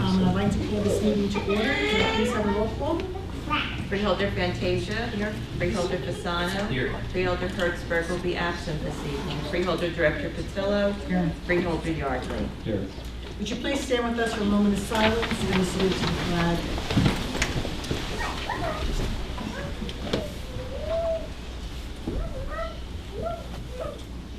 And I'd like to call this meeting to order. Can I please have a roll call? Freeholder Fantasia. Here. Freeholder Fasano. Here. Freeholder Hertzberg will be absent this evening. Freeholder Director Patillo. Here. Freeholder Yardley. Here. Would you please stand with us for a moment of silence and a salute to the flag?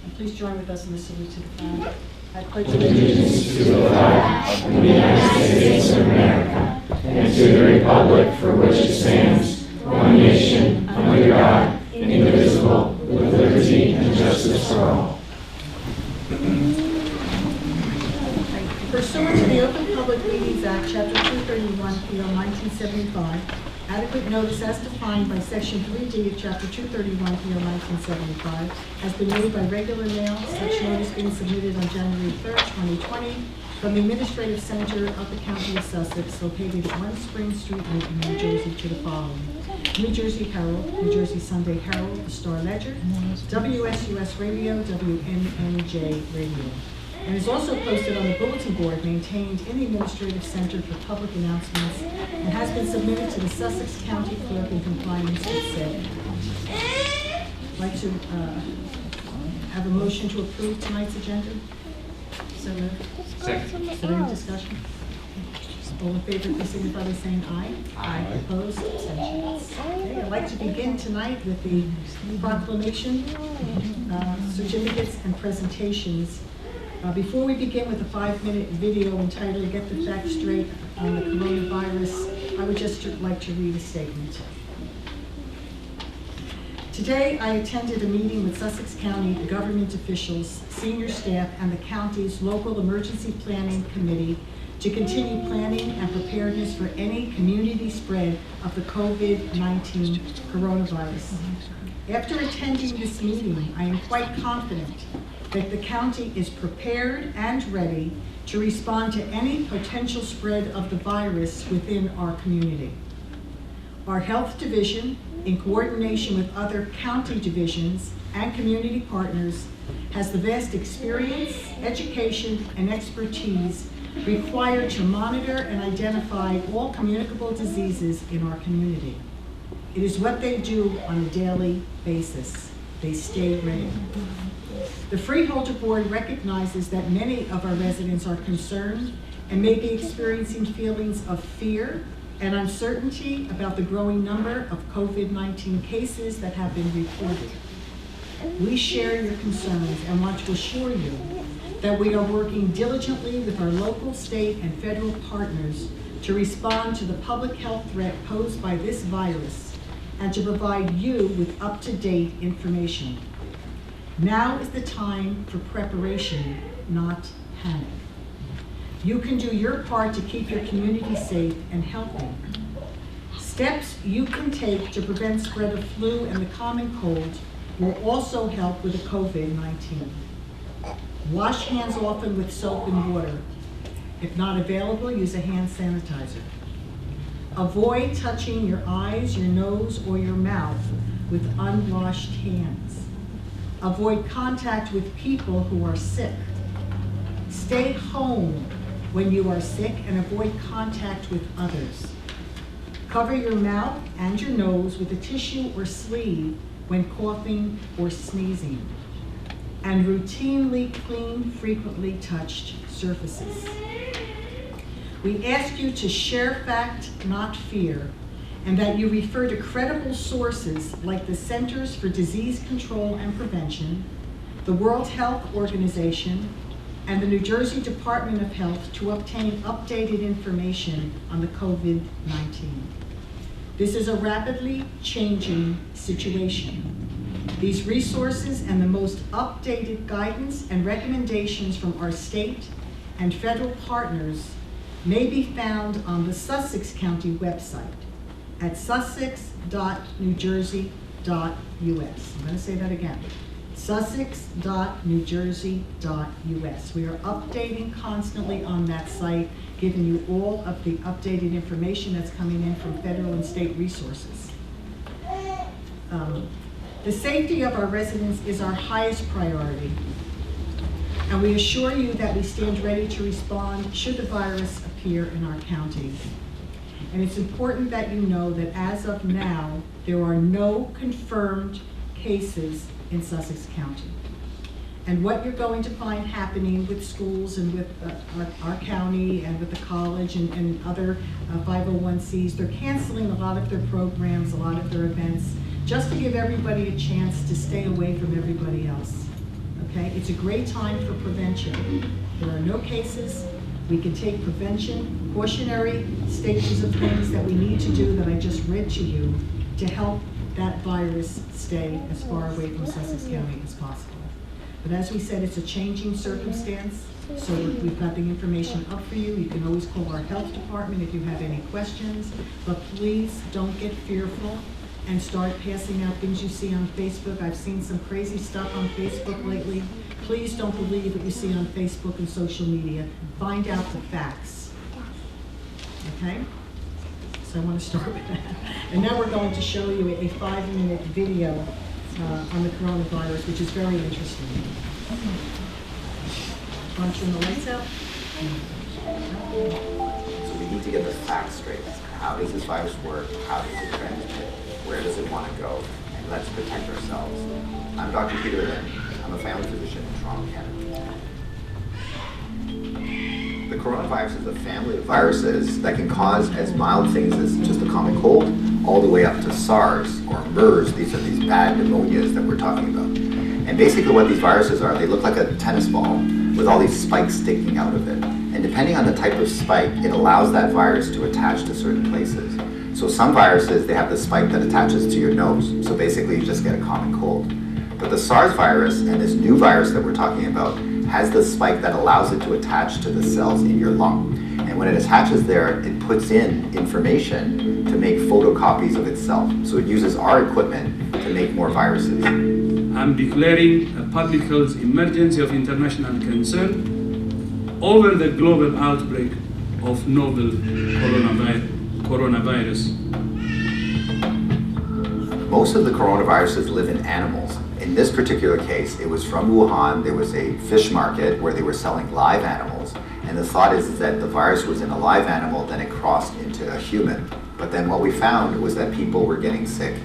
And please join with us in the salute to the flag. I pledge allegiance to the flag of the United States of America and to the republic for which it stands, one nation, under God, indivisible, with liberty and justice for all. Pursuant to the Open Public Meetings Act, Chapter 231, PL 1975, adequate notice as defined by Section 3D of Chapter 231, PL 1975, has been made by regular mail, such notice being submitted on January 3rd, 2020, from the Administrative Center of the County of Sussex, located at 1 Spring Street, Newton, New Jersey, to the following: New Jersey Herald, New Jersey Sunday Herald, The Star Ledger, WSUS Radio, WNNJ Radio, and is also posted on the bulletin board maintained in the Administrative Center for Public Announcements and has been submitted to the Sussex County Clerk in compliance with said. I'd like to have a motion to approve tonight's agenda. So moved. Second. Is there any discussion? All in favor, please signify by saying aye. Aye. Opposed? Abstentions? Okay, I'd like to begin tonight with the proclamation, certificates, and presentations. Before we begin with the 5-minute video entitled "Get the Facts Straight on the Coronavirus," I would just like to read a statement. Today, I attended a meeting with Sussex County government officials, senior staff, and the county's local emergency planning committee to continue planning and preparedness for any community spread of the COVID-19 coronavirus. After attending this meeting, I am quite confident that the county is prepared and ready to respond to any potential spread of the virus within our community. Our health division, in coordination with other county divisions and community partners, has the vast experience, education, and expertise required to monitor and identify all communicable diseases in our community. It is what they do on a daily basis. They stay ready. The Freeholder Board recognizes that many of our residents are concerned and may be experiencing feelings of fear and uncertainty about the growing number of COVID-19 cases that have been reported. We share your concerns and want to assure you that we are working diligently with our local, state, and federal partners to respond to the public health threat posed by this virus and to provide you with up-to-date information. Now is the time for preparation, not panic. You can do your part to keep your community safe and healthy. Steps you can take to prevent spread of flu and the common cold will also help with the COVID-19. Wash hands often with soap and water. If not available, use a hand sanitizer. Avoid touching your eyes, your nose, or your mouth with unwashed hands. Avoid contact with people who are sick. Stay home when you are sick and avoid contact with others. Cover your mouth and your nose with a tissue or sleeve when coughing or sneezing. And routinely clean frequently touched surfaces. We ask you to share fact, not fear, and that you refer to credible sources like the Centers for Disease Control and Prevention, the World Health Organization, and the New Jersey Department of Health to obtain updated information on the COVID-19. This is a rapidly changing situation. These resources and the most updated guidance and recommendations from our state and federal partners may be found on the Sussex County website at sussex.newjersey.us. I'm going to say that again. sussex.newjersey.us. We are updating constantly on that site, giving you all of the updated information that's coming in from federal and state resources. The safety of our residents is our highest priority. And we assure you that we stand ready to respond should the virus appear in our county. And it's important that you know that as of now, there are no confirmed cases in Sussex County. And what you're going to find happening with schools and with our county and with the college and other 501Cs, they're canceling a lot of their programs, a lot of their events, just to give everybody a chance to stay away from everybody else. Okay? It's a great time for prevention. There are no cases. We can take prevention, cautionary statements of things that we need to do that I just read to you to help that virus stay as far away from Sussex County as possible. But as we said, it's a changing circumstance, so we've got the information up for you. You can always call our health department if you have any questions, but please don't get fearful and start passing out things you see on Facebook. I've seen some crazy stuff on Facebook lately. Please don't believe what you see on Facebook and social media. Find out the facts. Okay? So I want to start with that. And now we're going to show you a 5-minute video on the coronavirus, which is very interesting. Want to turn the lights out? So we need to get the facts straight. How does this virus work? How does it transmit? Where does it want to go? And let's protect ourselves. I'm Dr. Peter Lynn. I'm a family physician in Toronto, Canada. The coronavirus is a family of viruses that can cause as mild things as just a common cold, all the way up to SARS or MERS. These are these bad pneumonias that we're talking about. And basically what these viruses are, they look like a tennis ball with all these spikes sticking out of it. And depending on the type of spike, it allows that virus to attach to certain places. So some viruses, they have the spike that attaches to your nose. So basically you just get a common cold. But the SARS virus and this new virus that we're talking about has the spike that allows it to attach to the cells in your lung. And when it attaches there, it puts in information to make photocopies of itself. So it uses our equipment to make more viruses. I'm declaring a public health emergency of international concern over the global outbreak of novel coronavirus. Most of the coronaviruses live in animals. In this particular case, it was from Wuhan. There was a fish market where they were selling live animals. And the thought is that the virus was in a live animal, then it crossed into a human. But then what we found was that people were getting sick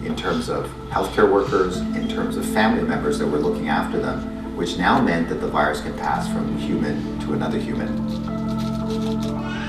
in terms of healthcare workers, in terms of family members that were looking after them, which now meant that the virus can pass from human to another human.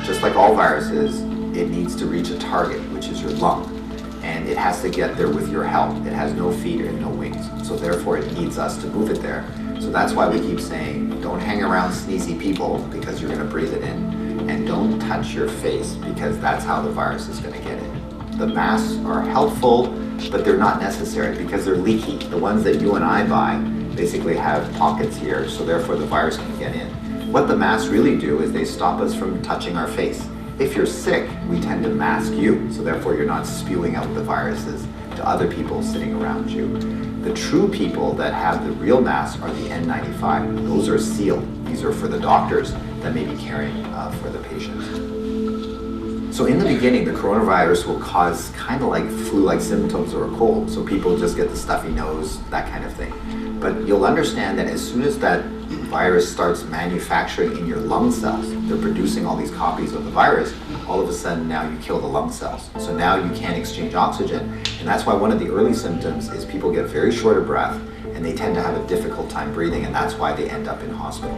Just like all viruses, it needs to reach a target, which is your lung. And it has to get there with your help. It has no feet and no wings. So therefore it needs us to move it there. So that's why we keep saying, don't hang around sneezy people because you're gonna breathe it in. And don't touch your face because that's how the virus is gonna get in. The masks are helpful, but they're not necessary because they're leaky. The ones that you and I buy basically have pockets here, so therefore the virus can get in. What the masks really do is they stop us from touching our face. If you're sick, we tend to mask you, so therefore you're not spewing out the viruses to other people sitting around you. The true people that have the real masks are the N95. Those are sealed. These are for the doctors that may be caring for the patients. So in the beginning, the coronavirus will cause kind of like flu-like symptoms or a cold. So people just get the stuffy nose, that kind of thing. But you'll understand that as soon as that virus starts manufacturing in your lung cells, they're producing all these copies of the virus, all of a sudden now you kill the lung cells. So now you can't exchange oxygen. And that's why one of the early symptoms is people get very short of breath and they tend to have a difficult time breathing, and that's why they end up in hospital.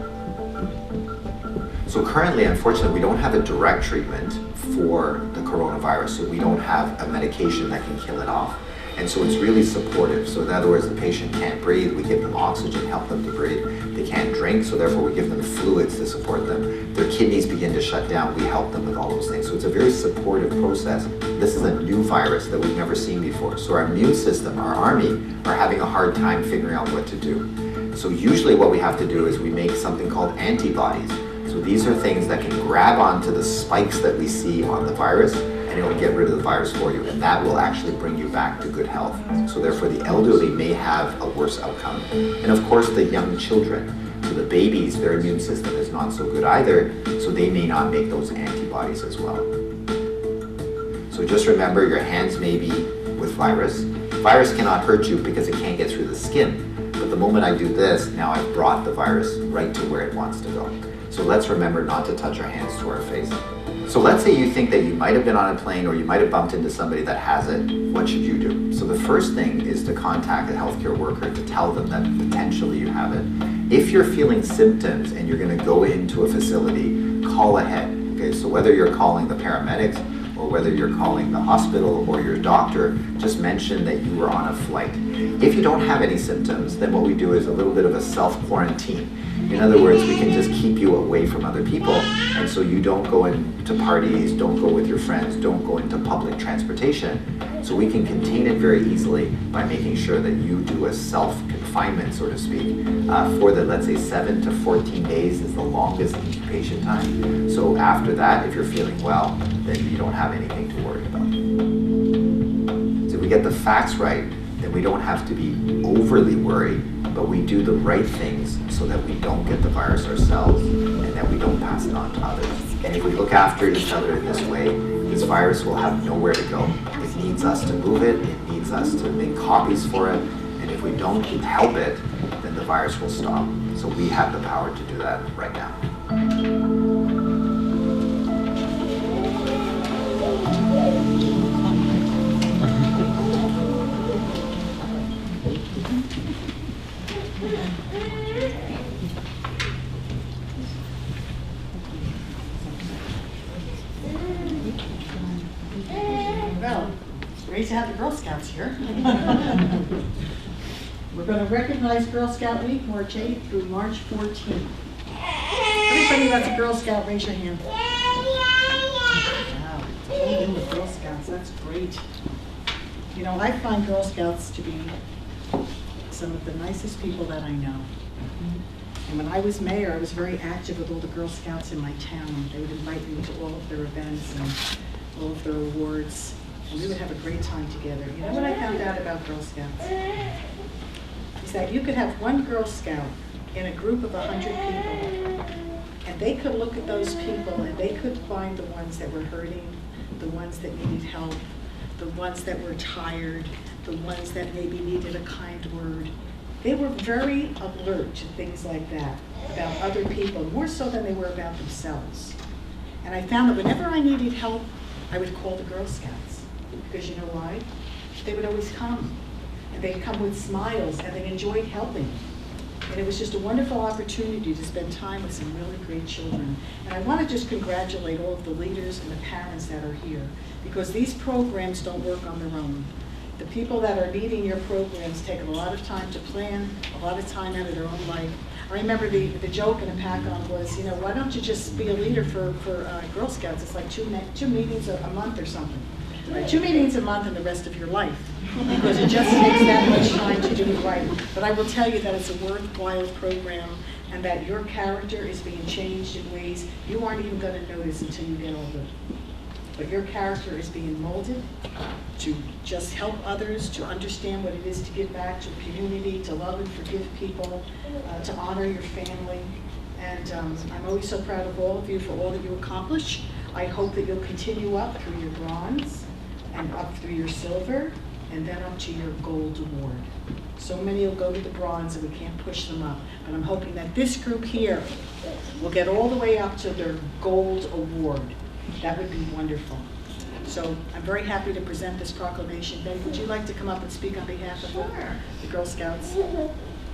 So currently, unfortunately, we don't have a direct treatment for the coronavirus, so we don't have a medication that can kill it off. And so it's really supportive. So in other words, the patient can't breathe, we give them oxygen, help them to breathe. They can't drink, so therefore we give them fluids to support them. Their kidneys begin to shut down, we help them with all those things. So it's a very supportive process. This is a new virus that we've never seen before. So our immune system, our army, are having a hard time figuring out what to do. So usually what we have to do is we make something called antibodies. So these are things that can grab onto the spikes that we see on the virus, and it will get rid of the virus for you, and that will actually bring you back to good health. So therefore the elderly may have a worse outcome. And of course the young children, so the babies, their immune system is not so good either, so they may not make those antibodies as well. So just remember, your hands may be with virus. Virus cannot hurt you because it can't get through the skin, but the moment I do this, now I've brought the virus right to where it wants to go. So let's remember not to touch our hands to our face. So let's say you think that you might have been on a plane or you might have bumped into somebody that has it. What should you do? So the first thing is to contact a healthcare worker to tell them that potentially you have it. If you're feeling symptoms and you're going to go into a facility, call ahead. Okay, so whether you're calling the paramedics or whether you're calling the hospital or your doctor, just mention that you were on a flight. If you don't have any symptoms, then what we do is a little bit of a self-quarantine. In other words, we can just keep you away from other people, and so you don't go into parties, don't go with your friends, don't go into public transportation. So we can contain it very easily by making sure that you do a self-confinement, so to speak, for the, let's say, 7 to 14 days is the longest incubation time. So after that, if you're feeling well, then you don't have anything to worry about. So if we get the facts right, then we don't have to be overly worried, but we do the right things so that we don't get the virus ourselves and that we don't pass it on to others. And if we look after each other in this way, this virus will have nowhere to go. It needs us to move it, it needs us to make copies for it, and if we don't help it, then the virus will stop. So we have the power to do that right now. Well, it's great to have the Girl Scouts here. We're going to recognize Girl Scout Week, March 8th through March 14th. Everybody that's a Girl Scout, raise your hand. Wow, in the Girl Scouts, that's great. You know, I find Girl Scouts to be some of the nicest people that I know. And when I was mayor, I was very active with all the Girl Scouts in my town. They would invite me to all of their events and all of their awards, and we would have a great time together. You know what I found out about Girl Scouts? Is that you could have one Girl Scout in a group of 100 people, and they could look at those people and they could find the ones that were hurting, the ones that needed help, the ones that were tired, the ones that maybe needed a kind word. They were very alert to things like that, about other people, more so than they were about themselves. And I found that whenever I needed help, I would call the Girl Scouts. Because you know why? They would always come. And they'd come with smiles, and they enjoyed helping. And it was just a wonderful opportunity to spend time with some really great children. And I want to just congratulate all of the leaders and the parents that are here, because these programs don't work on their own. The people that are leading your programs take a lot of time to plan, a lot of time out of their own life. I remember the joke in a pack-on was, you know, why don't you just be a leader for Girl Scouts? It's like two meetings a month or something. Right? 2 meetings a month and the rest of your life, because it just takes that much time to do it right. But I will tell you that it's a worthwhile program, and that your character is being changed in ways you aren't even going to notice until you get older. But your character is being molded to just help others, to understand what it is to give back to the community, to love and forgive people, to honor your family. And I'm always so proud of all of you for all that you accomplish. I hope that you'll continue up through your bronze and up through your silver and then up to your gold award. So many will go to the bronze and we can't push them up. But I'm hoping that this group here will get all the way up to their gold award. That would be wonderful. So I'm very happy to present this proclamation. Ben, would you like to come up and speak on behalf of the Girl Scouts?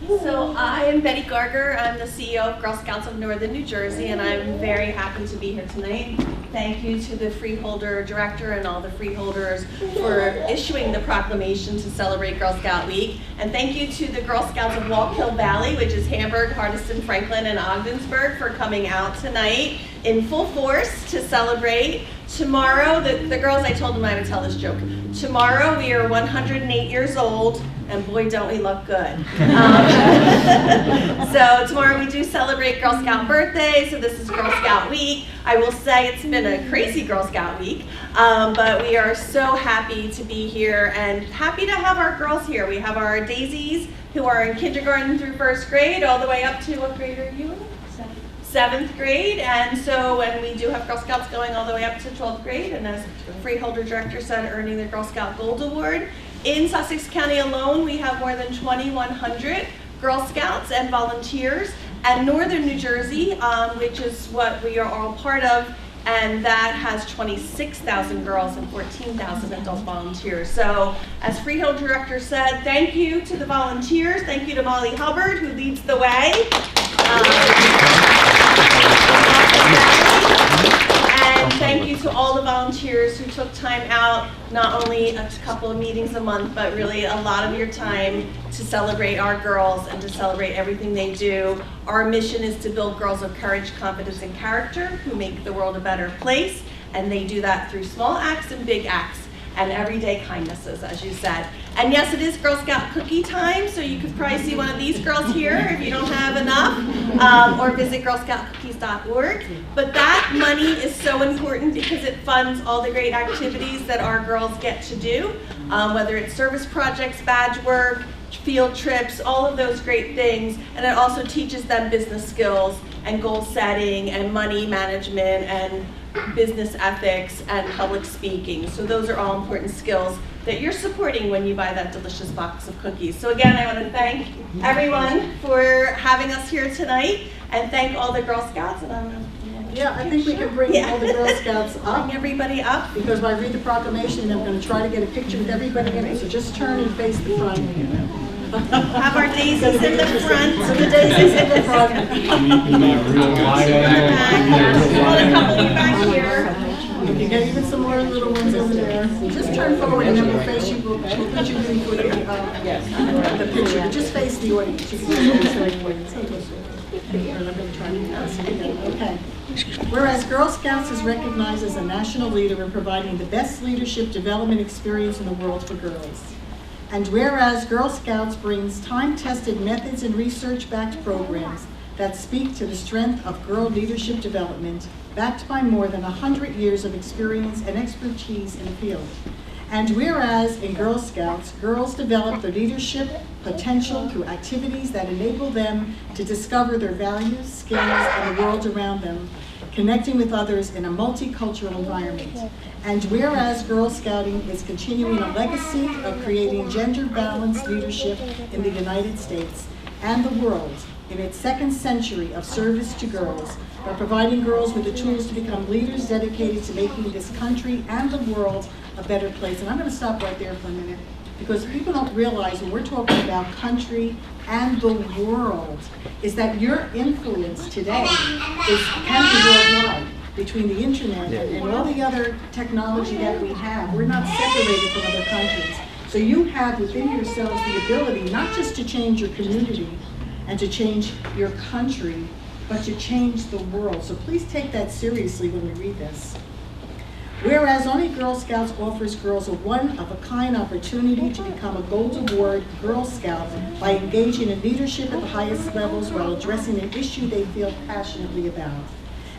So I am Betty Garger. I'm the CEO of Girl Scouts of Northern New Jersey, and I'm very happy to be here tonight. Thank you to the Freeholder Director and all the Freeholders for issuing the proclamation to celebrate Girl Scout Week. And thank you to the Girl Scouts of Wallkill Valley, which is Hamburg, Hardiston, Franklin, and Ogdensburg, for coming out tonight in full force to celebrate. Tomorrow, the girls, I told them I would tell this joke. Tomorrow we are 108 years old, and boy don't we look good. So tomorrow we do celebrate Girl Scout birthday, so this is Girl Scout Week. I will say it's been a crazy Girl Scout week, but we are so happy to be here and happy to have our girls here. We have our daisies who are in kindergarten through 1st grade, all the way up to, what grade are you in? 7th grade, and so when we do have Girl Scouts going all the way up to 12th grade, and as Freeholder Director said, earning the Girl Scout Gold Award. In Sussex County alone, we have more than 2,100 Girl Scouts and volunteers, and Northern New Jersey, which is what we are all part of, and that has 26,000 girls and 14,000 adult volunteers. So, as Freehold Director said, thank you to the volunteers, thank you to Molly Hubbard, who leads the way. And thank you to all the volunteers who took time out, not only a couple of meetings a month, but really a lot of your time to celebrate our girls and to celebrate everything they do. Our mission is to build girls of courage, confidence, and character who make the world a better place, and they do that through small acts and big acts and everyday kindnesses, as you said. And yes, it is Girl Scout cookie time, so you could probably see one of these girls here if you don't have enough, or visit girlscoutcookies.org. But that money is so important because it funds all the great activities that our girls get to do, whether it's service projects, badge work, field trips, all of those great things. And it also teaches them business skills and goal setting and money management and business ethics and public speaking. So those are all important skills that you're supporting when you buy that delicious box of cookies. So again, I want to thank everyone for having us here tonight, and thank all the Girl Scouts. And I think we can bring all the Girl Scouts up. Bring everybody up. Because I read the proclamation, and I'm going to try to get a picture with everybody in it. So just turn and face the front. Have our daisies in the front. So the daisies in the front. A couple of you back here. You can get even some more little ones over there. Just turn forward and then we'll face you. We'll put you in for the picture. But just face the audience. You can just face the audience. Okay. Whereas Girl Scouts is recognized as a national leader in providing the best leadership development experience in the world for girls. And whereas Girl Scouts brings time-tested methods and research-backed programs that speak to the strength of girl leadership development, backed by more than 100 years of experience and expertise in the field. And whereas in Girl Scouts, girls develop their leadership potential through activities that enable them to discover their values, skills, and the world around them, connecting with others in a multicultural environment. And whereas Girl Scouting is continuing a legacy of creating gender-balanced leadership in the United States and the world in its second century of service to girls, by providing girls with the tools to become leaders dedicated to making this country and the world a better place. And I'm going to stop right there for a minute, because people don't realize when we're talking about country and the world, is that your influence today can be worldwide. Between the internet and all the other technology that we have, we're not separated from other countries. So you have within yourselves the ability not just to change your community and to change your country, but to change the world. So please take that seriously when we read this. Whereas only Girl Scouts offers girls a one-of-a-kind opportunity to become a Gold Award Girl Scout by engaging in leadership at the highest levels while addressing an issue they feel passionately about.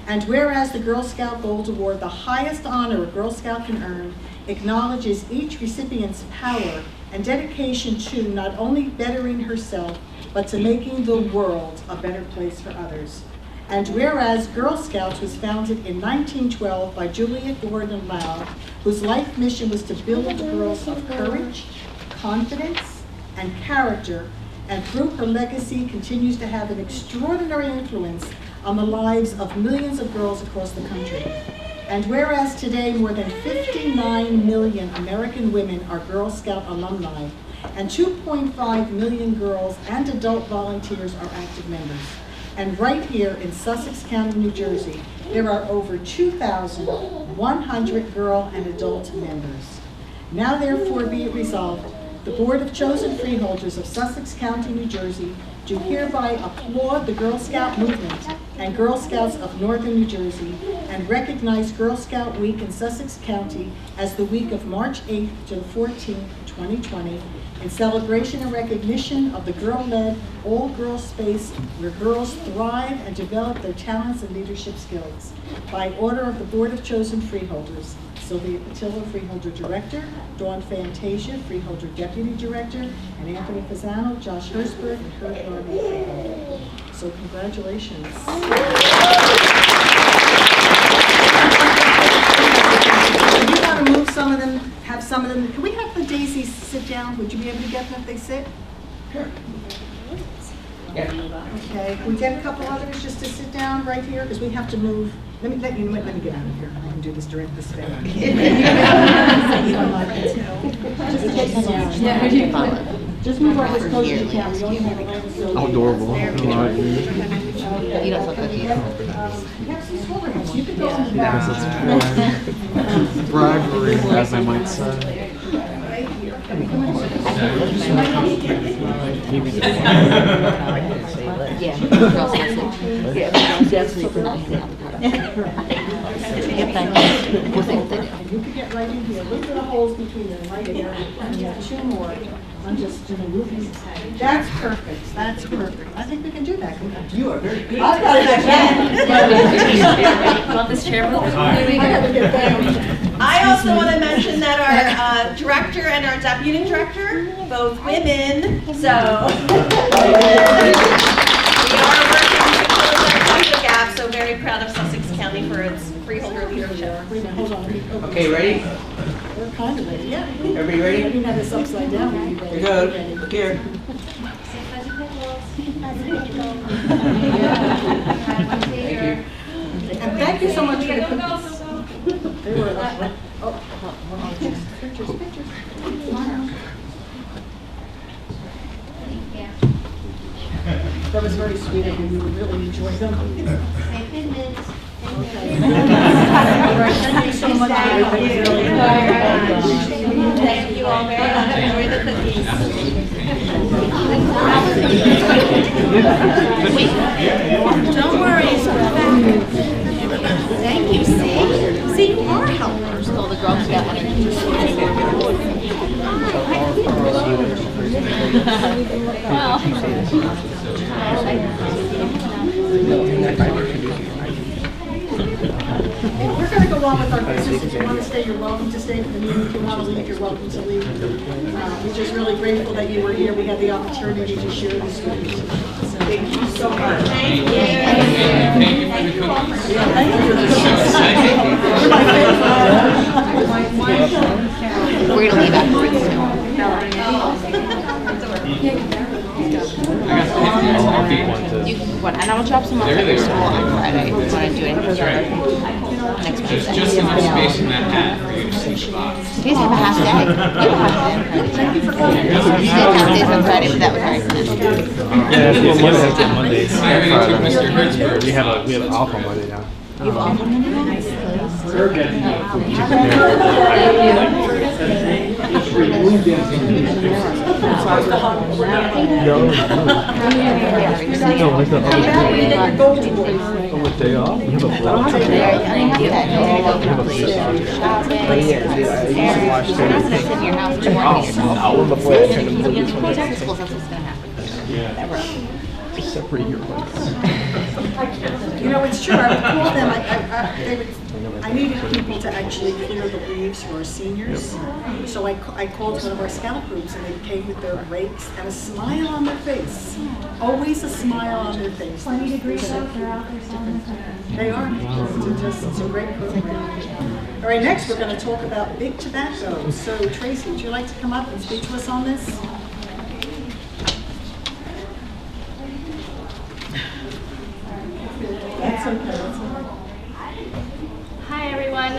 And whereas the Girl Scout Gold Award, the highest honor a Girl Scout can earn, acknowledges each recipient's power and dedication to not only bettering herself, but to making the world a better place for others. And whereas Girl Scouts was founded in 1912 by Juliet Gordon Loud, whose life mission was to build girls of courage, confidence, and character, and through her legacy continues to have an extraordinary influence on the lives of millions of girls across the country. And whereas today more than 59 million American women are Girl Scout alumni, and 2.5 million girls and adult volunteers are active members. And right here in Sussex County, New Jersey, there are over 2,100 girl and adult members. Now therefore be it resolved, the Board of Chosen Freeholders of Sussex County, New Jersey, do hereby applaud the Girl Scout movement and Girl Scouts of Northern New Jersey and recognize Girl Scout Week in Sussex County as the week of March 8th to the 14th, 2020, in celebration and recognition of the girl-led, all-girls space where girls thrive and develop their talents and leadership skills. By order of the Board of Chosen Freeholders, Sylvia Patillo, Freeholder Director, Dawn Fantasia, Freeholder Deputy Director, and Anthony Fasano, Josh Hersberg, and Kurt Darby, Freeholder. So congratulations. You want to move some of them, have some of them. Can we have the daisies sit down? Would you be able to get them if they sit? Sure. Okay, can we get a couple others just to sit down right here, because we have to move. Let me get out of here. I can do this during this day. Just move over as close as you can. We only have a line, so. How adorable. You don't look cookies. You have some strawberries. You can go in the back. Bribery, as I might say. Yeah. Definitely. You could get right in here. Look for the holes between them right there. And you have 2 more. I'm just gonna move these. That's perfect. That's perfect. I think we can do that. You are very good. I got it again. Want this chair moved? I gotta get down. I also want to mention that our director and our deputy director, both women, so we are working to close our gender gap, so very proud of Sussex County for its freeholder leadership. Wait a minute, hold on. Okay, ready? We're kind of ready, yeah. Everybody I ready? didn't have this upside down. We'd be ready. Here goes. Look here. And thank you so much for the cookies. They were like, oh, pictures. That was very sweet of you. We really enjoyed them. Okay. All right, thank you so much. Thank you all very much. Enjoy the cookies. Don't worry. Thank you. See, you are helpers. So the girls got one. We're going to go on with our business. If you want to stay, you're welcome to stay for the meeting. If you want to leave, you're welcome to leave. We're just really grateful that you were here. We had the opportunity to share this with you. So thank you so much. Thank you. Thank you all for We're gonna leave afterwards. You want, and I'll drop some off at your school on Friday. If you want to do anything together next Wednesday. Just enough space in that hat for you to sleep about. You guys have a half day. You have a half day on Friday. Thank you for coming. We did half days on Friday, but that was already planned. Yeah, well, Mondays. I already took Mr. Hertzberg. We have off on Monday now. You have off on Monday? No, like the other day off. You have a flow. I don't have that. You have a shopping. We're not going to sit in your house and work at yourself. Before I turn them School, that's what's going to happen. Just separate your lights. You know, it's true. I would call them. I needed people to actually clear the leaves for our seniors. So I called one of our scout groups, and they came with their rakes and a smile on their face. Always a smile on their face. 20 degrees out there out there selling the They are. It's a great program. All right, next we're going to talk about big tobacco. So Tracy, would you like to come up and speak to us on this? That's okay. Hi everyone.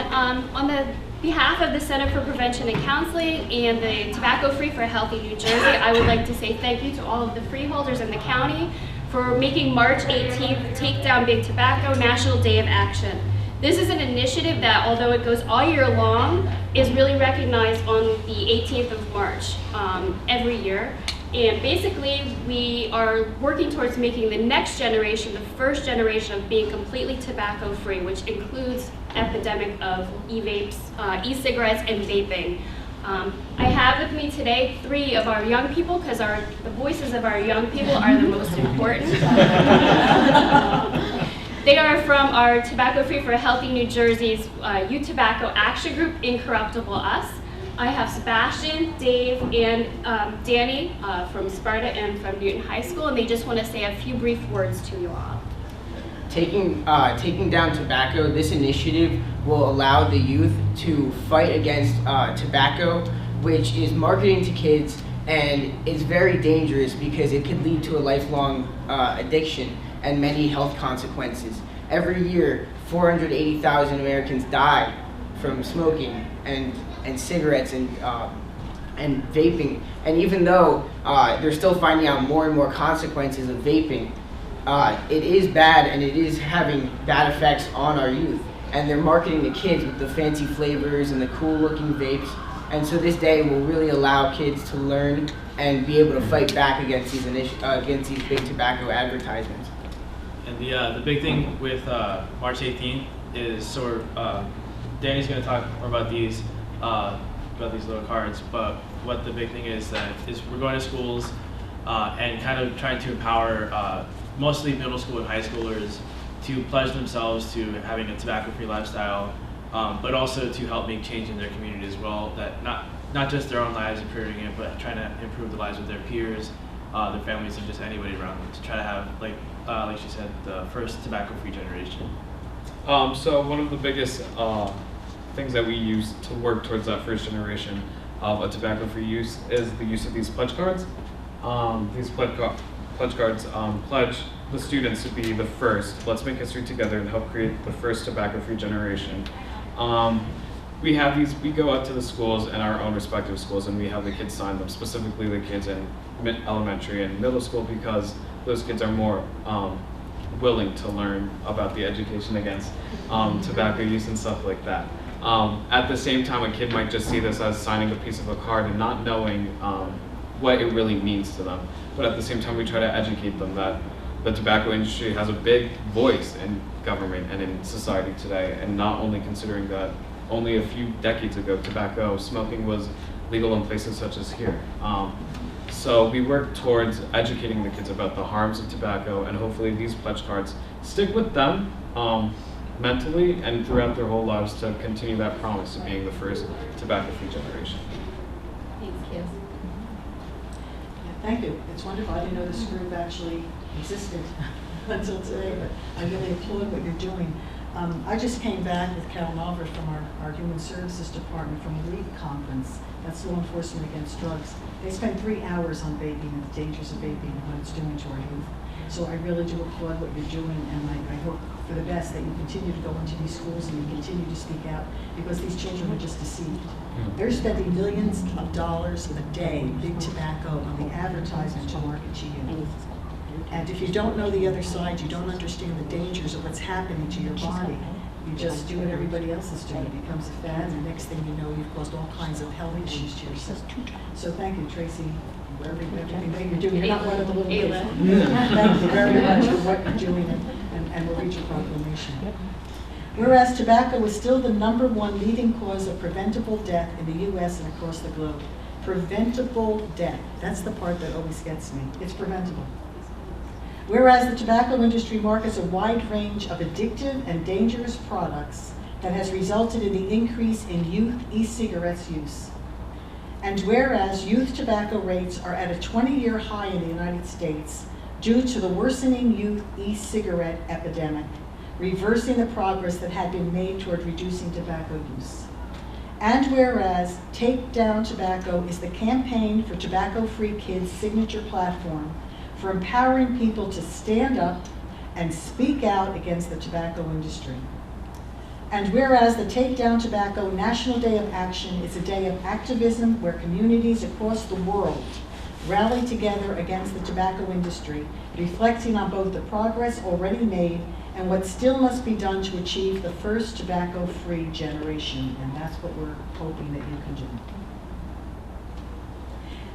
On the behalf of the Center for Prevention and Counseling and the Tobacco Free for a Healthy New Jersey, I would like to say thank you to all of the freeholders in the county for making March 18th Take Down Big Tobacco National Day of Action. This is an initiative that, although it goes all year long, is really recognized on the 18th of March every year. And basically, we are working towards making the next generation, the first generation of being completely tobacco free, which includes epidemic of e-vapes, e-cigarettes, and vaping. I have with me today 3 of our young people, because the voices of our young people are the most important. They are from our Tobacco Free for a Healthy New Jersey's Youth Tobacco Action Group, Incorruptible Us. I have Sebastian, Dave, and Danny from Sparta and from Newton High School, and they just want to say a few brief words to you all. Taking down tobacco, this initiative will allow the youth to fight against tobacco, which is marketing to kids and it's very dangerous because it could lead to a lifelong addiction and many health consequences. Every year, 480,000 Americans die from smoking and cigarettes and vaping. And even though they're still finding out more and more consequences of vaping, it is bad and it is having bad effects on our youth. And they're marketing to kids with the fancy flavors and the cool looking vapes. And so this day will really allow kids to learn and be able to fight back against these big tobacco advertisements. And the big thing with March 18th is Danny's going to talk more about these little cards. But what the big thing is we're going to schools and kind of trying to empower mostly middle school and high schoolers to pledge themselves to having a tobacco-free lifestyle, but also to help make change in their community as well. That not just their own lives improving it, but trying to improve the lives of their peers, their families, and just anybody around them to try to have, like she said, the first tobacco-free generation. So one of the biggest things that we use to work towards that first generation of a tobacco-free use is the use of these pledge cards. These pledge cards pledge the students to be the first. Let's make history together and help create the first tobacco-free generation. We have these, we go out to the schools and our own respective schools and we have the kids sign them, specifically the kids in elementary and middle school, because those kids are more willing to learn about the education against tobacco use and stuff like that. At the same time, a kid might just see this as signing a piece of a card and not knowing what it really means to them. But at the same time, we try to educate them that the tobacco industry has a big voice in government and in society today, and not only considering that only a few decades ago, tobacco smoking was legal in places such as here. So we work towards educating the kids about the harms of tobacco, and hopefully these pledge cards stick with them mentally and throughout their whole lives to continue that promise of being the first tobacco-free generation. Thanks, Kim. Thank you. It's wonderful. I didn't know this group actually existed until today, but I really applaud what you're doing. I just came back with Carol Malver from our Human Services Department from a LEAD conference. That's Law Enforcement Against Drugs. They spent 3 hours on vaping and the dangers of vaping and what it's doing to our youth. So I really do applaud what you're doing, and I hope for the best that you continue to go into these schools and you continue to speak out, because these children are just deceived. They're spending millions of dollars a day, big tobacco, on the advertisement to market to you. And if you don't know the other side, you don't understand the dangers of what's happening to your body. You just do what everybody else is doing. It becomes a fad, and the next thing you know, you've caused all kinds of health issues to yourself. So thank you, Tracy, for everything that you're doing. You're not one of the little kids. Thank you very much for what you're doing, and we'll read your proclamation. Whereas tobacco is still the #1 leading cause of preventable death in the U.S. and across the globe. Preventable death. That's the part that always gets me. It's preventable. Whereas the tobacco industry markets a wide range of addictive and dangerous products that has resulted in the increase in youth e-cigarettes use. And whereas youth tobacco rates are at a 20-year high in the United States due to the worsening youth e-cigarette epidemic, reversing the progress that had been made toward reducing tobacco use. And whereas Take Down Tobacco is the Campaign for Tobacco-Free Kids' signature platform for empowering people to stand up and speak out against the tobacco industry. And whereas the Take Down Tobacco National Day of Action is a day of activism where communities across the world rally together against the tobacco industry, reflecting on both the progress already made and what still must be done to achieve the first tobacco-free generation. And that's what we're hoping that you can do.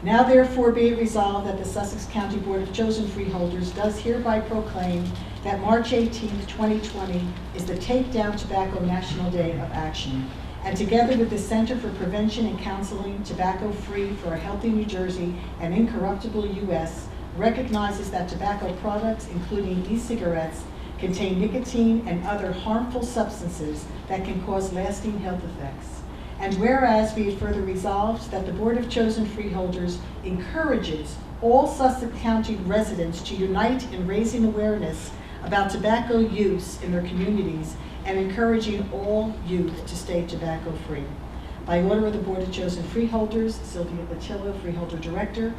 Now therefore be it resolved that the Sussex County Board of Chosen Freeholders does hereby proclaim that March 18th, 2020 is the Take Down Tobacco National Day of Action, and together with the Center for Prevention and Counseling, Tobacco Free for a Healthy New Jersey and Incorruptible U.S., recognizes that tobacco products, including e-cigarettes, contain nicotine and other harmful substances that can cause lasting health effects. And whereas be it further resolved that the Board of Chosen Freeholders encourages all Sussex County residents to unite in raising awareness about tobacco use in their communities and encouraging all youth to stay tobacco free. By order of the Board of Chosen Freeholders, Sylvia Patillo, Freeholder Director,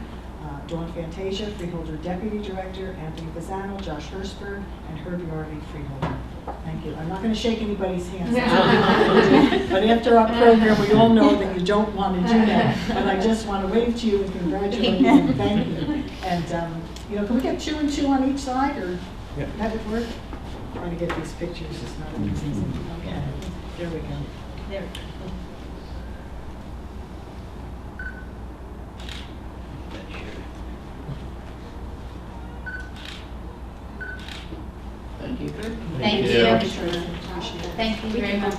Dawn Fantasia, Freeholder Deputy Director, Anthony Pisano, Josh Hirschberg, and Herbie Arby, Freeholder. Thank you. I'm not going to shake anybody's hands, but after our program, we all know that you don't want to do that. But I just want to wave to you and congratulate you and thank you. And, can we get 2 and 2 on each side, or that would work? Trying to get these pictures is not an easy. Okay, there we go. There. Thank you. Thank you. Thank you very much.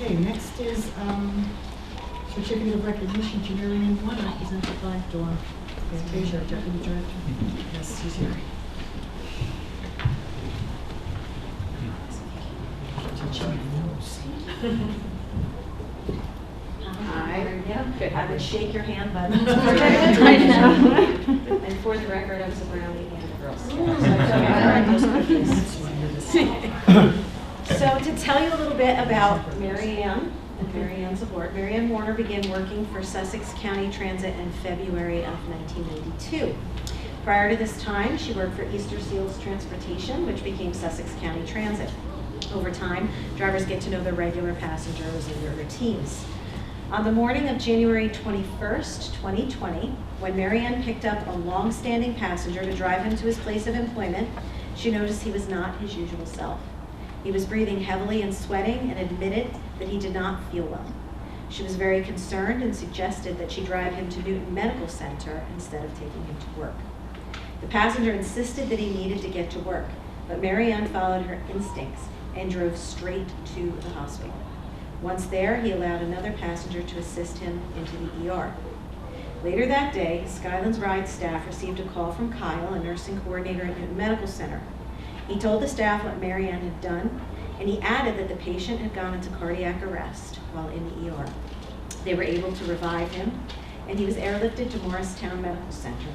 Okay, next is certificate of recognition to Marianne Warner, presented by Dawn Fantasia, Deputy Director. Yes, she's here. Hi. Good. I would shake your hand, but and for the record, I was a Brownie and a Girl Scout. So to tell you a little bit about Marianne and Marianne's award, Marianne Warner began working for Sussex County Transit in February of 1992. Prior to this time, she worked for Easter Seals Transportation, which became Sussex County Transit. Over time, drivers get to know their regular passengers and their routines. On the morning of January 21st, 2020, when Marianne picked up a long-standing passenger to drive him to his place of employment, she noticed he was not his usual self. He was breathing heavily and sweating and admitted that he did not feel well. She was very concerned and suggested that she drive him to Newton Medical Center instead of taking him to work. The passenger insisted that he needed to get to work, but Marianne followed her instincts and drove straight to the hospital. Once there, he allowed another passenger to assist him into the ER. Later that day, Skylands Ride staff received a call from Kyle, a nursing coordinator at Newton Medical Center. He told the staff what Marianne had done, and he added that the patient had gone into cardiac arrest while in the ER. They were able to revive him, and he was airlifted to Morristown Medical Center.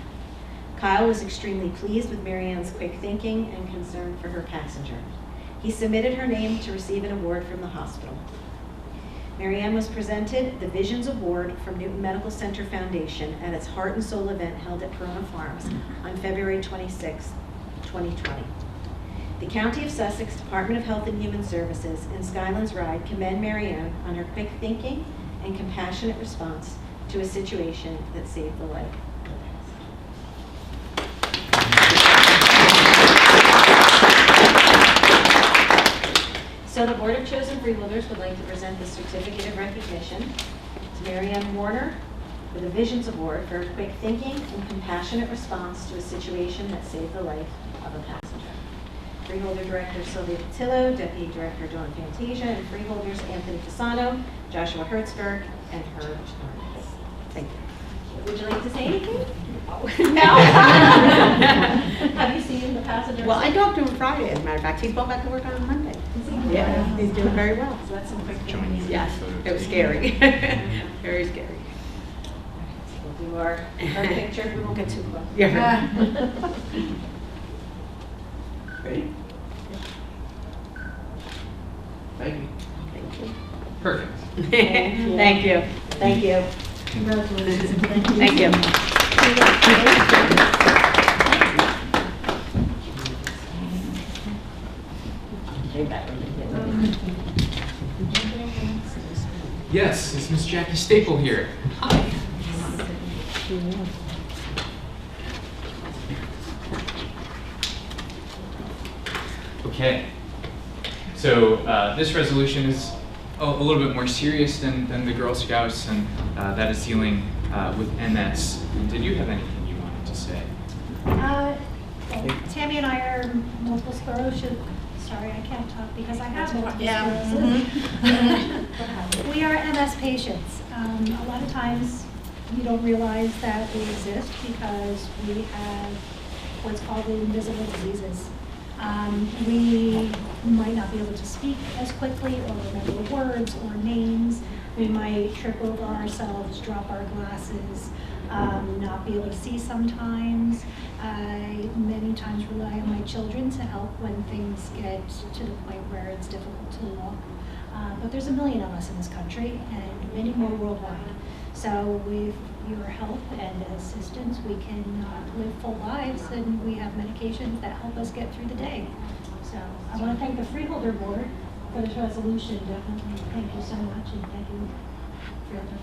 Kyle was extremely pleased with Marianne's quick thinking and concern for her passenger. He submitted her name to receive an award from the hospital. Marianne was presented the Visions Award from Newton Medical Center Foundation at its Heart and Soul event held at Corona Farms on February 26, 2020. The County of Sussex Department of Health and Human Services and Skylands Ride commend Marianne on her quick thinking and compassionate response to a situation that saved the life. So the Board of Chosen Freeholders would like to present the certificate of recognition to Marianne Warner with a Visions Award for her quick thinking and compassionate response to a situation that saved the life of a passenger. Freeholder Director Sylvia Patillo, Deputy Director Dawn Fantasia, and Freeholders Anthony Pisano, Joshua Hertzberg, and Herb Arnett. Thank you. Would you like to say anything? No. Have you seen the passenger? Well, I talked to him Friday, as a matter of fact. He's going back to work on Monday. Yeah, he's doing very well. So that's some quick thinking. Yes, it was scary. Very scary. We'll do our picture. We won't get too close. Yeah. Ready? Thank you. Thank you. Perfect. Thank you. Thank you. Congratulations and thank you. Thank you. Yes, is Miss Jackie Staple here? Hi. Okay. So this resolution is a little bit more serious than the Girl Scouts, and that is dealing with MS. And did you have anything you wanted to say? Tammy and I are multiple sclerosis. Sorry, I can't talk because I have multiple sclerosis. We are MS patients. A lot of times you don't realize that we exist because we have what's called invisible diseases. We might not be able to speak as quickly or remember words or names. We might trip over ourselves, drop our glasses, not be able to see sometimes. I many times rely on my children to help when things get to the point where it's difficult to walk. But there's a million of us in this country and many more worldwide. So with your help and assistance, we can live full lives, and we have medications that help us get through the day. So I want to thank the Freeholder Board for this resolution. Definitely thank you so much, and thank you for your time.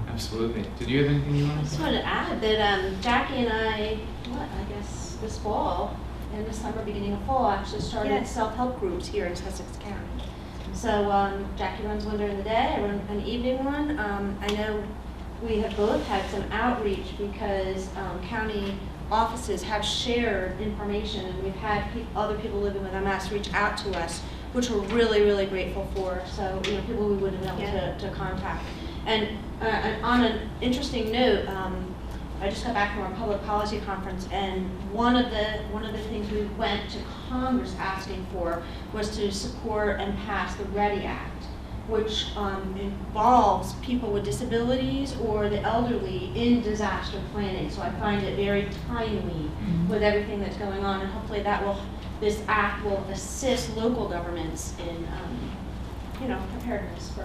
Absolutely. Did you have anything you I wanted to just say? wanted to add that Jackie and I guess this fall, in the summer, beginning of fall, actually started Yes. self-help groups here in Sussex County. So Jackie runs one during the day, I run an evening one. I know we have both had some outreach because county offices have shared information, and we've had other people living with MS reach out to us, which we're really, really grateful for. So, people we wouldn't have been able to contact. And on an interesting note, I just got back from our public policy conference, and one of the things we went to Congress asking for was to support and pass the READY Act, which involves people with disabilities or the elderly in disaster planning. So I find it very timely with everything that's going on, and hopefully this act will assist local governments in preparedness for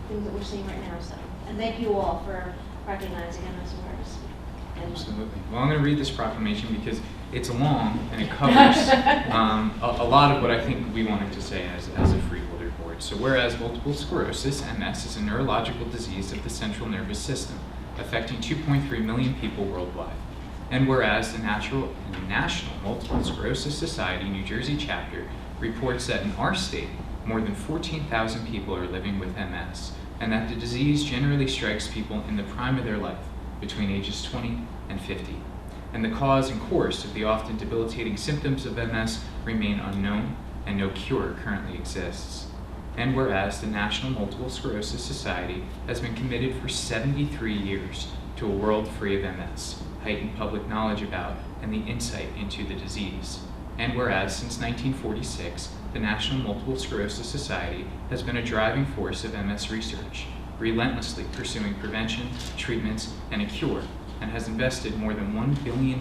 things that we're seeing right now. So, and thank you all for recognizing MS awareness. Absolutely. Well, I'm going to read this proclamation because it's long and it covers a lot of what I think we wanted to say as a Freeholder Board. So whereas multiple sclerosis, MS, is a neurological disease of the central nervous system, affecting 2.3 million people worldwide. And whereas the National Multiple Sclerosis Society New Jersey chapter reports that in our state, more than 14,000 people are living with MS, and that the disease generally strikes people in the prime of their life, between ages 20 and 50. And the cause and course of the often debilitating symptoms of MS remain unknown, and no cure currently exists. And whereas the National Multiple Sclerosis Society has been committed for 73 years to a world free of MS, heightened public knowledge about and the insight into the disease. And whereas since 1946, the National Multiple Sclerosis Society has been a driving force of MS research, relentlessly pursuing prevention, treatments, and a cure, and has invested more than $1 billion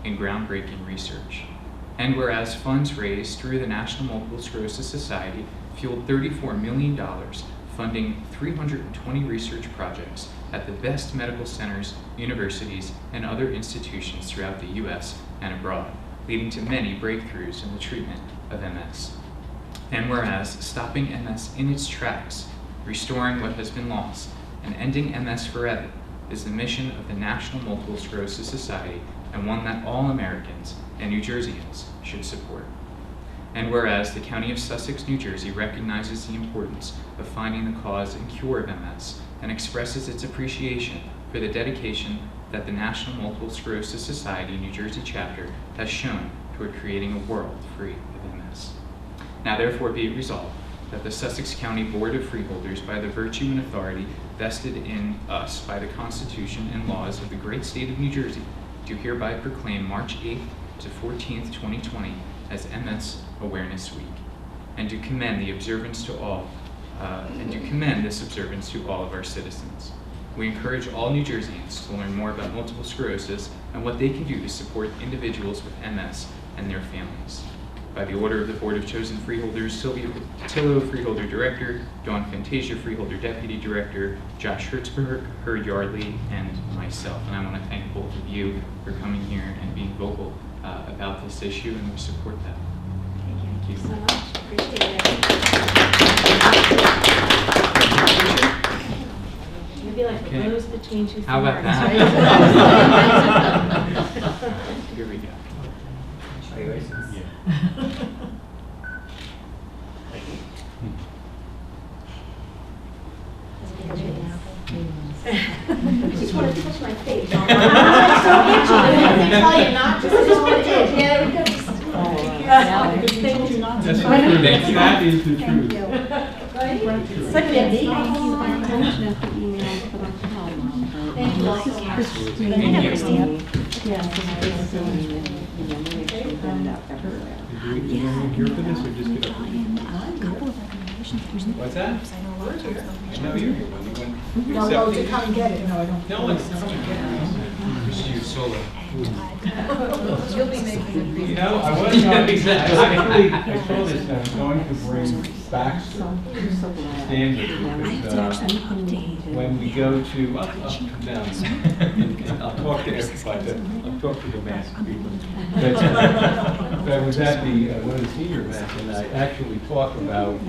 in groundbreaking research. And whereas funds raised through the National Multiple Sclerosis Society fueled $34 million funding 320 research projects at the best medical centers, universities, and other institutions throughout the U.S. and abroad, leading to many breakthroughs in the treatment of MS. And whereas stopping MS in its tracks, restoring what has been lost, and ending MS forever is the mission of the National Multiple Sclerosis Society, and one that all Americans and New Jerseyans should support. And whereas the County of Sussex, New Jersey recognizes the importance of finding the cause and cure of MS and expresses its appreciation for the dedication that the National Multiple Sclerosis Society New Jersey chapter has shown toward creating a world free of MS. Now therefore be it resolved that the Sussex County Board of Freeholders, by the virtue and authority vested in us by the Constitution and laws of the great state of New Jersey, do hereby proclaim March 8th to 14th, 2020 as MS Awareness Week, and do commend the observance to all, this observance to all of our citizens. We encourage all New Jerseyans to learn more about multiple sclerosis and what they can do to support individuals with MS and their families. By the order of the Board of Chosen Freeholders, Sylvia Patillo, Freeholder Director, Dawn Fantasia, Freeholder Deputy Director, Josh Hertzberg, Her Yardley, and myself. And I want to thank both of you for coming here and being vocal about this issue, and we support that. Thank you so much. Appreciate it. Maybe like Okay. a rose between two thorns. How about that? Right? Here we go. Are you ready? I just want to touch my face. I'm so itchy. I can tell you not to. This is what it is. Yeah, we got Thank you. That's the truth. That is the Thank truth. you. Right? It's like an Thank you. Thank you. Thank you. Yeah, so it's the same, and then we make sure we get it out everywhere. Do we here for this or just get up? What's that? I know you're here. When No, to come and get it, no, I don't. No one's coming to get it. Just you solo. You'll be making the You know, I was going actually, I saw this, I was going to bring Baxter standard because when we go to, I'll come down and I'll talk to everybody, I'll talk to the mass people. But I was at the, one of the senior events and I actually talk about, we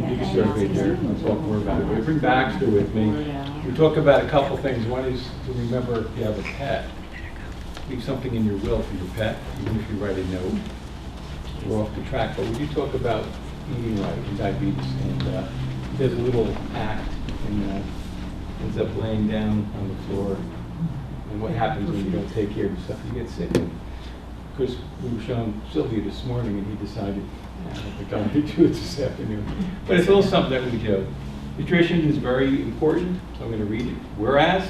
did a survey there, I'll talk more about it. But I bring Baxter with me. We talk about a couple things. One is to remember if you have a pet. Leave something in your will for your pet, even if you write a note. We're off the track, but we do talk about eating right and diabetes, and there's a little act, and ends up laying down on the floor. And what happens when you don't take care of yourself? You get sick. And of course, we were showing Sylvia this morning, and he decided, I don't think I'm going to do it this afternoon. But it's a little something that we do. Nutrition is very important, so I'm going to read it. Whereas,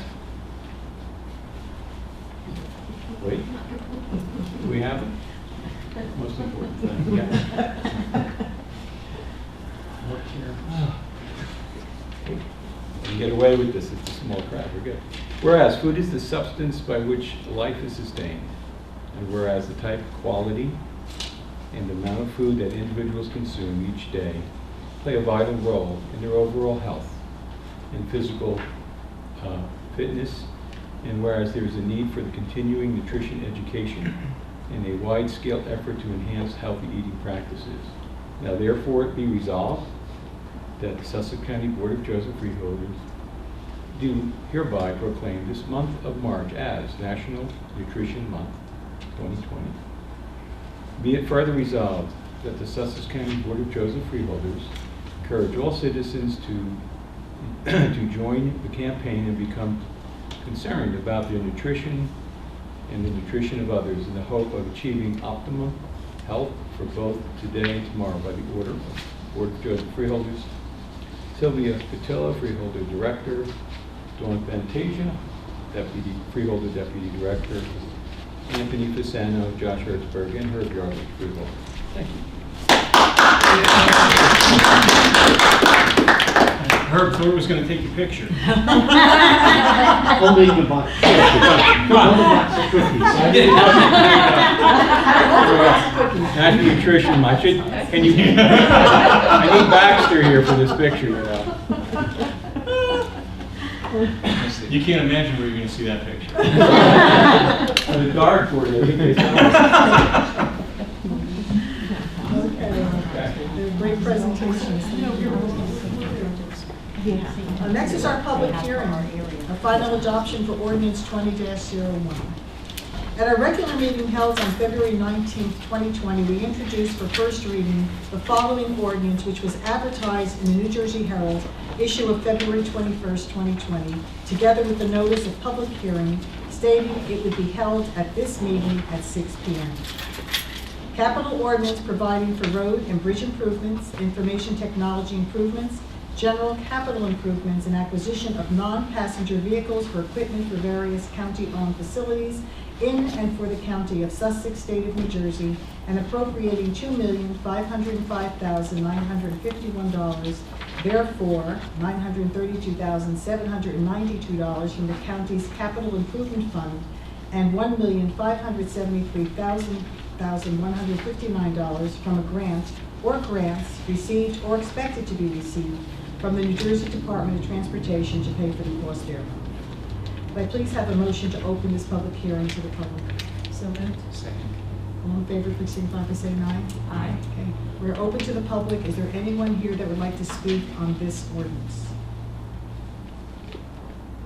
wait, do we have it? Most important thing, yeah. Look here. You can get away with this, it's a small crowd, we're good. Whereas food is the substance by which life is sustained, and whereas the type, quality, and amount of food that individuals consume each day play a vital role in their overall health and physical fitness, and whereas there is a need for the continuing nutrition education and a wide-scale effort to enhance healthy eating practices. Now therefore it be resolved that the Sussex County Board of Joseph Freeholders do hereby proclaim this month of March as National Nutrition Month 2020. Be it further resolved that the Sussex County Board of Joseph Freeholders encourage all citizens to join the campaign and become concerned about their nutrition and the nutrition of others in the hope of achieving optimum health for both today and tomorrow by the order of Board of Joseph Freeholders. Sylvia Patillo, Freeholder Director. Dawn Fantasia, Deputy Freeholder Deputy Director. Anthony Fasano, Josh Hertzberg, and Herb Yardley, Freeholder. Thank you. Herb thought he was going to take your picture. Only the box. National Nutrition Month. Can you? I need Baxter here for this picture. You can't imagine where you're going to see that picture. The dark for you. Okay. Great presentations. Next is our public hearing, a final adoption for ordinance 20-01. At our regular meeting held on February 19, 2020, we introduced for first reading the following ordinance, which was advertised in the New Jersey Herald, issue of February 21, 2020, together with the notice of public hearing, stating it would be held at this meeting at 6 p.m. Capital ordinance providing for road and bridge improvements, information technology improvements, general capital improvements, and acquisition of non-passenger vehicles for equipment for various county-owned facilities in and for the county of Sussex, state of New Jersey, and appropriating $2,505,951, therefore $932,792 from the county's capital improvement fund, and $1,573,159 from a grant or grants received or expected to be received from the New Jersey Department of Transportation to pay for the cost thereof. May I please have a motion to open this public hearing to the public? So moved. Second. All in favor, please signify by saying aye. Aye. Okay. We're open to the public. Is there anyone here that would like to speak on this ordinance?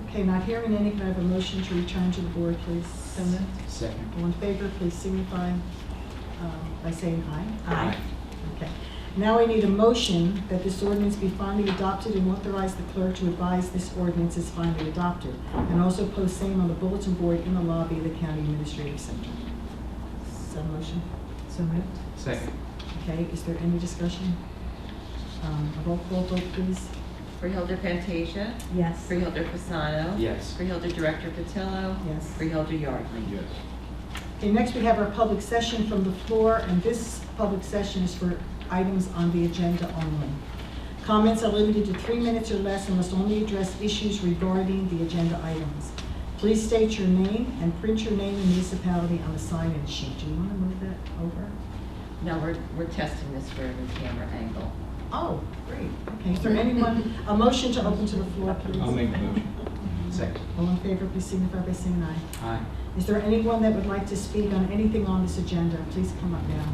Okay, not hearing any, can I have a motion to return to the board, please? So moved. Second. All in favor, please signify by saying aye. Aye. Okay. Now I need a motion that this ordinance be finally adopted and authorize the clerk to advise this ordinance is finally adopted, and also post same on the bulletin board in the lobby of the County Administrative Center. Is that a motion? So moved. Second. Okay, is there any discussion? A roll call vote, please. Freeholder Pantasia? Yes. Freeholder Fasano? Yes. Freeholder Director Patillo? Yes. Freeholder Yardley? Yes. Okay, next we have our public session from the floor, and this public session is for items on the agenda only. Comments are limited to 3 minutes or less and must only address issues regarding the agenda items. Please state your name and print your name and municipality on the sign-in sheet. Do you want to move that over? No, we're testing this for the camera angle. Oh, great. Okay, is there anyone, a motion to open to the floor, please? I'll make the motion. Second. All in favor, please signify by saying aye. Aye. Is there anyone that would like to speak on anything on this agenda? Please come up now.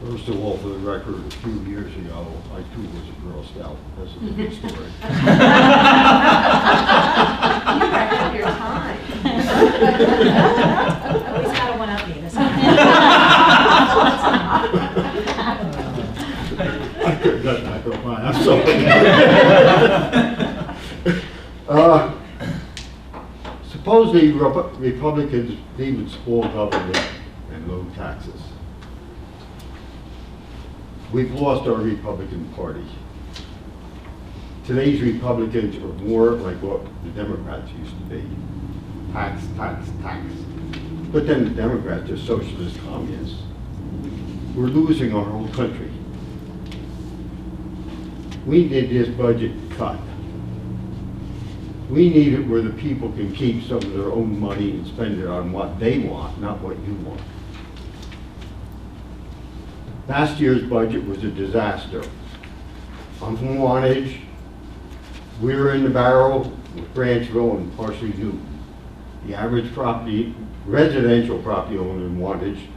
First of all, for the record, a few years ago, I too was a Girl Scout. That's a different story. You read your time. Always got to one-up me this time. I couldn't get that girl mine, I'm sorry. Supposedly Republicans leave in small government and low taxes. We've lost our Republican Party. Today's Republicans are more like what the Democrats used to be. Tax, tax, tax. But then the Democrats are socialist communists. We're losing our whole country. We need this budget cut. We need it where the people can keep some of their own money and spend it on what they want, not what you want. Last year's budget was a disaster. I'm from Wantage. We were in the barrel with Branchville and partially Newton. The average property, residential property owner in Wantage,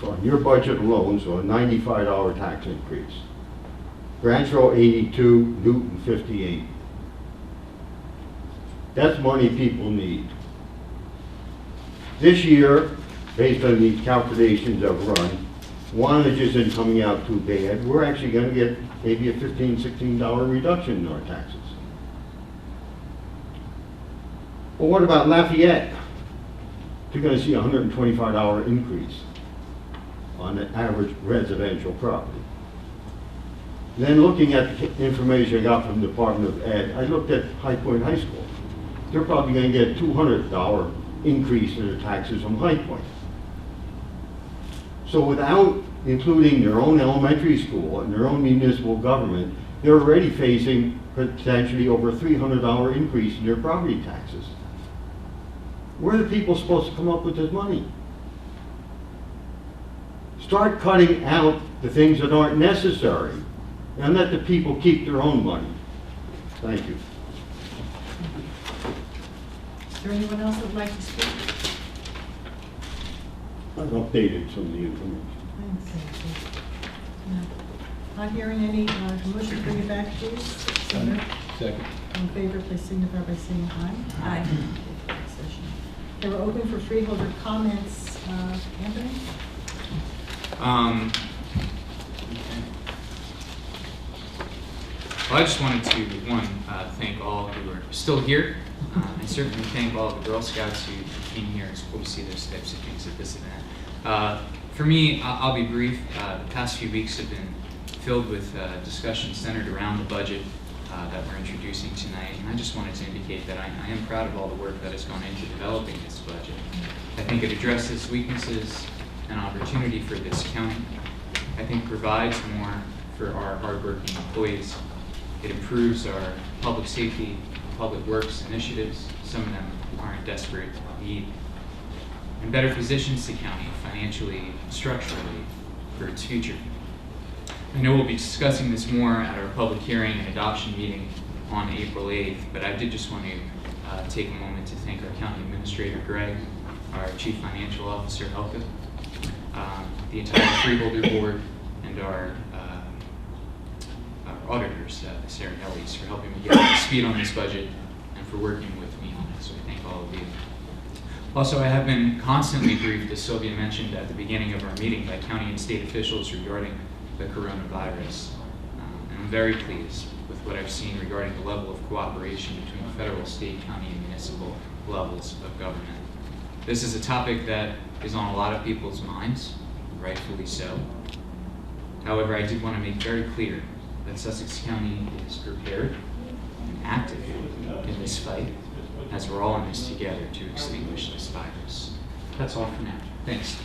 on your budget alone, saw a $95 tax increase. Branchville 82, Newton 58. That's money people need. This year, based on the calculations I've run, Wantage isn't coming out too bad. We're actually going to get maybe a $15, $16 reduction in our taxes. Well, what about Lafayette? They're going to see a $125 increase on the average residential property. Then looking at the information I got from the Department of Ed, I looked at High Point High School. They're probably going to get a $200 increase in their taxes from High Point. So without including their own elementary school and their own municipal government, they're already facing potentially over a $300 increase in their property taxes. Where are the people supposed to come up with this money? Start cutting out the things that aren't necessary and let the people keep their own money. Thank you. Is there anyone else that would like to speak? I've updated some of the information. Thanks. Not hearing any motion to bring it back, please. Second. All in favor, please signify by saying aye. Aye. Okay, we're open for freeholder comments. Anthony? Well, I just wanted to, thank all who are still here, and certainly thank all the Girl Scouts who came here. It's cool to see those types of things at this event. For me, I'll be brief. The past few weeks have been filled with discussion centered around the budget that we're introducing tonight, and I just wanted to indicate that I am proud of all the work that has gone into developing this budget. I think it addresses weaknesses and opportunity for this county. I think provides more for our hardworking employees. It improves our public safety, public works initiatives. Some of them are in desperate need. And better positions the county financially, structurally, for its future. I know we'll be discussing this more at our public hearing and adoption meeting on April 8th, but I did just want to take a moment to thank our County Administrator, Greg, our Chief Financial Officer, Helga, the entire Freeholder Board, and our auditors, Sarah Ellies, for helping me get up to speed on this budget and for working with me on it, so I thank all of you. Also, I have been constantly briefed, as Sylvia mentioned at the beginning of our meeting, by county and state officials regarding the coronavirus. And I'm very pleased with what I've seen regarding the level of cooperation between federal, state, county, and municipal levels of government. This is a topic that is on a lot of people's minds, rightfully so. However, I did want to make very clear that Sussex County is prepared and active in this fight, as we're all in this together to extinguish this virus. That's all for now. Thanks.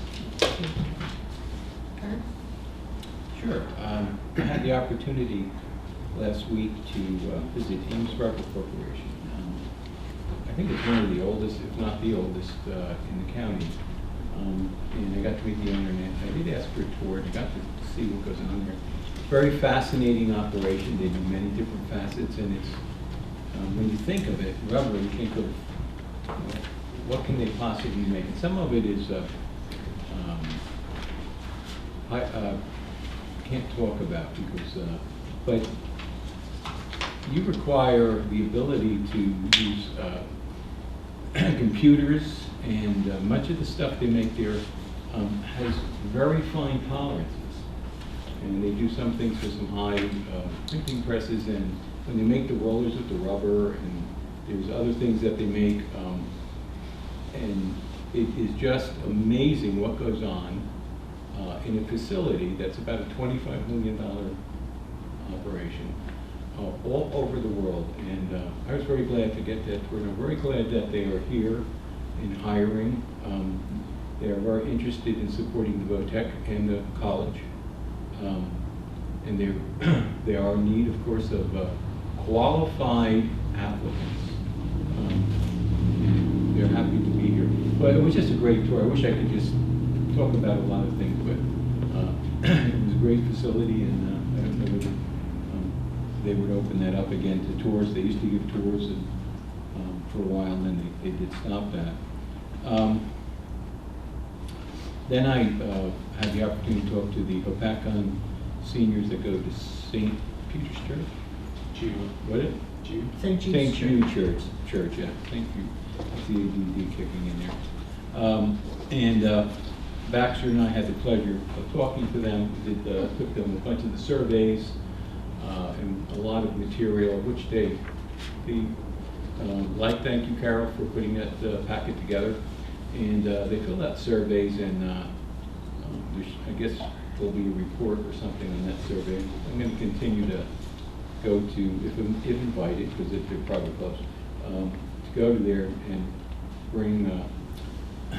Sure. I had the opportunity last week to visit Ames Rubber Corporation. I think it's one of the oldest, if not the oldest, in the county. And I got to meet the owner, and I did ask for a tour, and I got to see what goes on there. Very fascinating operation. They do many different facets, and it's when you think of it, rubber, you think of what can they possibly make. And some of it is can't talk about because, but you require the ability to use computers, and much of the stuff they make there has very fine tolerances. And they do some things for some high printing presses, and when they make the rollers with the rubber, and there's other things that they make, and it is just amazing what goes on in a facility that's about a $25 million operation all over the world. And I was very glad to get that tour, and I'm very glad that they are here in hiring. They are very interested in supporting the VOTEC and the college. And they are in need, of course, of qualified applicants. And they're happy to be here. But it was just a great tour. I wish I could just talk about a lot of things, but it was a great facility, and I don't know whether they would open that up again to tours. They used to give tours and, for a while, and then they did stop that. Then I had the opportunity to talk to the Hopatcon seniors that go to St. Peter's Church. Jude. What is it? Jude. St. St. Jude Church, yeah. Thank you. That's the ADD kicking in there. And Baxter and I had the pleasure of talking to them. We took them a bunch of the surveys and a lot of material, which they like. Thank you, Carol, for putting that packet together. And they filled out surveys, and I guess there'll be a report or something on that survey. I'm going to continue to go to, if invited, because they're private clubs, to go to there and bring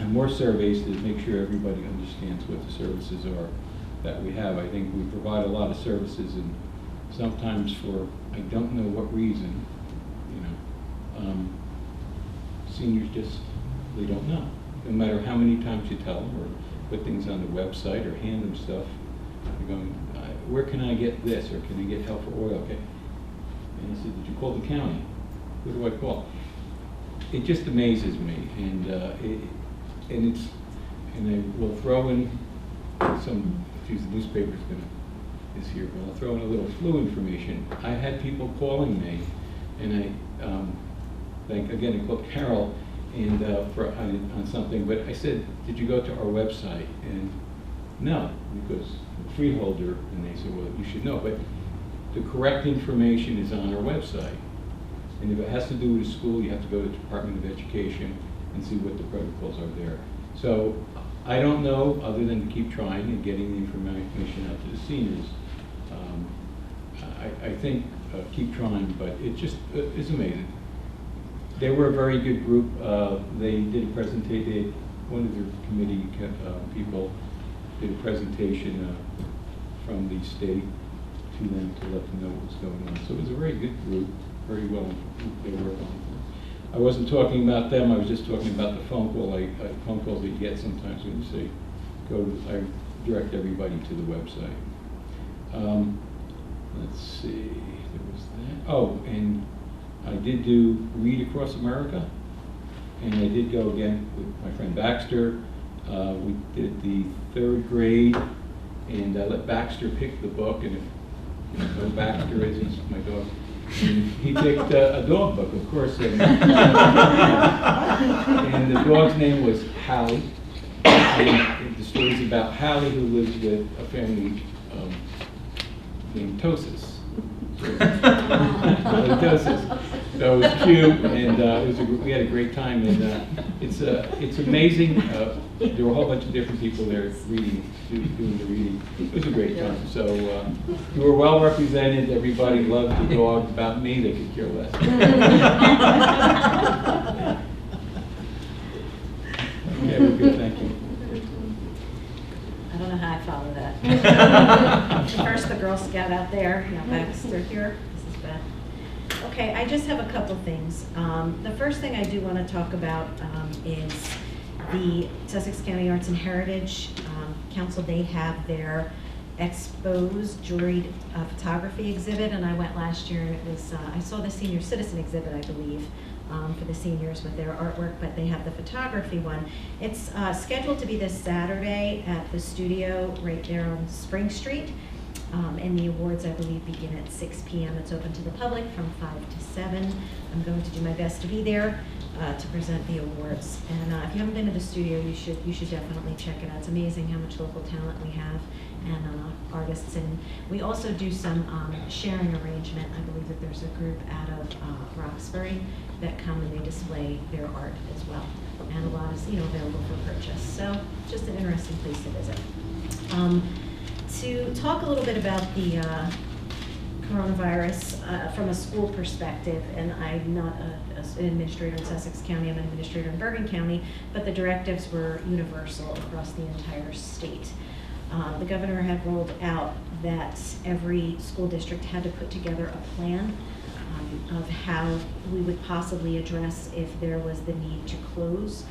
more surveys to make sure everybody understands what the services are that we have. I think we provide a lot of services, and sometimes for I don't know what reason, seniors just, they don't know. No matter how many times you tell them or put things on the website or hand them stuff, they're going, where can I get this, or can I get help for oil? Okay. And I said, did you call the county? Who do I call? It just amazes me, and I will throw in some, geez, the newspaper's is here, but I'll throw in a little flu information. I had people calling me, and I called Carol and on something, but I said, did you go to our website? And no, because Freeholder, and they said, well, you should know, but the correct information is on our website. And if it has to do with a school, you have to go to the Department of Education and see what the protocols are there. So I don't know, other than to keep trying and getting the information out to the seniors. I think keep trying, but it's amazing. They were a very good group. They did a presentation. One of their committee people did a presentation from the state to them to let them know what was going on. So it was a very good group, very well they worked on. I wasn't talking about them. I was just talking about the phone calls that you get sometimes when you say, I direct everybody to the website. Let's see, there was that. Oh, and I did do Read Across America, and I did go again with my friend Baxter. We did the 3rd grade, and I let Baxter pick the book, and if you know who Baxter is, he's my dog. And he picked a dog book, of course. And the dog's name was Hallie. And the story's about Hallie, who lives with a family named Tosis. Tosis. So it was cute, and we had a great time. And it's amazing. There were a whole bunch of different people there doing the reading. It was a great time. So you were well represented. Everybody loved the dog. About me, they could care less. Okay, we're good. Thank you. I don't know how I follow that. First, the Girl Scout out there, now Baxter here. This is bad. Okay, I just have a couple things. The first thing I do want to talk about is the Sussex County Arts and Heritage Council. They have their exposed juried photography exhibit, and I went last year, and it was I saw the senior citizen exhibit, I believe, for the seniors with their artwork, but they have the photography one. It's scheduled to be this Saturday at the studio right there on Spring Street. And the awards, I believe, begin at 6 p.m. It's open to the public from 5 to 7. I'm going to do my best to be there to present the awards. And if you haven't been to the studio, you should definitely check it out. It's amazing how much local talent we have and artists. And we also do some sharing arrangement. I believe that there's a group out of Roxbury that come and they display their art as well. And a lot is available for purchase. So just an interesting place to visit. To talk a little bit about the coronavirus from a school perspective, and I'm not an administrator in Sussex County, I'm an administrator in Bergen County, but the directives were universal across the entire state. The governor had rolled out that every school district had to put together a plan of how we would possibly address if there was the need to close.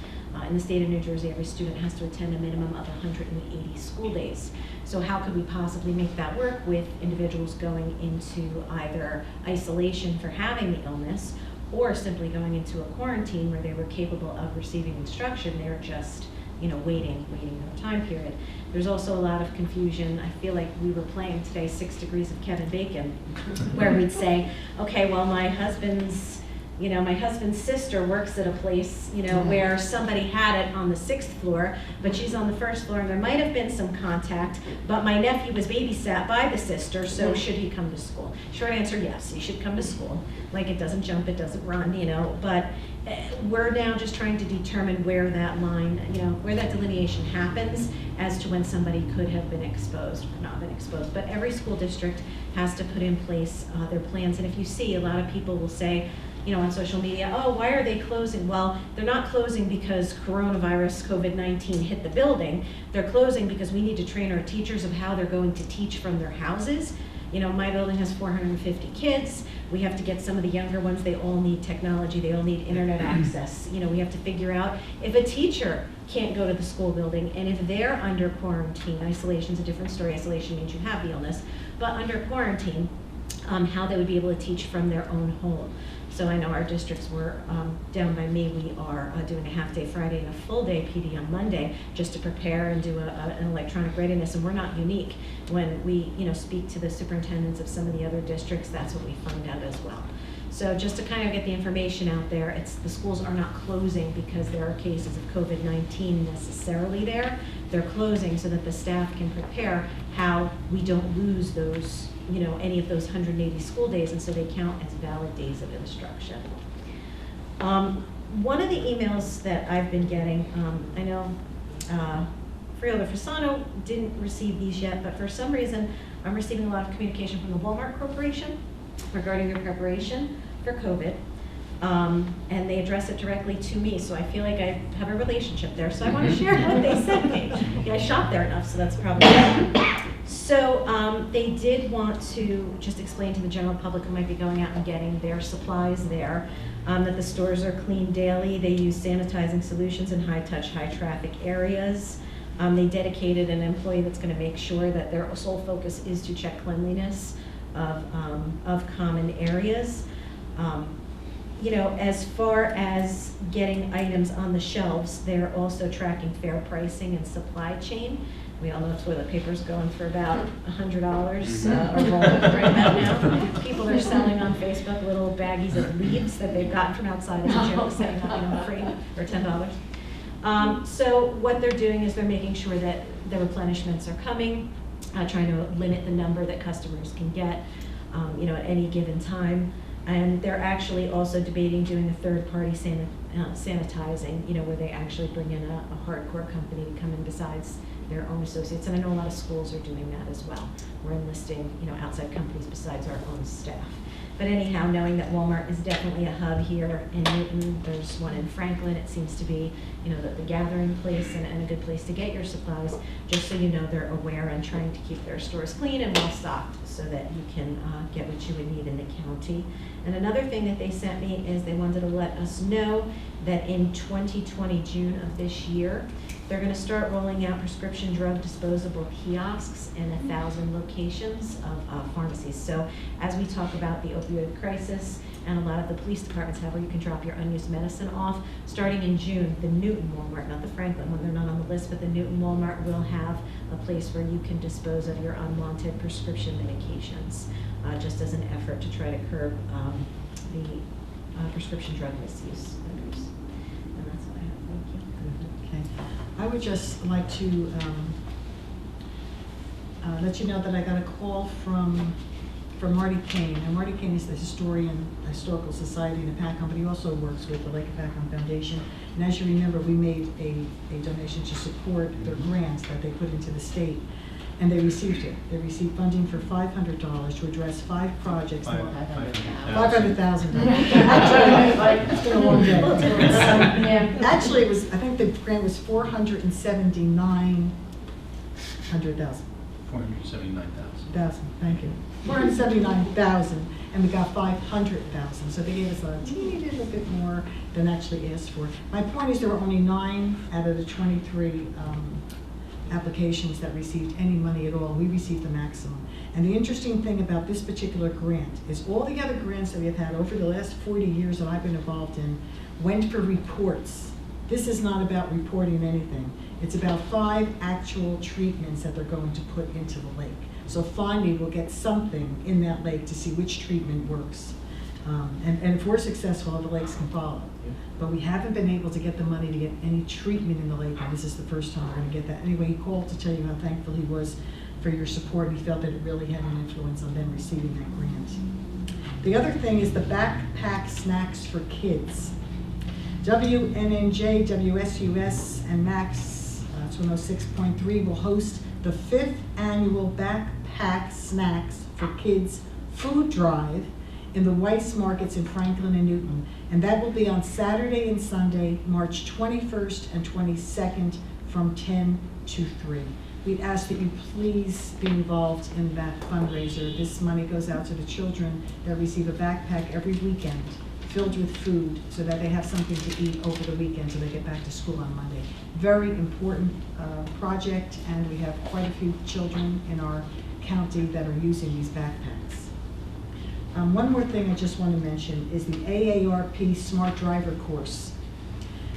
In the state of New Jersey, every student has to attend a minimum of 180 school days. So how could we possibly make that work with individuals going into either isolation for having the illness or simply going into a quarantine where they were capable of receiving instruction? They were just waiting their time period. There's also a lot of confusion. I feel like we were playing today 6 Degrees of Kevin Bacon, where we'd say, okay, well, my husband's sister works at a place, where somebody had it on the 6th floor, but she's on the 1st floor, and there might have been some contact, but my nephew was babysat by the sister, so should he come to school? Short answer, yes, he should come to school. Like, it doesn't jump, it doesn't run, but we're now just trying to determine where that line, where that delineation happens as to when somebody could have been exposed or not been exposed. But every school district has to put in place their plans, and if you see, a lot of people will say, on social media, oh, why are they closing? Well, they're not closing because coronavirus, COVID-19 hit the building. They're closing because we need to train our teachers of how they're going to teach from their houses. My building has 450 kids. We have to get some of the younger ones, they all need technology, they all need internet access. We have to figure out if a teacher can't go to the school building and if they're under quarantine, isolation's a different story, isolation means you have the illness, but under quarantine, how they would be able to teach from their own home. So I know our districts were down by me. We are doing a half-day Friday and a full-day PD on Monday just to prepare and do an electronic readiness. And we're not unique. When we speak to the superintendents of some of the other districts, that's what we find out as well. So just to kind of get the information out there, the schools are not closing because there are cases of COVID-19 necessarily there. They're closing so that the staff can prepare how we don't lose those any of those 180 school days, and so they count as valid days of instruction. One of the emails that I've been getting, I know Freeholder Fasano didn't receive these yet, but for some reason I'm receiving a lot of communication from the Walmart Corporation regarding their preparation for COVID. And they address it directly to me, so I feel like I have a relationship there. So I want to share what they sent me. I shop there enough, so that's probably good. So they did want to just explain to the general public who might be going out and getting their supplies there that the stores are cleaned daily. They use sanitizing solutions in high-touch, high-traffic areas. They dedicated an employee that's going to make sure that their sole focus is to check cleanliness of common areas. As far as getting items on the shelves, they're also tracking fair pricing and supply chain. We all know toilet paper's going for about $100 a roll right about now. People are selling on Facebook little baggies of leaves that they've gotten from outside as a joke, saying, free or $10. So what they're doing is they're making sure that the replenishments are coming, trying to limit the number that customers can get, at any given time. And they're actually also debating doing a third-party sanitizing, where they actually bring in a hardcore company to come in besides their own associates. And I know a lot of schools are doing that as well. We're enlisting, outside companies besides our own staff. But anyhow, knowing that Walmart is definitely a hub here in Newton, there's one in Franklin, it seems to be, the gathering place and a good place to get your supplies, just so you know they're aware and trying to keep their stores clean and well stocked so that you can get what you would need in the county. And another thing that they sent me is they wanted to let us know that in 2020, June of this year, they're going to start rolling out prescription drug disposable kiosks in 1,000 locations of pharmacies. So as we talk about the opioid crisis, and a lot of the police departments have where you can drop your unused medicine off, starting in June, the Newton Walmart, not the Franklin one, they're not on the list, but the Newton Walmart will have a place where you can dispose of your unwanted prescription medications, just as an effort to try to curb the prescription drug misuse. And that's what I have. Thank you. Okay. I would just like to let you know that I got a call from Marty Kane. And Marty Kane is the Historical Society and the PAC Company. He also works with the Lake of Paccon Foundation. And as you remember, we made a donation to support their grants that they put into the state. And they received it. They received funding for $500 to address 5 projects. $500,000. Actually, it's been a long day. Actually, it was. I think the grant was $479,000. 479,000. Thank you. 479,000, and we got 500,000. So they gave us a teeny little bit more than actually asked for. My point is there were only 9 out of the 23 applications that received any money at all. We received the maximum. And the interesting thing about this particular grant is all the other grants that we have had over the last 40 years that I've been involved in went for reports. This is not about reporting anything. It's about 5 actual treatments that they're going to put into the lake. So finally we'll get something in that lake to see which treatment works. And if we're successful, the lakes can follow. But we haven't been able to get the money to get any treatment in the lake, and this is the first time we're going to get that. Anyway, he called to tell you how thankful he was for your support. He felt that it really had an influence on them receiving that grant. The other thing is the backpack snacks for kids. WNNJ, WSUS, and MAX 106.3 will host the 5th annual Backpack Snacks for Kids food drive in the Weiss Markets in Franklin and Newton. And that will be on Saturday and Sunday, March 21st and 22nd from 10 to 3. We'd ask that you please be involved in that fundraiser. This money goes out to the children that receive a backpack every weekend filled with food so that they have something to eat over the weekend so they get back to school on Monday. Very important project, and we have quite a few children in our county that are using these backpacks. One more thing I just want to mention is the AARP Smart Driver course.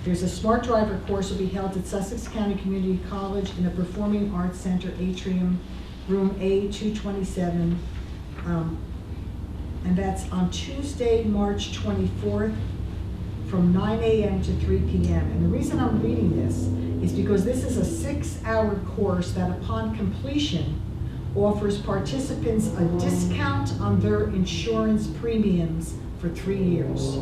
There's a Smart Driver course will be held at Sussex County Community College in the Performing Arts Center atrium, room A227, and that's on Tuesday, March 24th from 9 a.m. to 3 p.m. And the reason I'm reading this is because this is a 6-hour course that upon completion offers participants a discount on their insurance premiums for 3 years.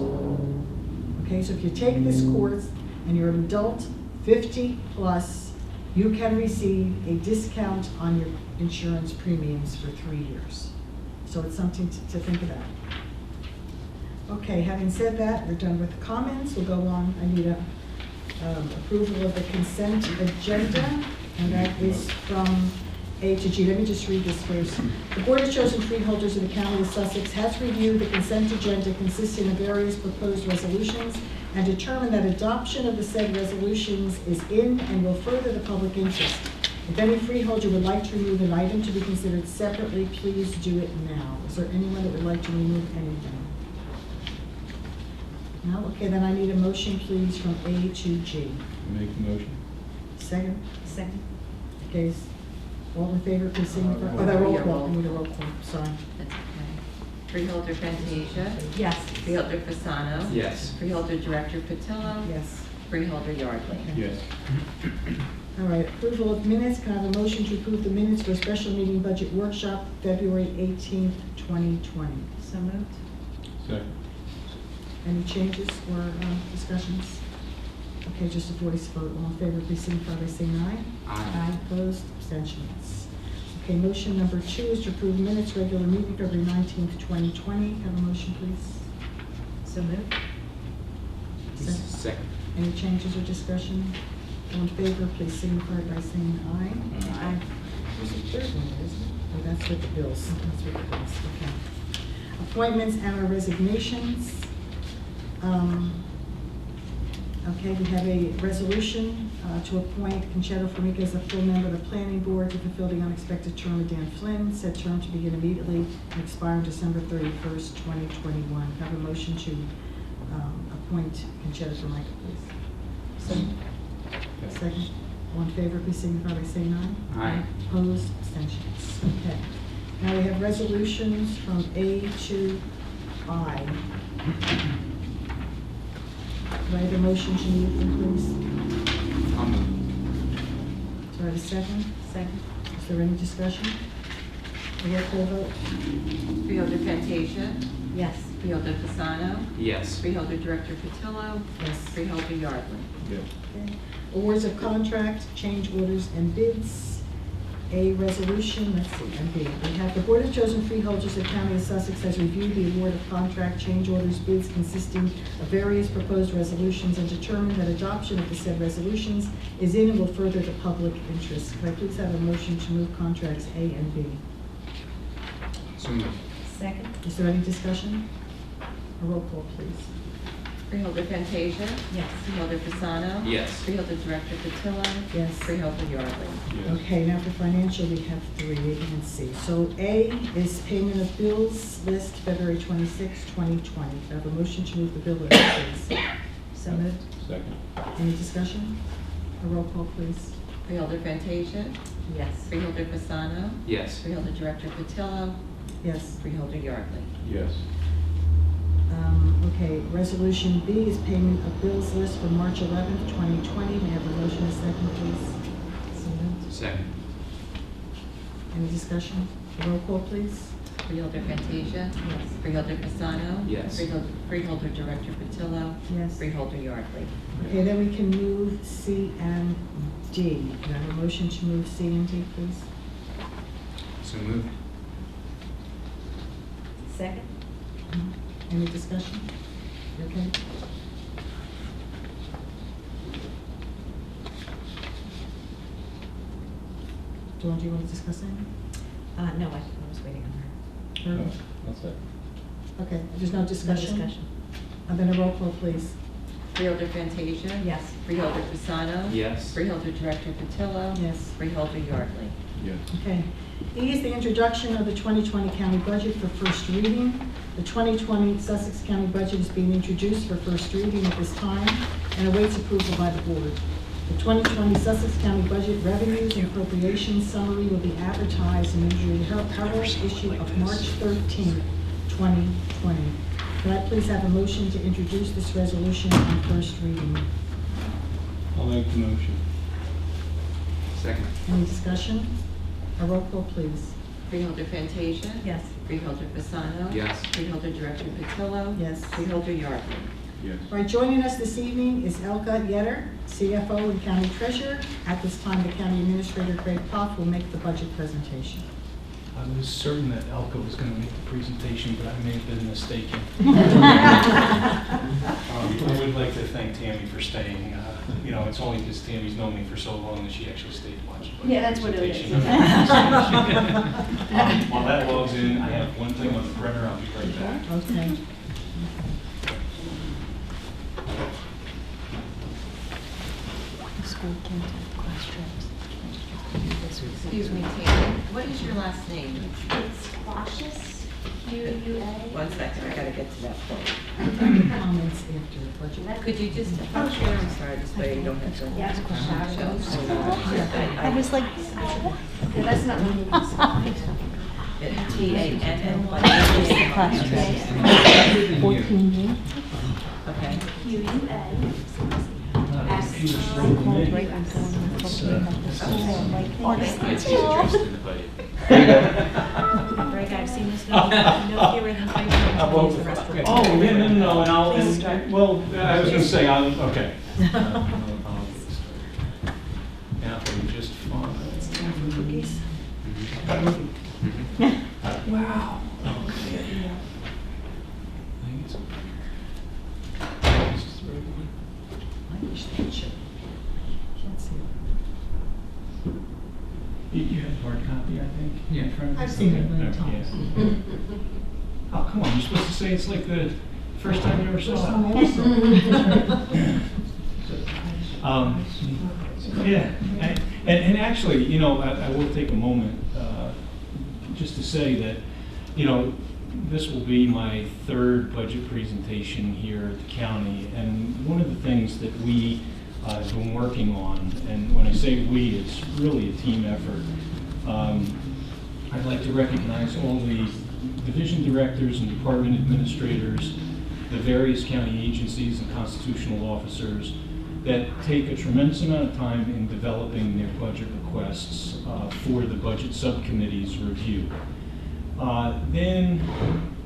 Okay, so if you take this course and you're an adult 50 plus, you can receive a discount on your insurance premiums for 3 years. So it's something to think about. Okay, having said that, we're done with the comments. We'll go on. I need a approval of the consent agenda, and that is from A to G. Let me just read this first. The Board of Chosen Freeholders of the County of Sussex has reviewed the consent agenda consisting of various proposed resolutions and determined that adoption of the said resolutions is in and will further the public interest. If any freeholder would like to remove an item to be considered separately, please do it now. Is there anyone that would like to remove anything? No? Okay, then I need a motion, please, from A to G. Make the motion. Second? Second. Okay, all in favor, please signify. Oh, that roll call, we need a roll call, sorry. That's okay. Freeholder Fantasia? Yes. Freeholder Fasano? Yes. Freeholder Director Patillo? Yes. Freeholder Yardley? Yes. All right, approval of minutes, can I have a motion to approve the minutes for a special meeting budget workshop, February 18th, 2020? So moved. Second. Any changes or discussions? Okay, just a voice vote, all in favor, please signify by saying aye. Aye. Opposed, abstentions. Okay, motion number 2 is to approve minutes, regular meeting, February 19th, 2020. Have a motion, please. So moved. Second. Any changes or discussion? All in favor, please signify by saying aye. Aye. There's a third one, isn't it? Oh, that's with the bills. That's with the bills, okay. Appointments and our resignations. Okay, we have a resolution to appoint Conchetta Formica as a full member of the planning board to fulfill the unexpected term of Dan Flynn, said term to begin immediately and expire on December 31st, 2021. Have a motion to appoint Conchetta Formica, please. Second. All in favor, please signify by saying aye. Aye. Opposed, abstentions. Okay. Now we have resolutions from A to I. Do I have a motion to move them, please? I'll move. Do I have a second? Second. Is there any discussion? A roll call vote? Freeholder Fantasia? Yes. Freeholder Fasano? Yes. Freeholder Director Patillo? Yes. Freeholder Yardley? Yes. Okay. Awards of contract, change orders, and bids. A resolution, let's see, and B. We have the Board of Chosen Freeholders of the County of Sussex has reviewed the award of contract, change orders, bids consisting of various proposed resolutions and determined that adoption of the said resolutions is in and will further the public interest. Could I please have a motion to move contracts A and B? So moved. Second. Is there any discussion? A roll call, please. Freeholder Fantasia? Yes. Freeholder Fasano? Yes. Freeholder Director Patillo? Yes. Freeholder Yardley? Yes. Okay, now for financial, we have 3, A, B, and C. So A is payment of bills list, February 26, 2020. Could I have a motion to move the bill list, please? So moved. Second. Any discussion? A roll call, please. Freeholder Fantasia? Yes. Freeholder Fasano? Yes. Freeholder Director Patillo? Yes. Freeholder Yardley? Yes. Okay, resolution B is payment of bills list for March 11th, 2020. May I have a motion and a second, please? So moved. Second. Any discussion? A roll call, please. Freeholder Fantasia? Yes. Freeholder Fasano? Yes. Freeholder Director Patillo? Yes. Freeholder Yardley? Okay, then we can move C and D. Can I have a motion to move C and D, please? So moved. Second. Any discussion? You okay? Dawn, do you want to discuss anything? No, I was waiting on her. No, that's it. Okay, there's no discussion? No discussion. And then a roll call, please. Freeholder Fantasia? Yes. Freeholder Fasano? Yes. Freeholder Director Patillo? Yes. Freeholder Yardley? Yes. Okay. E is the introduction of the 2020 county budget for first reading. The 2020 Sussex County budget is being introduced for first reading at this time and awaits approval by the board. The 2020 Sussex County budget revenues and appropriations summary will be advertised in the Herald issue of March 13th, 2020. Could I please have a motion to introduce this resolution on first reading? I'll make the motion. Second. Any discussion? A roll call, please. Freeholder Fantasia? Yes. Freeholder Fasano? Yes. Freeholder Director Patillo? Yes. Freeholder Yardley? Yes. All right, joining us this evening is Elka Yetter, CFO and County Treasurer. At this time, the County Administrator, Greg Poff, will make the budget presentation. I was certain that Elka was going to make the presentation, but I may have been mistaken. I would like to thank Tammy for staying. You know, it's only because Tammy's known me for so long that she actually stayed to watch the Yeah, that's what it is. presentation. While that logs in, I have one thing on the printer. I'll be right back. Okay. School can't have questions. Excuse me, Tammy, what is your last name? It's cautious. One second, I gotta get to that point. Comments after budget. Could you just, I'm sorry, this way you don't have to. I was like, That's not what TANN. 14 Okay. Greg, I've seen this no fewer than 5 times the rest of the Oh, yeah, no, and I'll, Please start. well, I was gonna say, okay. Apple just fine. Wow. Okay. I think it's- this is the right one. I wish they should. Can't see it. You have a hard copy, I think? Yeah. in front of you? I've seen it Okay, many okay, times. yeah. Oh, come on, you're supposed to say it's like the first time you ever First time I saw ever it. Yeah, and actually, you know, I will take a moment just to say that, you know, this will be my third budget presentation here at the county, and one of the things that we have been working on, and when I say we, it's really a team effort. I'd like to recognize all the division directors and department administrators, the various county agencies and constitutional officers that take a tremendous amount of time in developing their budget requests for the budget subcommittee's review. Then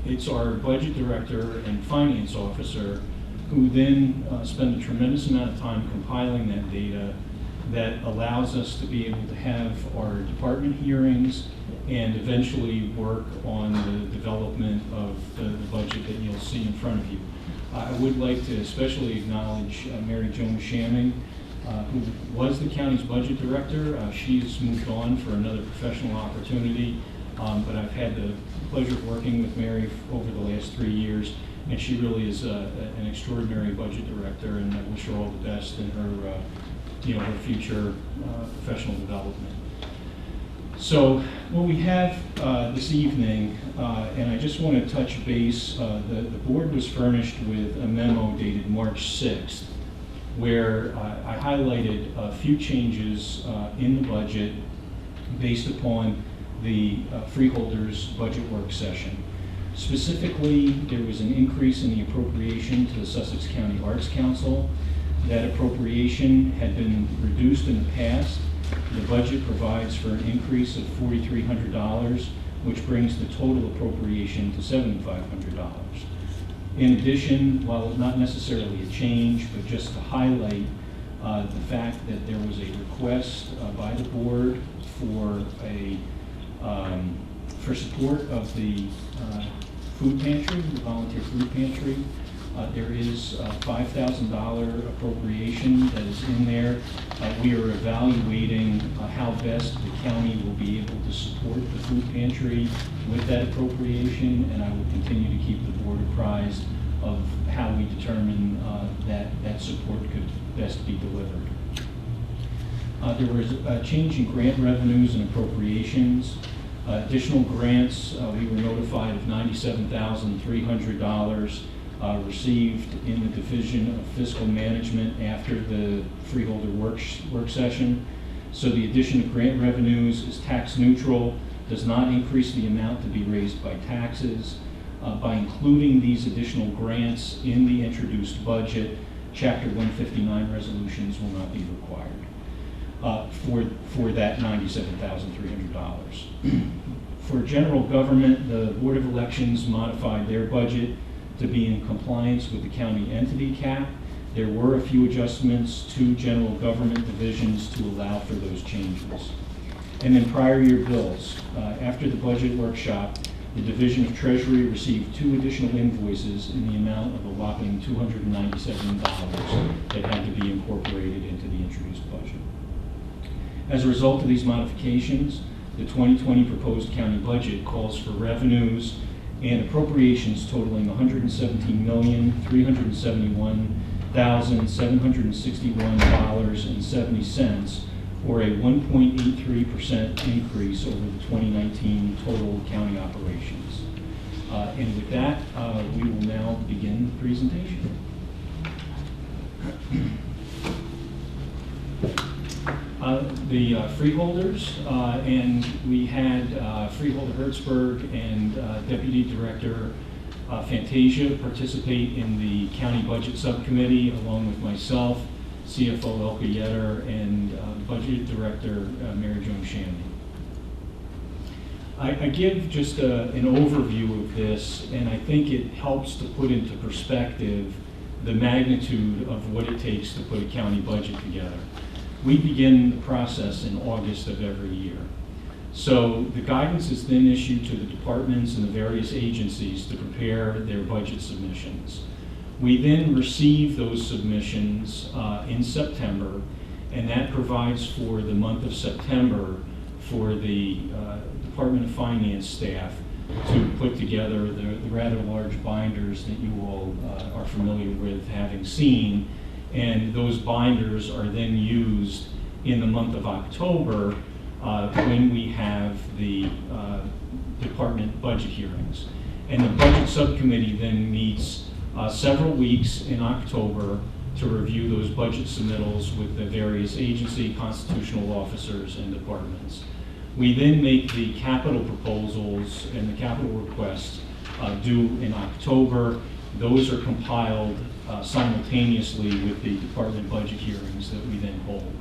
it's our budget director and finance officer who then spend a tremendous amount of time compiling that data that allows us to be able to have our department hearings and eventually work on the development of the budget that you'll see in front of you. I would like to especially acknowledge Mary Joan Shamming, who was the county's budget director. She's moved on for another professional opportunity, but I've had the pleasure of working with Mary over the last 3 years, and she really is an extraordinary budget director, and I wish her all the best in her, her future professional development. So what we have this evening, and I just want to touch base, the board was furnished with a memo dated March 6th, where I highlighted a few changes in the budget based upon the Freeholders budget work session. Specifically, there was an increase in the appropriation to the Sussex County Arts Council. That appropriation had been reduced in the past. The budget provides for an increase of $4,300, which brings the total appropriation to $7,500. In addition, while not necessarily a change, but just to highlight the fact that there was a request by the board for support of the food pantry, the volunteer food pantry. There is a $5,000 appropriation that is in there. We are evaluating how best the county will be able to support the food pantry with that appropriation, and I will continue to keep the board apprised of how we determine that support could best be delivered. There was a change in grant revenues and appropriations. Additional grants, we were notified of $97,300 received in the Division of Fiscal Management after the Freeholder work session. So the addition of grant revenues is tax neutral, does not increase the amount to be raised by taxes. By including these additional grants in the introduced budget, Chapter 159 resolutions will not be required for that $97,300. For general government, the Board of Elections modified their budget to be in compliance with the county entity cap. There were a few adjustments to general government divisions to allow for those changes. And then prior year bills. After the budget workshop, the Division of Treasury received 2 additional invoices in the amount of a whopping $297 that had to be incorporated into the introduced budget. As a result of these modifications, the 2020 proposed county budget calls for revenues and appropriations totaling $117,371,761.70, or a 1.83% increase over the 2019 total county operations. And with that, we will now begin the presentation. The freeholders, and we had Freeholder Hertzberg and Deputy Director Fantasia participate in the County Budget Subcommittee, along with myself, CFO Elke Yetter, and Budget Director Mary Jo Shanley. I give just an overview of this, and I think it helps to put into perspective the magnitude of what it takes to put a county budget together. We begin the process in August of every year. So the guidance is then issued to the departments and the various agencies to prepare their budget submissions. We then receive those submissions in September, and that provides for the month of September for the Department of Finance staff to put together the rather large binders that you all are familiar with having seen. And those binders are then used in the month of October when we have the department budget hearings. And the budget subcommittee then meets several weeks in October to review those budget submittals with the various agency, constitutional officers, and departments. We then make the capital proposals and the capital requests due in October. Those are compiled simultaneously with the department budget hearings that we then hold.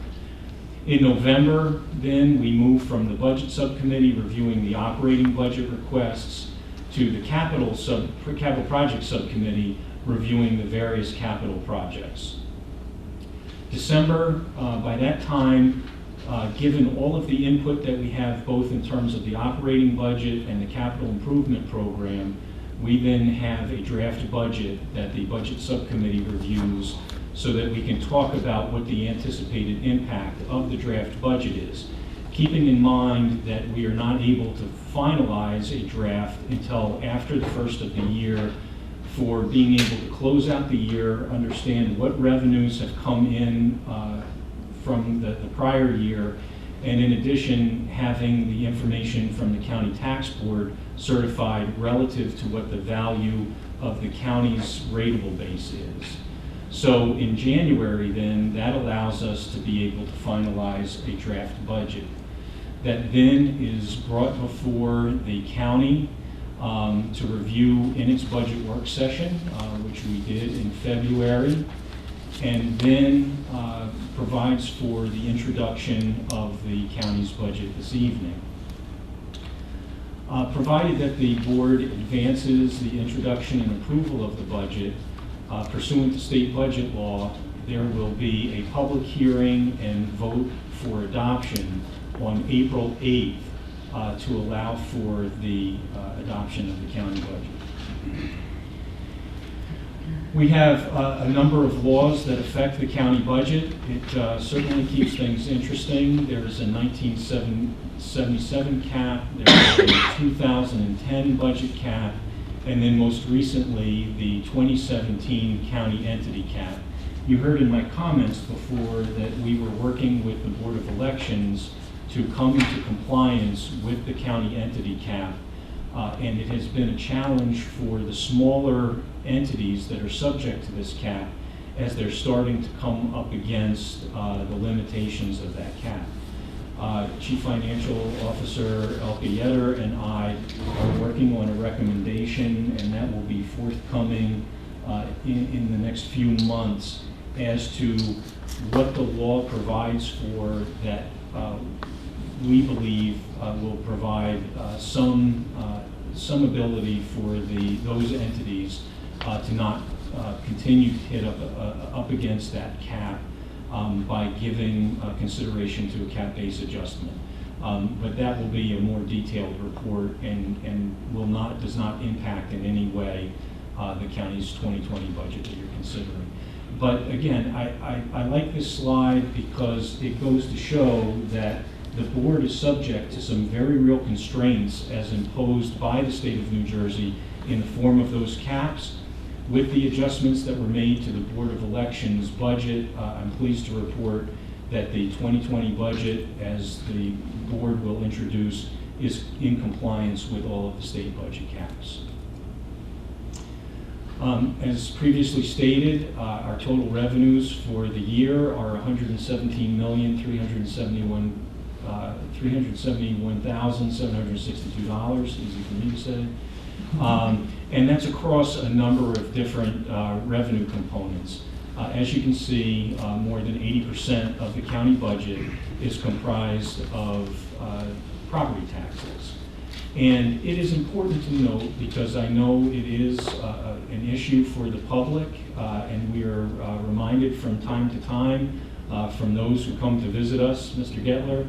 In November, then, we move from the budget subcommittee reviewing the operating budget requests to the capital project subcommittee reviewing the various capital projects. December, by that time, given all of the input that we have both in terms of the operating budget and the capital improvement program, we then have a draft budget that the budget subcommittee reviews so that we can talk about what the anticipated impact of the draft budget is, keeping in mind that we are not able to finalize a draft until after the first of the year for being able to close out the year, understand what revenues have come in from the prior year, and in addition, having the information from the county tax board certified relative to what the value of the county's rateable base is. So in January then, that allows us to be able to finalize a draft budget that then is brought before the county to review in its budget work session, which we did in February, and then provides for the introduction of the county's budget this evening. Provided that the board advances the introduction and approval of the budget pursuant to state budget law, there will be a public hearing and vote for adoption on April 8th to allow for the adoption of the county budget. We have a number of laws that affect the county budget. It certainly keeps things interesting. There is a 1977 cap, there's a 2010 budget cap, and then most recently the 2017 county entity cap. You heard in my comments before that we were working with the Board of Elections to come into compliance with the county entity cap. And it has been a challenge for the smaller entities that are subject to this cap as they're starting to come up against the limitations of that cap. Chief Financial Officer Elke Yetter and I are working on a recommendation, and that will be forthcoming in the next few months as to what the law provides for that we believe will provide some ability for those entities to not continue to hit up against that cap by giving consideration to a cap-based adjustment. But that will be a more detailed report and does not impact in any way the county's 2020 budget that you're considering. But again, I like this slide because it goes to show that the board is subject to some very real constraints as imposed by the state of New Jersey in the form of those caps. With the adjustments that were made to the Board of Elections budget, I'm pleased to report that the 2020 budget, as the board will introduce, is in compliance with all of the state budget caps. As previously stated, our total revenues for the year are $371,762, easy for me to say. And that's across a number of different revenue components. As you can see, more than 80% of the county budget is comprised of property taxes. And it is important to note, because I know it is an issue for the public, and we are reminded from time to time from those who come to visit us, Mr. Gettler,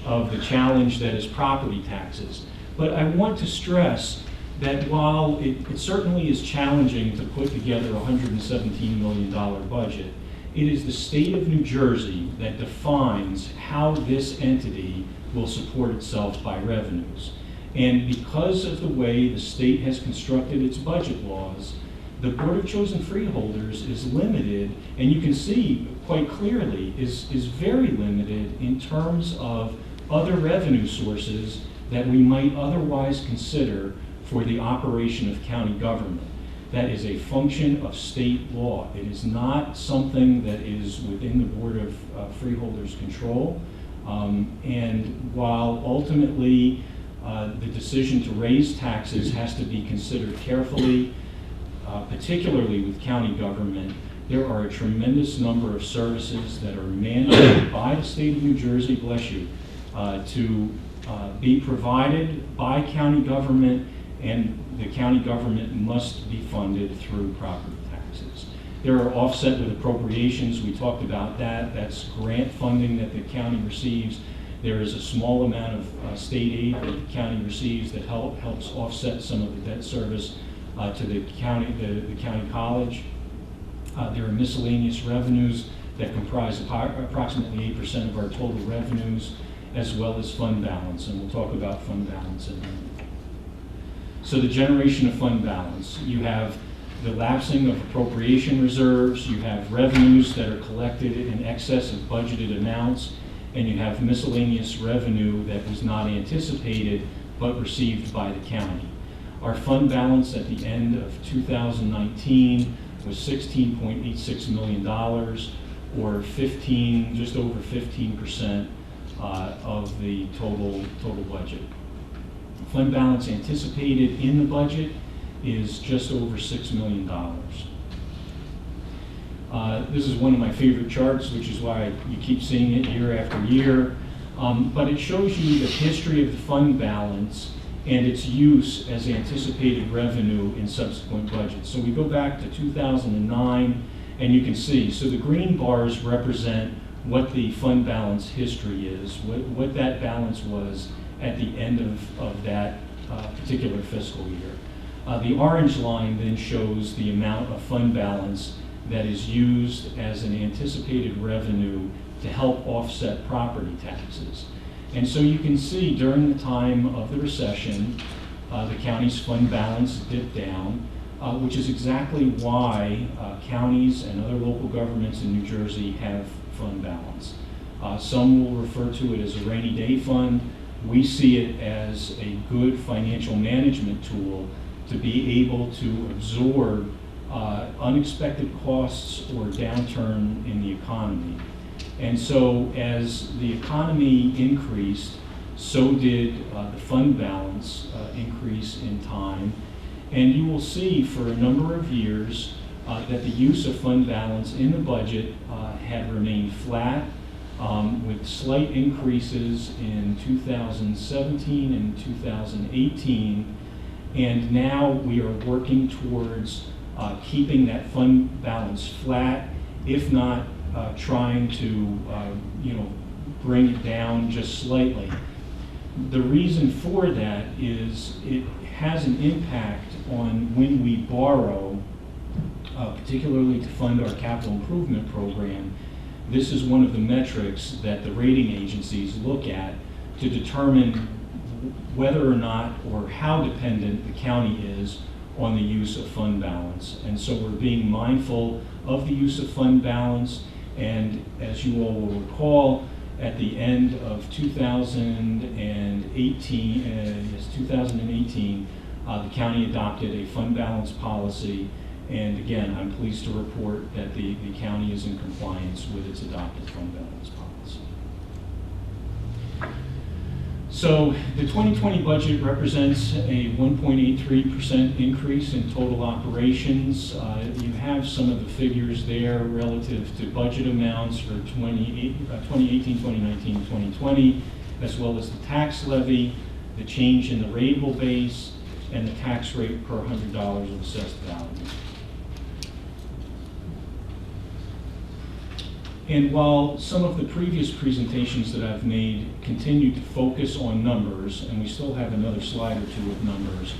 of the challenge that is property taxes. But I want to stress that while it certainly is challenging to put together a $117 million budget, it is the state of New Jersey that defines how this entity will support itself by revenues. And because of the way the state has constructed its budget laws, the Board of Chosen Freeholders is limited, and you can see quite clearly is very limited in terms of other revenue sources that we might otherwise consider for the operation of county government. That is a function of state law. It is not something that is within the Board of Freeholders' control. And while ultimately the decision to raise taxes has to be considered carefully, particularly with county government, there are a tremendous number of services that are mandated by the state of New Jersey, bless you, to be provided by county government, and the county government must be funded through property taxes. There are offset with appropriations. We talked about that. That's grant funding that the county receives. There is a small amount of state aid that the county receives that helps offset some of the debt service to the county college. There are miscellaneous revenues that comprise approximately 8% of our total revenues, as well as fund balance, and we'll talk about fund balance in a minute. So the generation of fund balance, you have the lapsing of appropriation reserves, you have revenues that are collected in excess of budgeted amounts, and you have miscellaneous revenue that was not anticipated but received by the county. Our fund balance at the end of 2019 was $16.86 million, or just over 15% of the total budget. Fund balance anticipated in the budget is just over $6 million. This is one of my favorite charts, which is why you keep seeing it year after year. But it shows you the history of the fund balance and its use as anticipated revenue in subsequent budgets. So we go back to 2009, and you can see, so the green bars represent what the fund balance history is, what that balance was at the end of that particular fiscal year. The orange line then shows the amount of fund balance that is used as an anticipated revenue to help offset property taxes. And so you can see during the time of the recession, the county's fund balance dipped down, which is exactly why counties and other local governments in New Jersey have fund balance. Some will refer to it as a rainy day fund. We see it as a good financial management tool to be able to absorb unexpected costs or downturn in the economy. And so as the economy increased, so did the fund balance increase in time. And you will see for a number of years that the use of fund balance in the budget had remained flat, with slight increases in 2017 and 2018. And now we are working towards keeping that fund balance flat, if not trying to bring it down just slightly. The reason for that is it has an impact on when we borrow, particularly to fund our capital improvement program. This is one of the metrics that the rating agencies look at to determine whether or not or how dependent the county is on the use of fund balance. And so we're being mindful of the use of fund balance. And as you all will recall, at the end of 2018, The county adopted a fund balance policy, and again, I'm pleased to report that the county is in compliance with its adopted fund balance policy. So the 2020 budget represents a 1.83% increase in total operations. You have some of the figures there relative to budget amounts for 2018, 2019, 2020, as well as the tax levy, the change in the rateable base, and the tax rate per $100 of assessed value. And while some of the previous presentations that I've made continue to focus on numbers, and we still have another slide or two of numbers,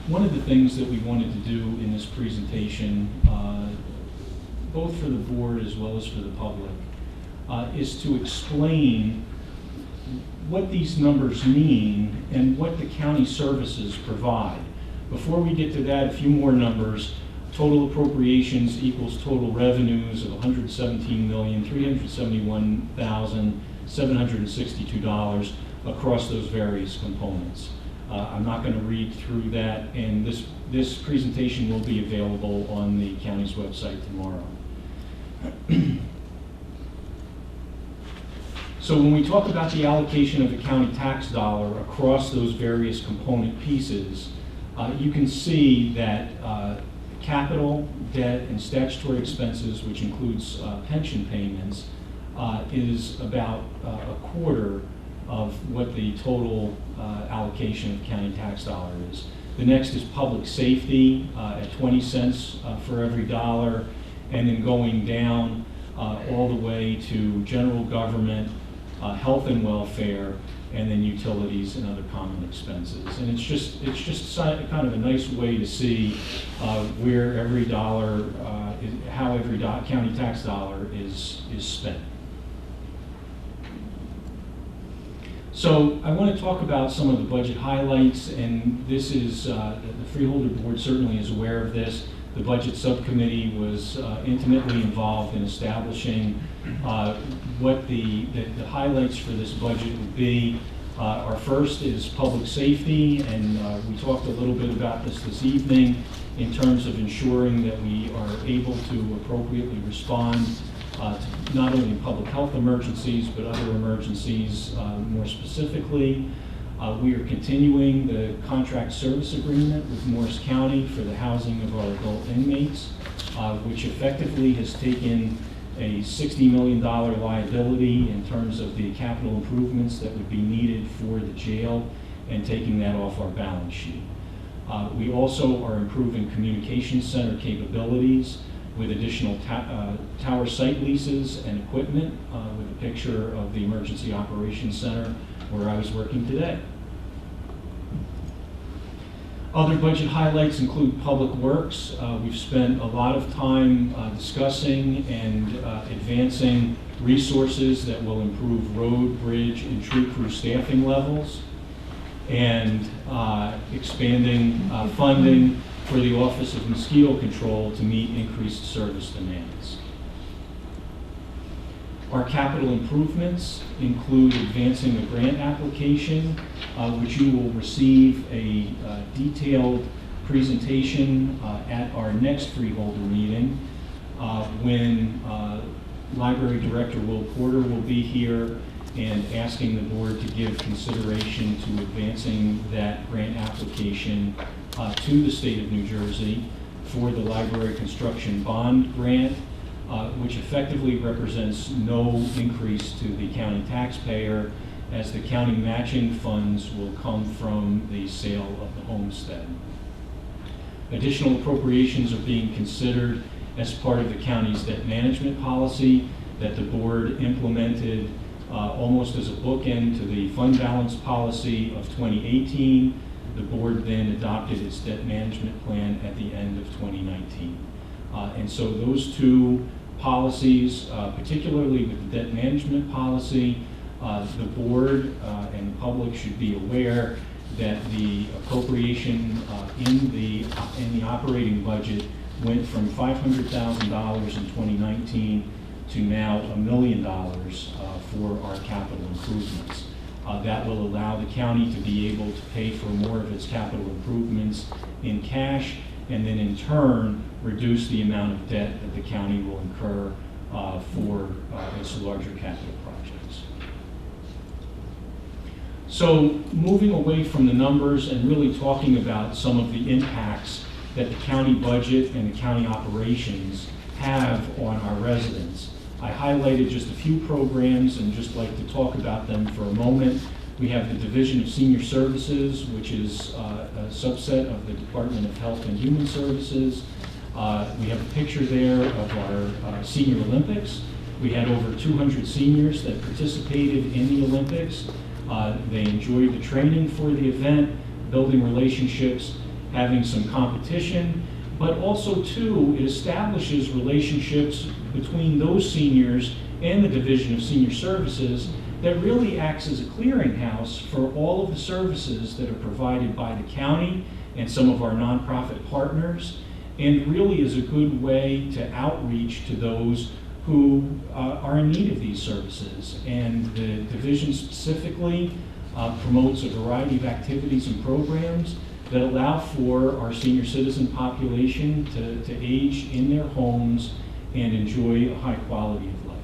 one of the things that we wanted to do in this presentation, both for the board as well as for the public, is to explain what these numbers mean and what the county services provide. Before we get to that, a few more numbers. Total appropriations equals total revenues of $117,371,762 across those various components. I'm not going to read through that, and this presentation will be available on the county's website tomorrow. So when we talk about the allocation of the county tax dollar across those various component pieces, you can see that capital, debt, and statutory expenses, which includes pension payments, is about a quarter of what the total allocation of county tax dollar is. The next is public safety at 20 cents for every dollar, and then going down all the way to general government, health and welfare, and then utilities and other common expenses. And it's just kind of a nice way to see where every dollar, how every county tax dollar is spent. So I want to talk about some of the budget highlights, and this is, the Freeholder Board certainly is aware of this. The Budget Subcommittee was intimately involved in establishing what the highlights for this budget would be. Our first is public safety, and we talked a little bit about this evening in terms of ensuring that we are able to appropriately respond to not only public health emergencies, but other emergencies more specifically. We are continuing the contract service agreement with Morris County for the housing of our adult inmates, which effectively has taken a $60 million liability in terms of the capital improvements that would be needed for the jail and taking that off our balance sheet. We also are improving communication center capabilities with additional tower site leases and equipment with a picture of the Emergency Operations Center where I was working today. Other budget highlights include public works. We've spent a lot of time discussing and advancing resources that will improve road, bridge, and tree crew staffing levels, and expanding funding for the Office of Mosquito Control to meet increased service demands. Our capital improvements include advancing a grant application, which you will receive a detailed presentation at our next Freeholder meeting when Library Director Will Porter will be here and asking the board to give consideration to advancing that grant application to the state of New Jersey for the library construction bond grant, which effectively represents no increase to the county taxpayer, as the county matching funds will come from the sale of the homestead. Additional appropriations are being considered as part of the county's debt management policy that the board implemented almost as a bookend to the fund balance policy of 2018. The board then adopted its debt management plan at the end of 2019. And so those two policies, particularly with the debt management policy, the board and the public should be aware that the appropriation in the operating budget went from $500,000 in 2019 to now $1 million for our capital improvements. That will allow the county to be able to pay for more of its capital improvements in cash, and then in turn reduce the amount of debt that the county will incur for its larger capital projects. So moving away from the numbers and really talking about some of the impacts that the county budget and the county operations have on our residents. I highlighted just a few programs and just like to talk about them for a moment. We have the Division of Senior Services, which is a subset of the Department of Health and Human Services. We have a picture there of our Senior Olympics. We had over 200 seniors that participated in the Olympics. They enjoyed the training for the event, building relationships, having some competition, but also too, it establishes relationships between those seniors and the Division of Senior Services that really acts as a clearinghouse for all of the services that are provided by the county and some of our nonprofit partners, and really is a good way to outreach to those who are in need of these services. And the division specifically promotes a variety of activities and programs that allow for our senior citizen population to age in their homes and enjoy a high quality of life.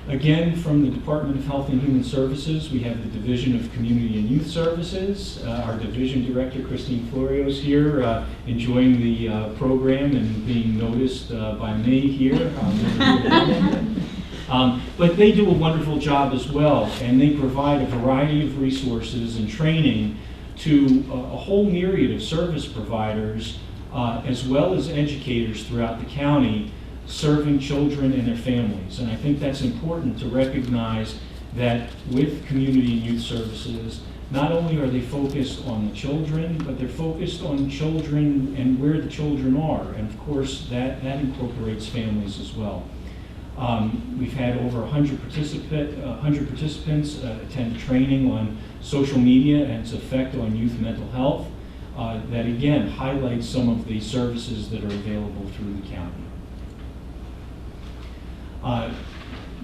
Again, from the Department of Health and Human Services, we have the Division of Community and Youth Services. Our Division Director, Christine Florio, is here enjoying the program and being noticed by me here. But they do a wonderful job as well, and they provide a variety of resources and training to a whole myriad of service providers, as well as educators throughout the county, serving children and their families. And I think that's important to recognize that with community and youth services, not only are they focused on the children, but they're focused on children and where the children are. And of course, that incorporates families as well. We've had over 100 participants attend training on social media and its effect on youth mental health that again highlights some of the services that are available through the county.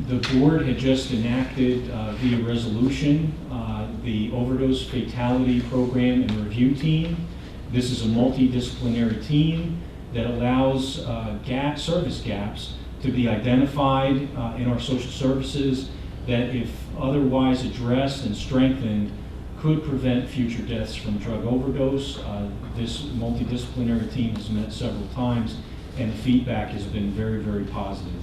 The board had just enacted via resolution the overdose fatality program and review team. This is a multidisciplinary team that allows service gaps to be identified in our social services that, if otherwise addressed and strengthened, could prevent future deaths from drug overdose. This multidisciplinary team has met several times, and the feedback has been very, very positive.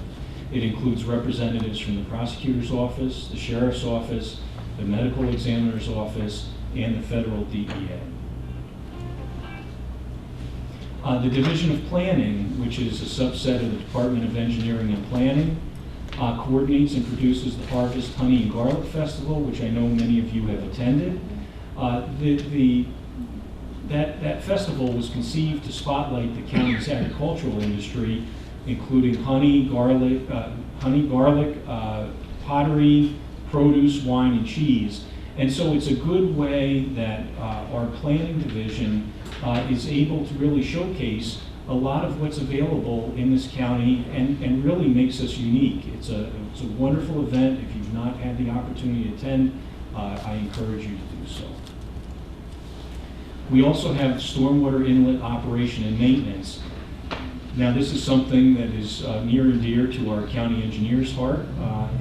It includes representatives from the prosecutor's office, the sheriff's office, the medical examiner's office, and the federal DEA. The Division of Planning, which is a subset of the Department of Engineering and Planning, coordinates and produces the Harvest Honey and Garlic Festival, which I know many of you have attended. That festival was conceived to spotlight the county's agricultural industry, including honey, garlic, pottery, produce, wine, and cheese. And so it's a good way that our planning division is able to really showcase a lot of what's available in this county and really makes us unique. It's a wonderful event. If you've not had the opportunity to attend, I encourage you to do so. We also have stormwater inlet operation and maintenance. Now, this is something that is near and dear to our county engineer's heart,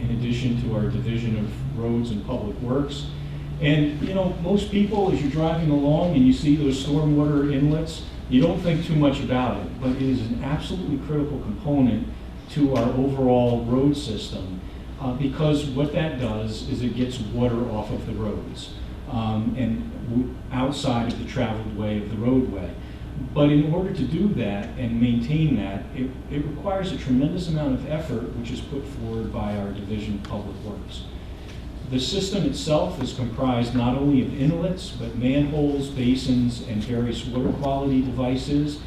in addition to our Division of Roads and Public Works. And, you know, most people, as you're driving along and you see those stormwater inlets, you don't think too much about it, but it is an absolutely critical component to our overall road system, because what that does is it gets water off of the roads and outside of the traveled way of the roadway. But in order to do that and maintain that, it requires a tremendous amount of effort, which is put forward by our Division of Public Works. The system itself is comprised not only of inlets, but manholes, basins, and various water quality devices,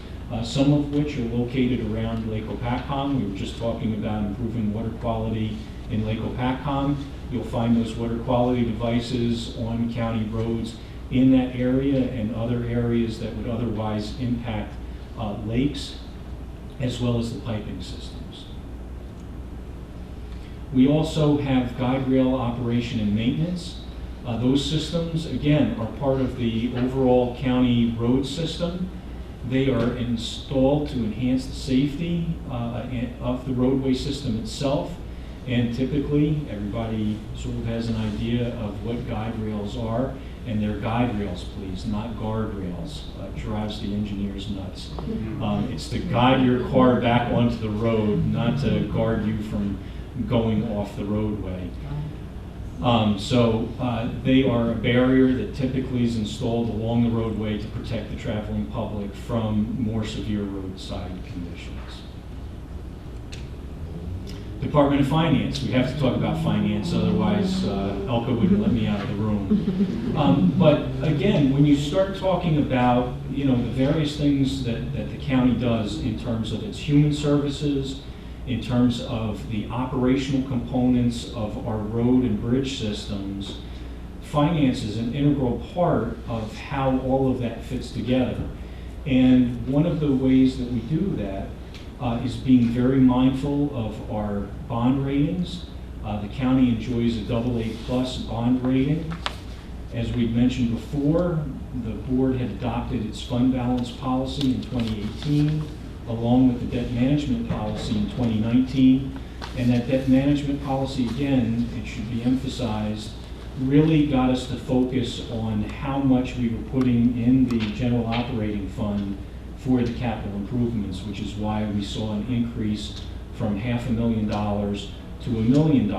some of which are located around Lake Opakcom. We were just talking about improving water quality in Lake Opakcom. You'll find those water quality devices on county roads in that area and other areas that would otherwise impact lakes, as well as the piping systems. We also have guide rail operation and maintenance. Those systems, again, are part of the overall county road system. They are installed to enhance the safety of the roadway system itself. And typically, everybody sort of has an idea of what guide rails are, and they're guide rails, please, not guardrails. Drives the engineers nuts. It's to guide your car back onto the road, not to guard you from going off the roadway. They are a barrier that typically is installed along the roadway to protect the traveling public from more severe roadside conditions. Department of Finance, we have to talk about finance, otherwise Elka wouldn't let me out of the room. But again, when you start talking about the various things that the county does in terms of its human services, in terms of the operational components of our road and bridge systems, finance is an integral part of how all of that fits together. And one of the ways that we do that is being very mindful of our bond ratings. The county enjoys a AA+ bond rating. As we've mentioned before, the board had adopted its fund balance policy in 2018, along with the debt management policy in 2019. And that debt management policy, again, it should be emphasized, really got us to focus on how much we were putting in the general operating fund for the capital improvements, which is why we saw an increase from $500,000 to $1 million.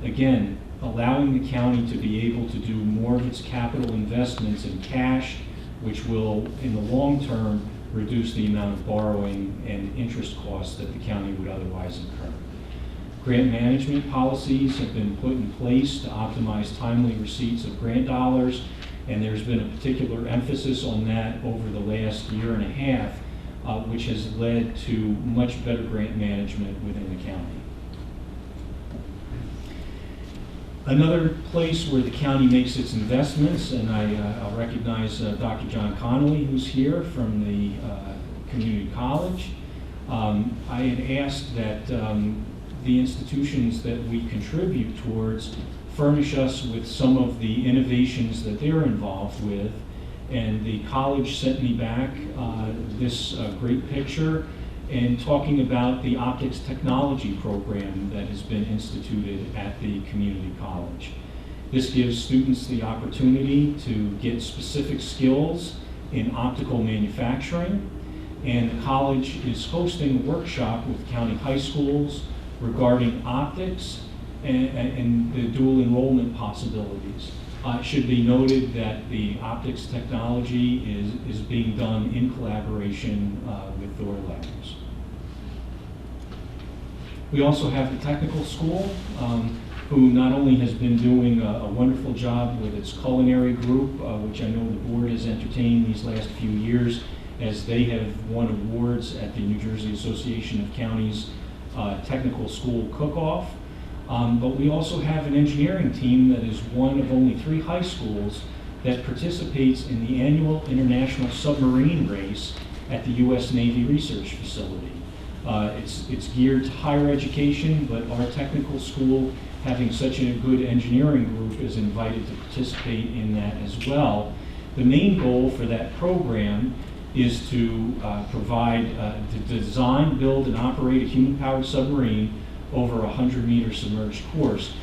Again, allowing the county to be able to do more of its capital investments in cash, which will, in the long term, reduce the amount of borrowing and interest costs that the county would otherwise incur. Grant management policies have been put in place to optimize timely receipts of grant dollars, and there's been a particular emphasis on that over the last year and a half, which has led to much better grant management within the county. Another place where the county makes its investments, and I'll recognize Dr. John Connolly, who's here from the community college. I had asked that the institutions that we contribute towards furnish us with some of the innovations that they're involved with. And the college sent me back this great picture and talking about the optics technology program that has been instituted at the community college. This gives students the opportunity to get specific skills in optical manufacturing, and the college is hosting a workshop with county high schools regarding optics and the dual enrollment possibilities. It should be noted that the optics technology is being done in collaboration with Thor Labs. We also have the technical school, who not only has been doing a wonderful job with its culinary group, which I know the board has entertained these last few years, as they have won awards at the New Jersey Association of Counties Technical School Cook-Off. But we also have an engineering team that is one of only 3 high schools that participates in the annual International Submarine Race at the U.S. Navy Research Facility. It's geared to higher education, but our technical school, having such a good engineering group, is invited to participate in that as well. The main goal for that program is to provide, to design, build, and operate a human-powered submarine over a 100-meter submerged course.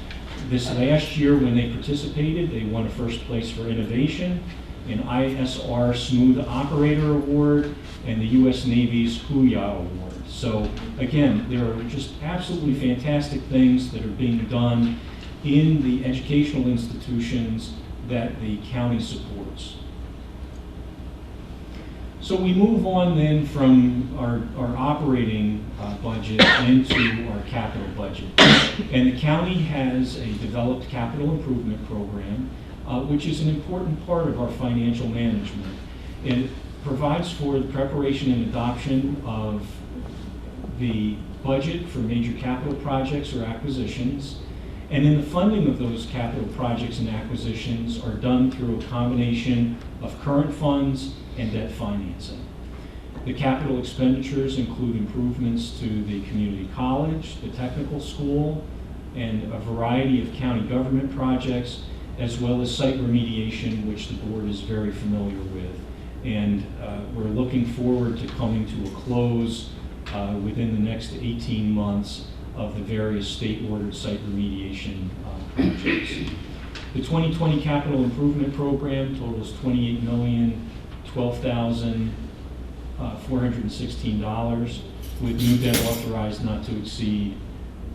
This last year when they participated, they won a first place for innovation, an ISR Smooth Operator Award, and the U.S. Navy's HUYA Award. So again, there are just absolutely fantastic things that are being done in the educational institutions that the county supports. So we move on then from our operating budget into our capital budget. And the county has a developed capital improvement program, which is an important part of our financial management. It provides for the preparation and adoption of the budget for major capital projects or acquisitions. And then the funding of those capital projects and acquisitions are done through a combination of current funds and debt financing. The capital expenditures include improvements to the community college, the technical school, and a variety of county government projects, as well as site remediation, which the board is very familiar with. And we're looking forward to coming to a close within the next 18 months of the various state-ordered site remediation projects. The 2020 capital improvement program totals $28,012,416, with new debt authorized not to exceed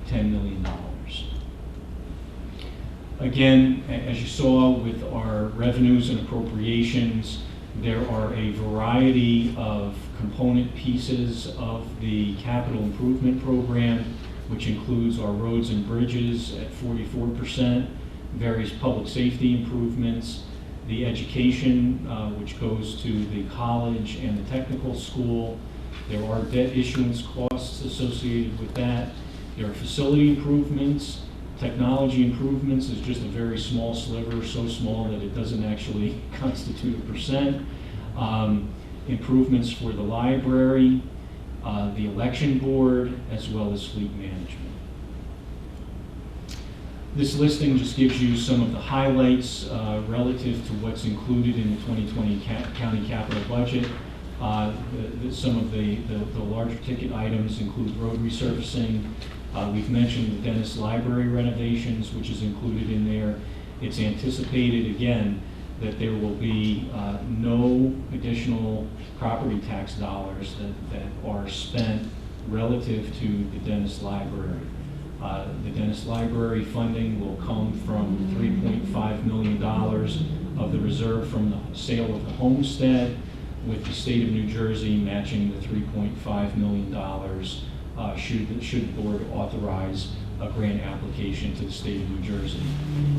$10 million. Again, as you saw with our revenues and appropriations, there are a variety of component pieces of the capital improvement program, which includes our roads and bridges at 44%, various public safety improvements, the education, which goes to the college and the technical school. There are debt issuance costs associated with that. There are facility improvements. Technology improvements is just a very small sliver, so small that it doesn't actually constitute a percent. Improvements for the library, the election board, as well as fleet management. This listing just gives you some of the highlights relative to what's included in the 2020 county capital budget. Some of the larger ticket items include road resurfacing. We've mentioned the Dennis Library renovations, which is included in there. It's anticipated, again, that there will be no additional property tax dollars that are spent relative to the Dennis Library. The Dennis Library funding will come from $3.5 million of the reserve from the sale of the homestead, with the state of New Jersey matching the $3.5 million should the board authorize a grant application to the state of New Jersey.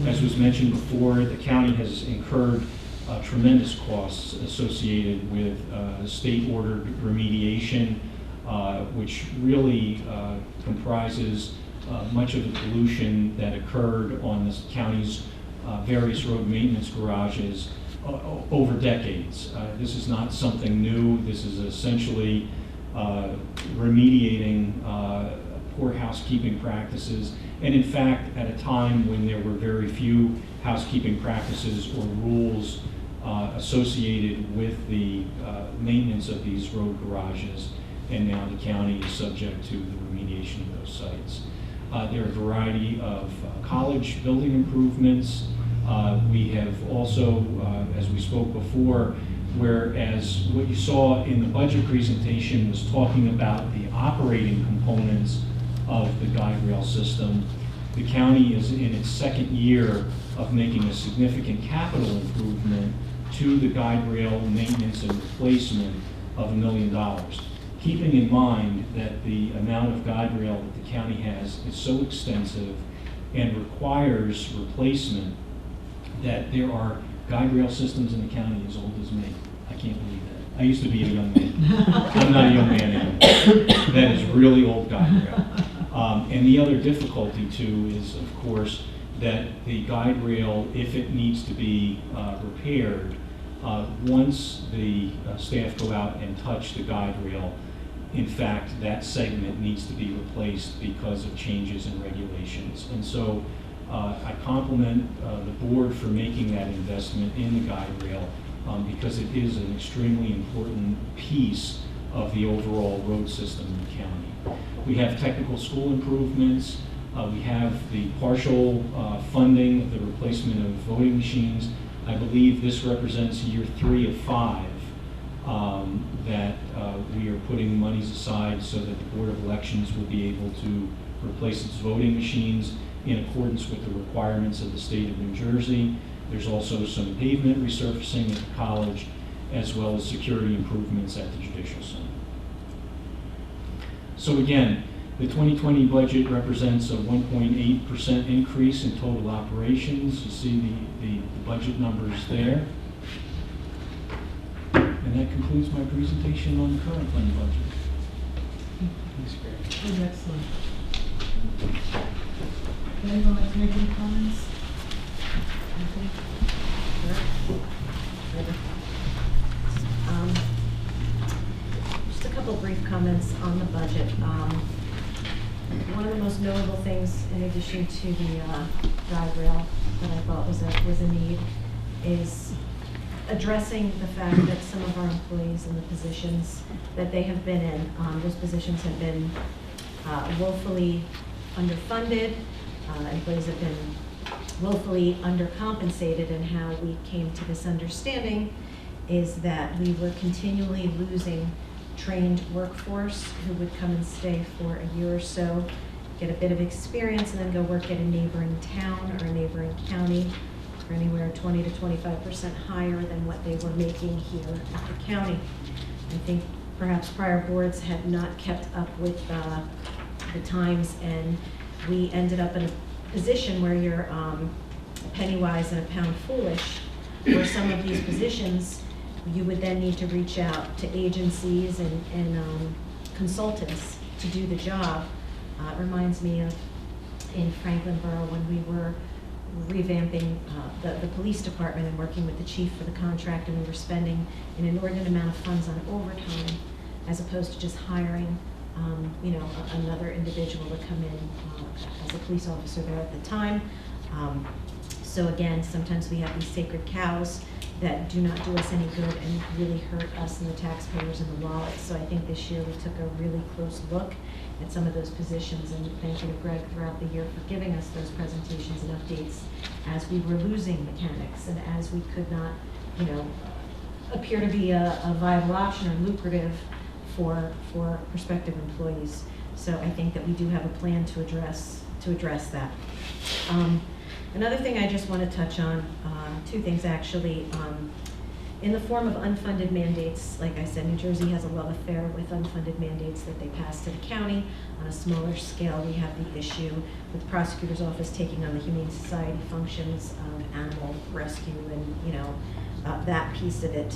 As was mentioned before, the county has incurred tremendous costs associated with state-ordered remediation, which really comprises much of the pollution that occurred on the county's various road maintenance garages over decades. This is not something new. This is essentially remediating poor housekeeping practices, and in fact, at a time when there were very few housekeeping practices or rules associated with the maintenance of these road garages, and now the county is subject to the remediation of those sites. There are a variety of college building improvements. We have also, as we spoke before, whereas what you saw in the budget presentation was talking about the operating components of the guide rail system, the county is in its second year of making a significant capital improvement to the guide rail maintenance and replacement of $1 million. Keeping in mind that the amount of guide rail that the county has is so extensive and requires replacement that there are guide rail systems in the county as old as me. I can't believe that. I used to be a young man. I'm not a young man anymore. That is really old guide rail. And the other difficulty too is, of course, that the guide rail, if it needs to be repaired, once the staff go out and touch the guide rail, in fact, that segment needs to be replaced because of changes in regulations. And so I compliment the board for making that investment in the guide rail because it is an extremely important piece of the overall road system in the county. We have technical school improvements. We have the partial funding of the replacement of voting machines. I believe this represents year 3 of 5 that we are putting monies aside so that the Board of Elections will be able to replace its voting machines in accordance with the requirements of the state of New Jersey. There's also some pavement resurfacing at the college, as well as security improvements at the Judicial Center. So again, the 2020 budget represents a 1.8% increase in total operations. You see the budget numbers there. And that concludes my presentation on the current fund budget. Thanks, Greg. Oh, excellent. Anyone like to make any comments? Just a couple brief comments on the budget. one of the most notable things, in addition to the guide rail that I thought was a need, is addressing the fact that some of our employees in the positions that they have been in, those positions have been woefully underfunded. Employees have been woefully undercompensated, and how we came to this understanding is that we were continually losing trained workforce who would come and stay for a year or so, get a bit of experience, and then go work at a neighboring town or a neighboring county for anywhere 20 to 25% higher than what they were making here at the county. I think perhaps prior boards had not kept up with the times, and we ended up in a position where you're penny wise and a pound foolish, where some of these positions you would then need to reach out to agencies and consultants to do the job. It reminds me of in Franklin Borough when we were revamping the police department and working with the chief for the contract, and we were spending an inordinate amount of funds on overtime as opposed to just hiring another individual to come in as a police officer there at the time. So again, sometimes we have these sacred cows that do not do us any good and really hurt us and the taxpayers in the wallet. So I think this year we took a really close look at some of those positions, and thank you to Greg throughout the year for giving us those presentations and updates as we were losing mechanics and as we could not, appear to be a viable option or lucrative for prospective employees. So I think that we do have a plan to address that. Another thing I just want to touch on, two things actually. In the form of unfunded mandates, like I said, New Jersey has a love affair with unfunded mandates that they pass to the county. On a smaller scale, we have the issue with the prosecutor's office taking on the Humane Society functions of animal rescue and that piece of it.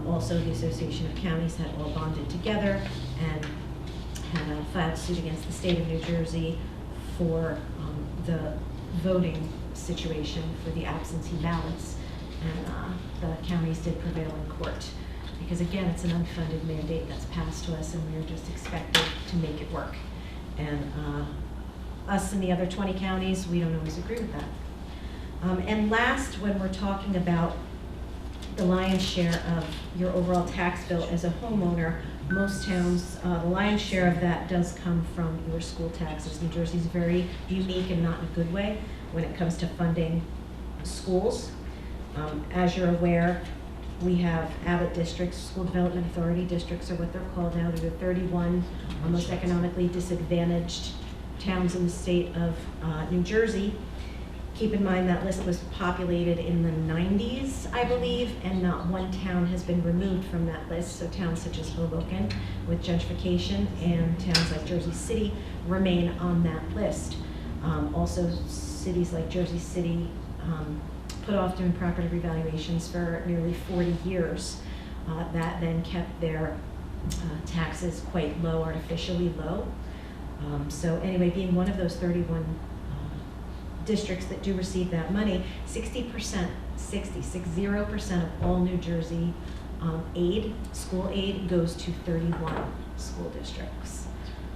Also, the Association of Counties had all bonded together and had filed suit against the state of New Jersey for the voting situation for the absentee ballots, and the counties did prevail in court because, again, it's an unfunded mandate that's passed to us, and we're just expected to make it work. And us and the other 20 counties, we don't always agree with that. And last, when we're talking about the lion's share of your overall tax bill as a homeowner, most towns, the lion's share of that does come from your school taxes. New Jersey's very unique and not in a good way when it comes to funding schools. As you're aware, we have Abbott districts, school development authority districts are what they're called now. They're the 31 most economically disadvantaged towns in the state of New Jersey. Keep in mind that list was populated in the 90s, I believe, and not one town has been removed from that list. So towns such as Hoboken with gentrification and towns like Jersey City remain on that list. Also, cities like Jersey City put off doing property revaluations for nearly 40 years. That then kept their taxes quite low, artificially low. So anyway, being one of those 31 districts that do receive that money, 60% of all New Jersey school aid goes to 31 school districts.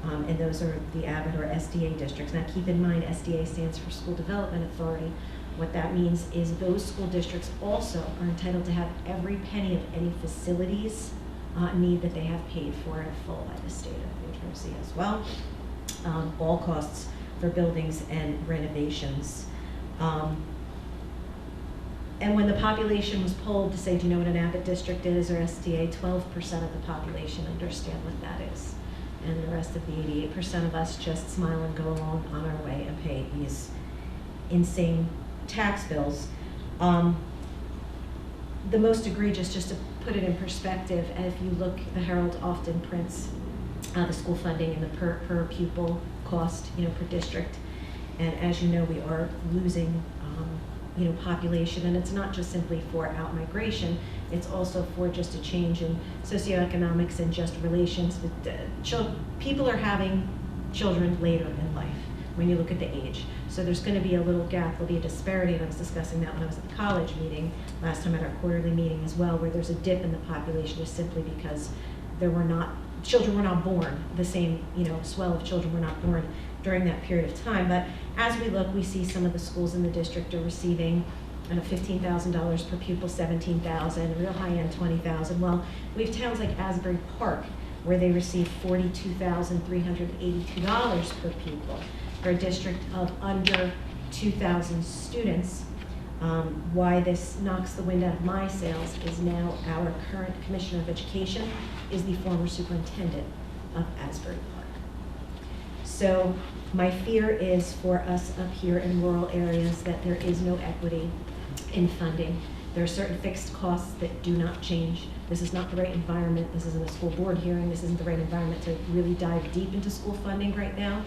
And those are the Abbott or SDA districts. Now keep in mind, SDA stands for School Development Authority. What that means is those school districts also are entitled to have every penny of any facilities need that they have paid for in full by the state of New Jersey as well. All costs for buildings and renovations. And when the population was polled to say, do you know what an Abbott district is or SDA, 12% of the population understand what that is. And the rest of the 88% of us just smile and go along on our way and pay these insane tax bills. The most egregious, just to put it in perspective, and if you look, the Herald often prints the school funding and the per pupil cost, per district. And as you know, we are losing, population, and it's not just simply for out-migration, it's also for just a change in socioeconomics and just relations with people are having children later in life when you look at the age. So there's going to be a little gap, there'll be a disparity, and I was discussing that when I was at the college meeting last time at our quarterly meeting as well, where there's a dip in the population just simply because there were not children were not born, the same, swell of children were not born during that period of time. But as we look, we see some of the schools in the district are receiving $15,000 per pupil, $17,000, real high end $20,000. Well, we have towns like Asbury Park where they receive $42,382 per pupil. For a district of under 2,000 students, why this knocks the wind out of my sails is now our current Commissioner of Education is the former superintendent of Asbury Park. So my fear is for us up here in rural areas that there is no equity in funding. There are certain fixed costs that do not change. This is not the right environment. This isn't a school board hearing. This isn't the right environment to really dive deep into school funding right now.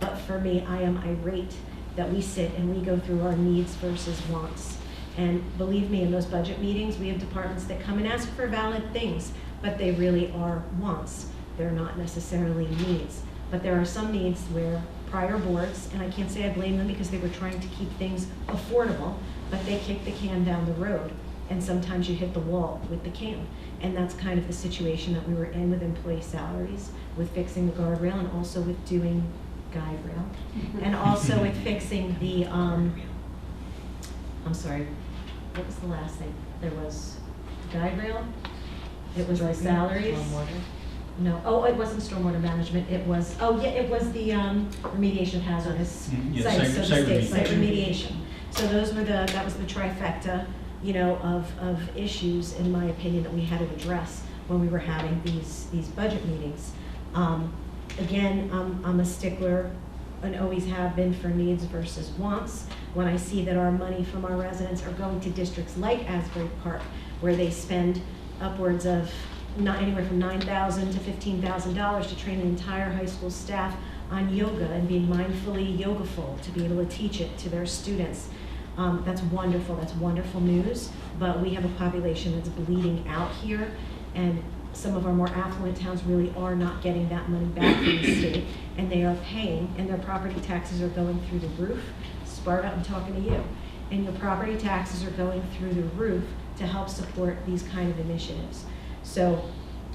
But for me, I am irate that we sit and we go through our needs versus wants. And believe me, in those budget meetings, we have departments that come and ask for valid things, but they really are wants. They're not necessarily needs. But there are some needs where prior boards, and I can't say I blame them because they were trying to keep things affordable, but they kicked the can down the road. And sometimes you hit the wall with the can. And that's kind of the situation that we were in with employee salaries, with fixing the guardrail, and also with doing guide rail, and also with fixing the, I'm sorry, what was the last thing? There was guide rail, it was the salaries. No, oh, it wasn't stormwater management, it was, it was the remediation of hazardous sites, so the state site remediation. So those were that was the trifecta, of issues, in my opinion, that we had to address when we were having these budget meetings. Again, I'm a stickler and always have been for needs versus wants. When I see that our money from our residents are going to districts like Asbury Park, where they spend upwards of anywhere from $9,000 to $15,000 to train the entire high school staff on yoga and being mindfully yogaful to be able to teach it to their students. That's wonderful. That's wonderful news. But we have a population that's bleeding out here, and some of our more affluent towns really are not getting that money back from the state, and they are paying, and their property taxes are going through the roof. Sparta, I'm talking to you. And your property taxes are going through the roof to help support these kind of initiatives. So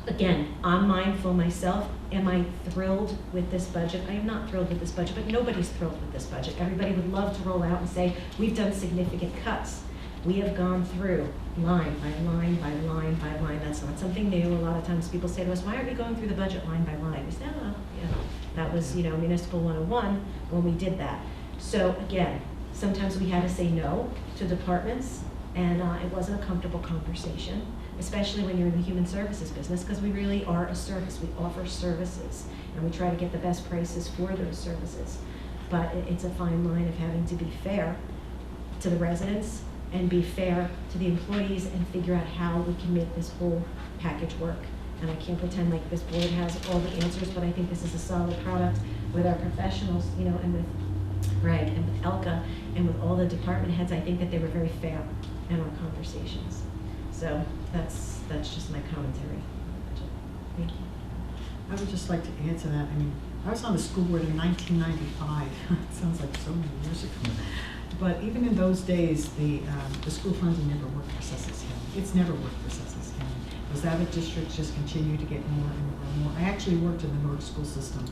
again, I'm mindful myself. Am I thrilled with this budget? I am not thrilled with this budget, but nobody's thrilled with this budget. Everybody would love to roll out and say, we've done significant cuts. We have gone through line by line by line by line. That's not something new. A lot of times people say to us, why are we going through the budget line by line? We say, that was, Municipal 101 when we did that. So again, sometimes we had to say no to departments, and it wasn't a comfortable conversation, especially when you're in the human services business, because we really are a service. We offer services, and we try to get the best prices for those services. But it's a fine line of having to be fair to the residents and be fair to the employees and figure out how we can make this whole package work. And I can't pretend like this board has all the answers, but I think this is a solid product with our professionals, and with Greg and with Elka and with all the department heads. I think that they were very fair in our conversations. So that's just my commentary. Thank you. I would just like to add to that. I mean, I was on the school board in 1995. It sounds like so many years ago. But even in those days, the school funding never worked for Sussex County. It's never worked for Sussex County. Those other districts just continue to get more and more and more. I actually worked in the Newark school system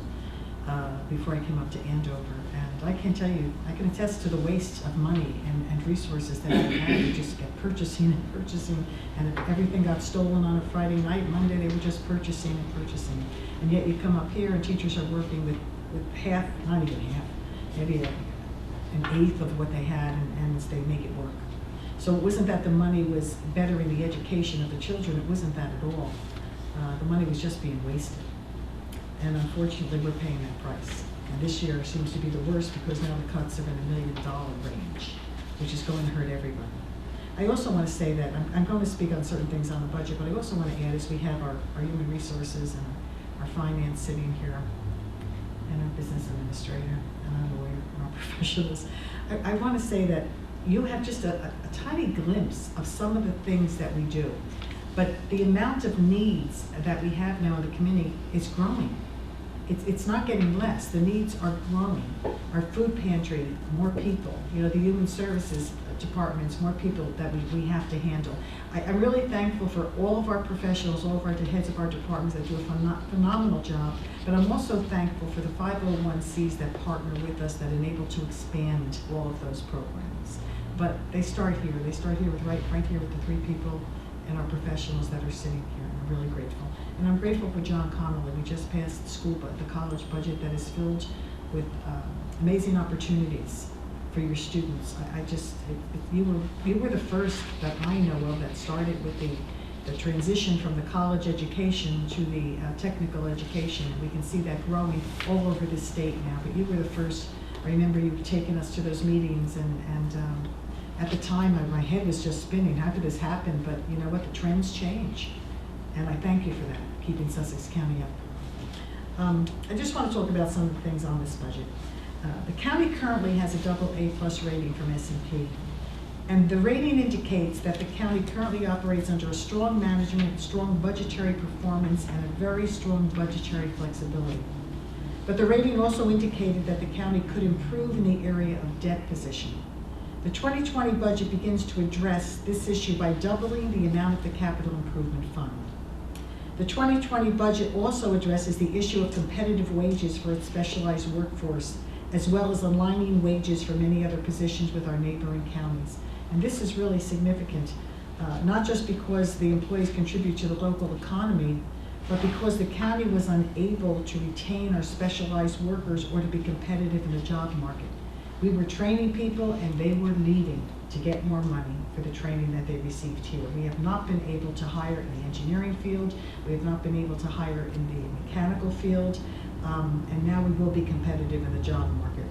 before I came up to Andover. And I can tell you, I can attest to the waste of money and resources that they had. You just kept purchasing and purchasing, and if everything got stolen on a Friday night, Monday they were just purchasing and purchasing. And yet you come up here and teachers are working with half, not even half, maybe an eighth of what they had, and they make it work. So it wasn't that the money was bettering the education of the children. It wasn't that at all. The money was just being wasted. And unfortunately, we're paying that price. And this year seems to be the worst because now the cuts are in the $1 million range, which is going to hurt everybody. I also want to say that I'm going to speak on certain things on the budget, but I also want to add is we have our human resources and our finance sitting here, and our business administrator, and our lawyer, and our professionals. I want to say that you have just a tiny glimpse of some of the things that we do, but the amount of needs that we have now in the community is growing. It's not getting less. The needs are growing. Our food pantry, more people. The human services, departments, more people that we have to handle. I'm really thankful for all of our professionals, all of our heads of our departments that do a phenomenal job, but I'm also thankful for the 501Cs that partner with us that enable to expand all of those programs. But they start here. They start here with right here with the 3 people and our professionals that are sitting here. And I'm really grateful. And I'm grateful for John Connolly. We just passed the college budget that is filled with amazing opportunities for your students. You were the first that I know of that started with the transition from the college education to the technical education. And we can see that growing all over the state now. But you were the first. I remember you taking us to those meetings, and at the time my head was just spinning. How could this happen? But you know what? The trends change, and I thank you for that, keeping Sussex County up. I just want to talk about some of the things on this budget. The county currently has a AA+ rating from S&P, and the rating indicates that the county currently operates under a strong management, strong budgetary performance, and a very strong budgetary flexibility. But the rating also indicated that the county could improve in the area of debt position. The 2020 budget begins to address this issue by doubling the amount of the Capital Improvement Fund. The 2020 budget also addresses the issue of competitive wages for its specialized workforce, as well as aligning wages for many other positions with our neighboring counties. And this is really significant, not just because the employees contribute to the local economy, but because the county was unable to retain our specialized workers or to be competitive in the job market. We were training people and they were leaving to get more money for the training that they received here. We have not been able to hire in the engineering field, we have not been able to hire in the mechanical field, and now we will be competitive in the job market.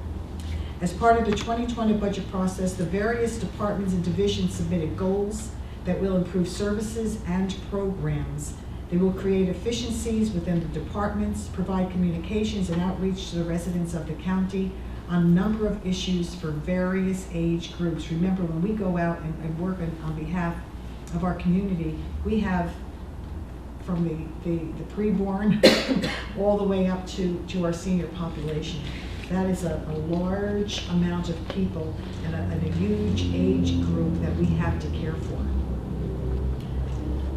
As part of the 2020 budget process, the various departments and divisions submitted goals that will improve services and programs. They will create efficiencies within the departments, provide communications and outreach to the residents of the county on a number of issues for various age groups. Remember, when we go out and work on behalf of our community, we have from the preborn all the way up to our senior population. That is a large amount of people and a huge age group that we have to care for.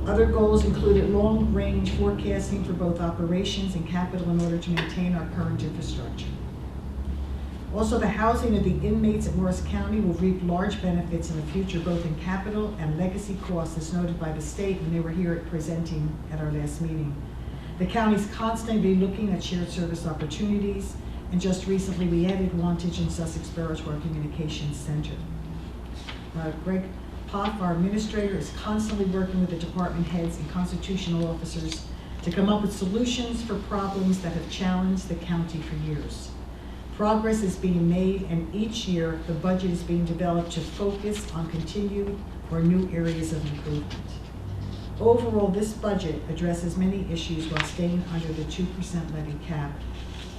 Other goals included long-range forecasting for both operations and capital in order to maintain our current infrastructure. Also, the housing of the inmates at Morris County will reap large benefits in the future, both in capital and legacy costs, as noted by the state when they were here presenting at our last meeting. The county is constantly looking at shared service opportunities, and just recently we added Wantage and Sussex Borough to our communications center. Greg Poff, our administrator, is constantly working with the department heads and constitutional officers to come up with solutions for problems that have challenged the county for years. Progress is being made, and each year the budget is being developed to focus on continued or new areas of improvement. Overall, this budget addresses many issues while staying under the 2% levy cap,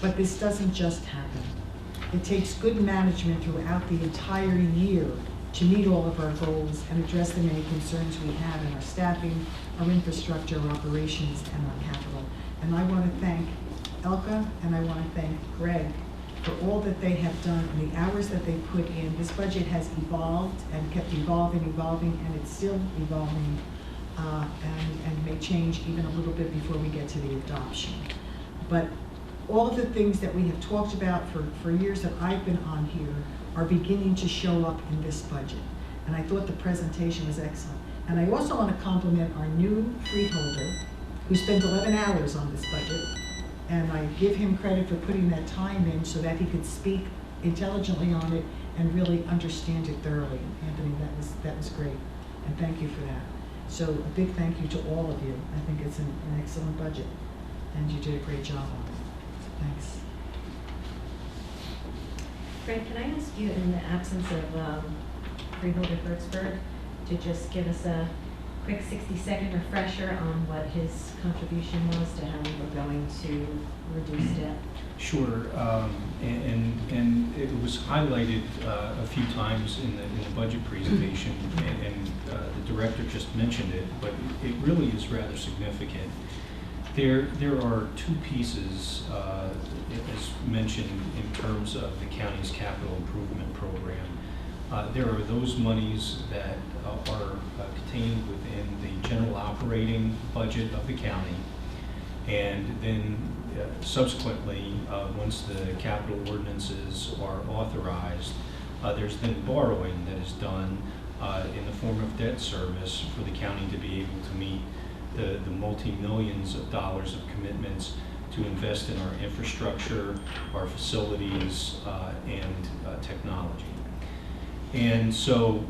but this doesn't just happen. It takes good management throughout the entire year to meet all of our goals and address the many concerns we have in our staffing, our infrastructure, our operations, and our capital. And I want to thank Elka and I want to thank Greg for all that they have done and the hours that they put in. This budget has evolved and kept evolving, and it's still evolving, and may change even a little bit before we get to the adoption. But all of the things that we have talked about for years that I've been on here are beginning to show up in this budget. And I thought the presentation was excellent. And I also want to compliment our new freeholder who spent 11 hours on this budget. And I give him credit for putting that time in so that he could speak intelligently on it and really understand it thoroughly. Anthony, that was great, and thank you for that. So a big thank you to all of you. I think it's an excellent budget, and you did a great job on it. Thanks. Greg, can I ask you, in the absence of Freeholder Hertzberg, to just give us a quick 60-second refresher on what his contribution was to how we were going to reduce debt? Sure, and it was highlighted a few times in the budget presentation, and the director just mentioned it, but it really is rather significant. There are two pieces, as mentioned, in terms of the county's capital improvement program. There are those monies that are contained within the general operating budget of the county. And then subsequently, once the capital ordinances are authorized, there's then borrowing that is done in the form of debt service for the county to be able to meet the multi-millions of dollars of commitments to invest in our infrastructure, our facilities, and technology. And so,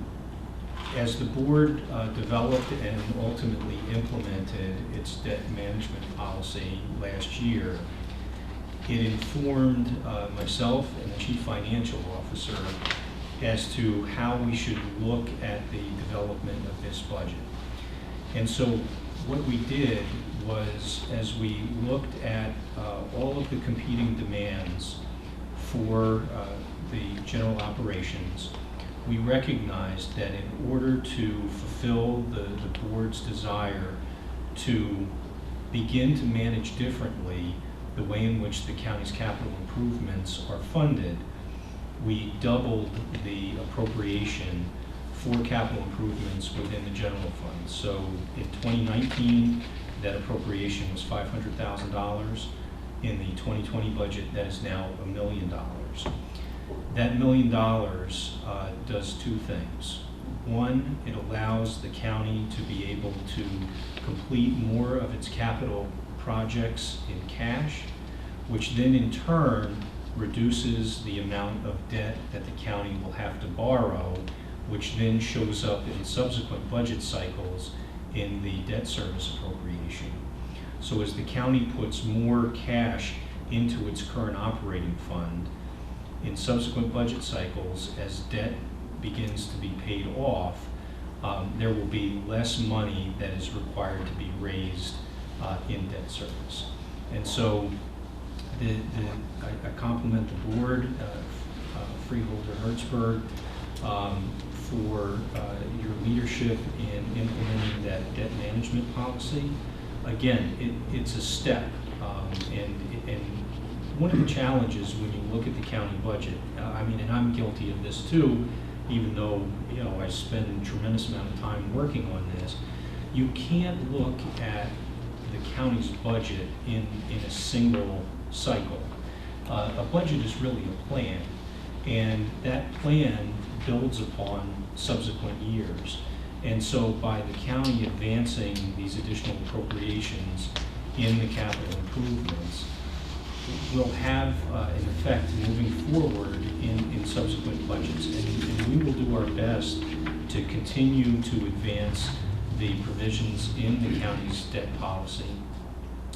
as the board developed and ultimately implemented its debt management policy last year, it informed myself and the chief financial officer as to how we should look at the development of this budget. And so what we did was, as we looked at all of the competing demands for the general operations, we recognized that in order to fulfill the board's desire to begin to manage differently the way in which the county's capital improvements are funded, we doubled the appropriation for capital improvements within the general fund. So in 2019, that appropriation was $500,000. In the 2020 budget, that is now $1 million. That $1 million does two things. One, it allows the county to be able to complete more of its capital projects in cash, which then in turn reduces the amount of debt that the county will have to borrow, which then shows up in subsequent budget cycles in the debt service appropriation. So as the county puts more cash into its current operating fund, in subsequent budget cycles, as debt begins to be paid off, there will be less money that is required to be raised in debt service. And so I compliment the board, Freeholder Hertzberg, for your leadership in implementing that debt management policy. Again, it's a step, and one of the challenges when you look at the county budget, and I'm guilty of this too, even though I spend a tremendous amount of time working on this, you can't look at the county's budget in a single cycle. A budget is really a plan, and that plan builds upon subsequent years. And so by the county advancing these additional appropriations in the capital improvements, will have an effect moving forward in subsequent budgets. And we will do our best to continue to advance the provisions in the county's debt policy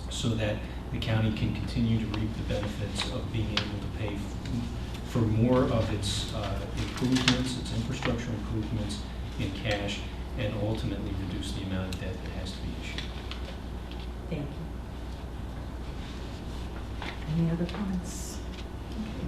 so that the county can continue to reap the benefits of being able to pay for more of its improvements, its infrastructure improvements in cash, and ultimately reduce the amount of debt that has to be issued. Thank you. Any other comments? Okay.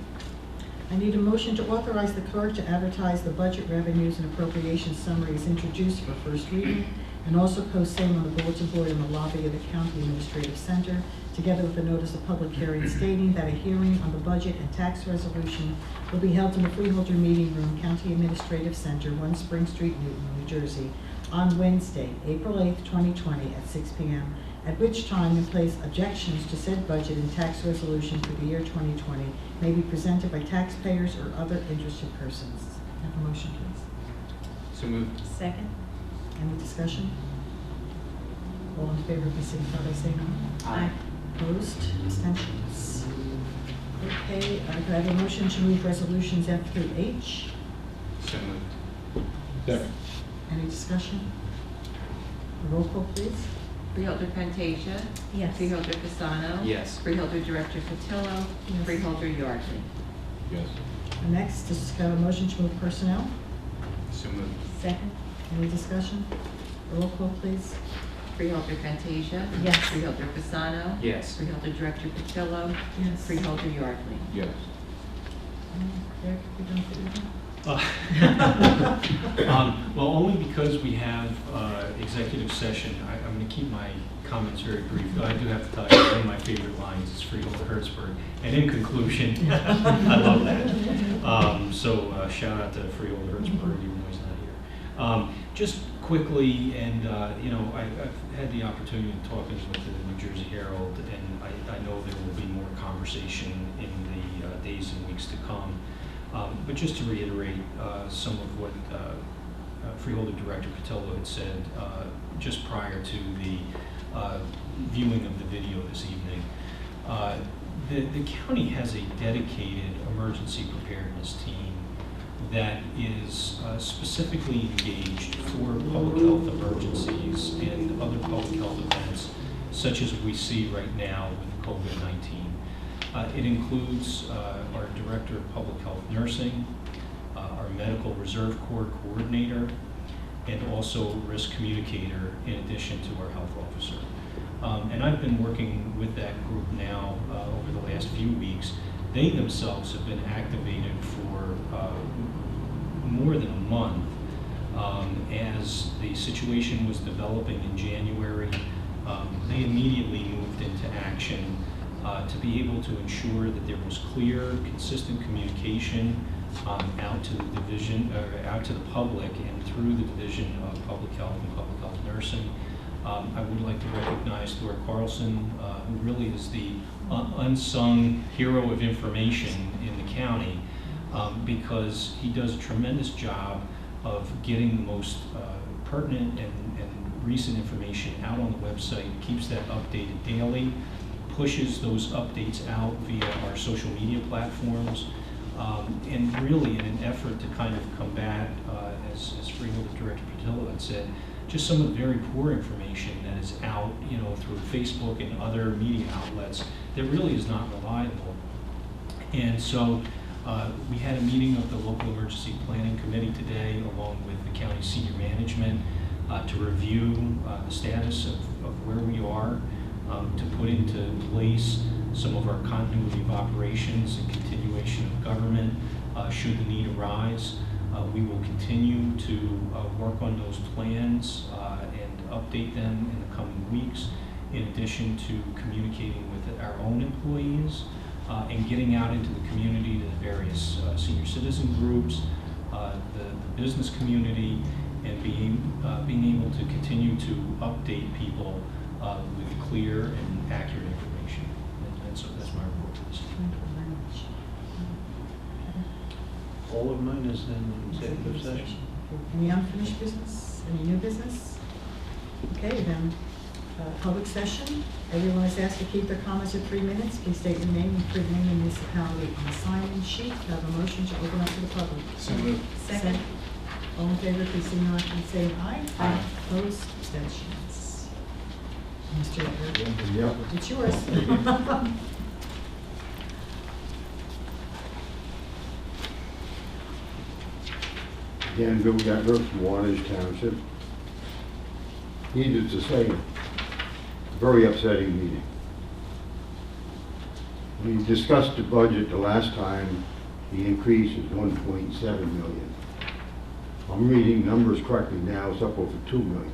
I need a motion to authorize the clerk to advertise the budget revenues and appropriations summaries introduced for first reading, and also post same on the bulletin board in the lobby of the County Administrative Center, together with a notice of public hearing stating that a hearing on the budget and tax resolution will be held in the Freeholder Meeting Room, County Administrative Center, 1 Spring Street, Newton, New Jersey, on Wednesday, April 8th, 2020 at 6 p.m., at which time and place objections to said budget and tax resolution for the year 2020 may be presented by taxpayers or other interested persons. Have a motion, please. So moved. Second. Any discussion? All in favor, please signify by saying aye. Aye. Opposed? Abstentions? Okay, could I have a motion to move resolutions F through H? So moved. Second. Any discussion? Roll call, please. Freeholder Fantasia. Yes. Freeholder Pisano. Yes. Freeholder Director Patillo. Yes. Freeholder Yardley. Yes. And next, is have a motion to move personnel. So moved. Second. Any discussion? Roll call, please. Freeholder Fantasia. Yes. Freeholder Pisano. Yes. Freeholder Director Patillo. Yes. Freeholder Yardley. Yes. There, we don't do that. Well, only because we have executive session, I'm going to keep my comments very brief, though I do have to tell you, one of my favorite lines is Freeholder Hertzberg. And in conclusion, I love that. So shout out to Freeholder Hertzberg, even though he's not here. Just quickly, and I've had the opportunity of talking with the New Jersey Herald, and I know there will be more conversation in the days and weeks to come. But just to reiterate some of what Freeholder Director Patillo had said just prior to the viewing of the video this evening, the county has a dedicated emergency preparedness team that is specifically engaged for public health emergencies and other public health events, such as we see right now with COVID-19. It includes our Director of Public Health Nursing, our Medical Reserve Corps Coordinator, and also Risk Communicator in addition to our Health Officer. And I've been working with that group now over the last few weeks. They themselves have been activated for more than a month. As the situation was developing in January, they immediately moved into action to be able to ensure that there was clear, consistent communication out to the division, out to the public, and through the Division of Public Health and Public Health Nursing. I would like to recognize Stuart Carlson, who really is the unsung hero of information in the county, because he does a tremendous job of getting the most pertinent and recent information out on the website, keeps that updated daily, pushes those updates out via our social media platforms, and really in an effort to kind of combat, as Freeholder Director Patillo had said, just some of the very poor information that is out, through Facebook and other media outlets that really is not reliable. And so we had a meeting of the Local Emergency Planning Committee today, along with the county senior management, to review the status of where we are, to put into place some of our continuity of operations and continuation of government should the need arise. We will continue to work on those plans and update them in the coming weeks, in addition to communicating with our own employees and getting out into the community to the various senior citizen groups, the business community, and being able to continue to update people with clear and accurate information. And so that's my report for this evening. All of mine is in executive session. Any unfinished business? Any new business? Okay, then, public session. Everyone is asked to keep their comments at 3 minutes. Please state your name and print name and municipality on the sign-in sheet. Do I have a motion to open up to the public? So moved. Second. All in favor, please signify by saying aye. Aye. Opposed? Abstentions? Mr. Edward? Yep. It's yours. Again, Bill Gettler from Wantage Township. Needless to say, very upsetting meeting. We discussed the budget the last time. The increase is 1.7 million. I'm reading numbers correctly now, it's up over 2 million.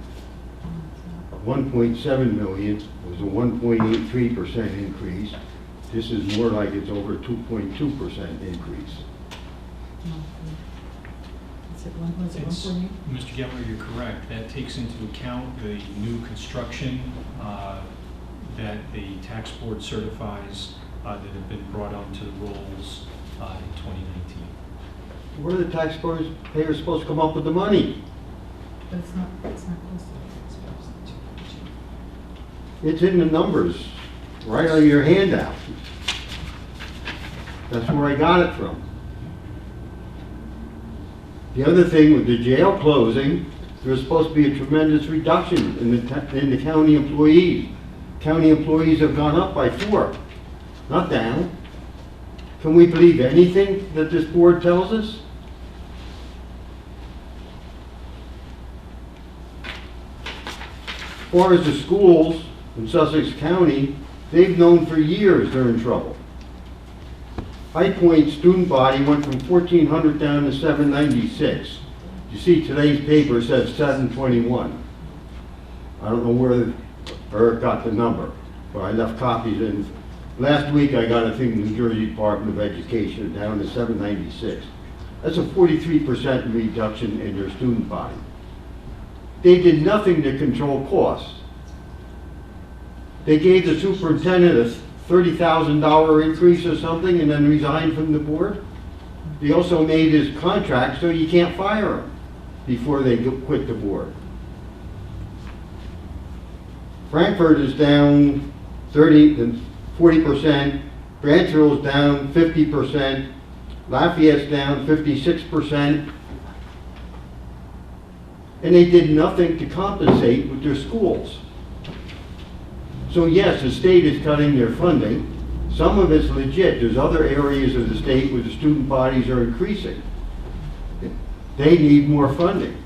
1.7 million was a 1.83% increase. This is more like it's over 2.2% increase. It's, Mr. Gettler, you're correct. That takes into account the new construction that the tax board certifies that have been brought onto the rolls in 2019. Where are the taxpayers supposed to come up with the money? But it's not close to It's in the numbers, right on your handout. That's where I got it from. The other thing with the jail closing, there's supposed to be a tremendous reduction in the county employees. County employees have gone up by 4, not down. Can we believe anything that this board tells us? As far as the schools in Sussex County, they've known for years they're in trouble. High Point student body went from 1,400 down to 796. You see, today's paper says 721. I don't know where Eric got the number, but I left copies in. Last week I got a thing from the New Jersey Department of Education down to 796. That's a 43% reduction in their student body. They did nothing to control costs. They gave the superintendent a $30,000 increase or something and then resigned from the board. They also made his contract so you can't fire him before they quit the board. Frankfurt is down 40%, Branchville is down 50%, Lafayette's down 56%, and they did nothing to compensate with their schools. So yes, the state is cutting their funding. Some of it's legit. There's other areas of the state where the student bodies are increasing. They need more funding.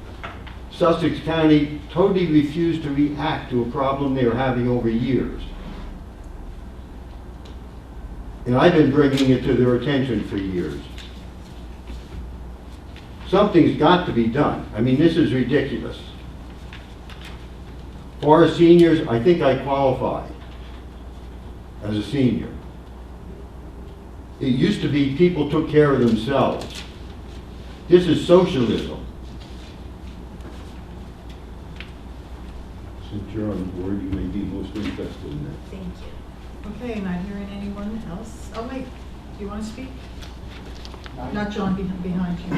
Sussex County totally refused to react to a problem they were having over years. And I've been bringing it to their attention for years. Something's got to be done. I mean, this is ridiculous. For our seniors, I think I qualify as a senior. It used to be people took care of themselves. This is socialism. Since you're on the board, you may be most interested in that. Thank you. Okay, not hearing anyone else. Oh, wait, do you want to speak? Not John, behind you.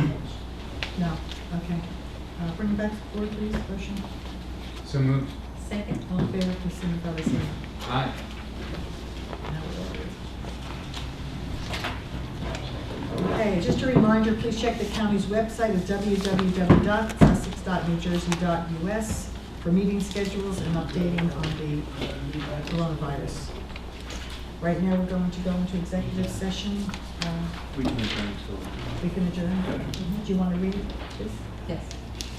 No, okay. Bring it back to the board, please, motion. So moved. Second. All in favor, please signify by saying Aye. Okay, just a reminder, please check the county's website at www.sussex.newjersey.us for meeting schedules and updating on the coronavirus. Right now, we're going to go into executive session. We can adjourn We can adjourn. Do you want to read it, please? Yes.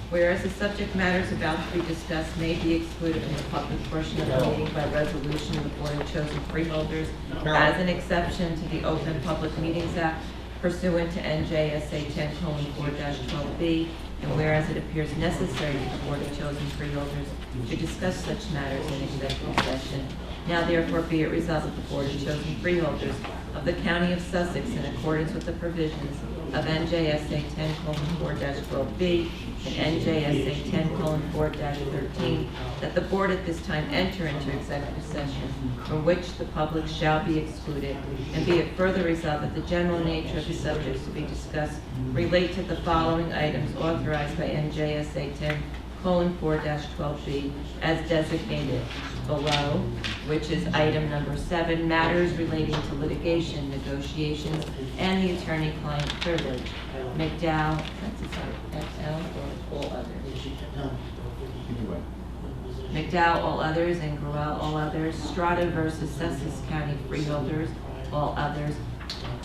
Whereas the subject matters about to be discussed may be excluded from the public portion of the meeting by resolution of the Board of Chosen Freeholders as an exception to the Open Public Meetings Act pursuant to NJSA 10:4-12B, and whereas it appears necessary for the Board of Chosen Freeholders to discuss such matters in executive session, now therefore be it resolved that the Board of Chosen Freeholders of the County of Sussex, in accordance with the provisions of NJSA 10:4-12B and NJSA 10:4-13, that the Board at this time enter into executive session from which the public shall be excluded, and be it further resolved that the general nature of the subjects to be discussed relate to the following items authorized by NJSA 10:4-12B as designated below, which is item number 7, matters relating to litigation, negotiations, and the attorney-client privilege. McDowell, that's XL or all others? McDowell, all others, and Gruelle, all others. Strata versus Sussex County Freeholders, all others.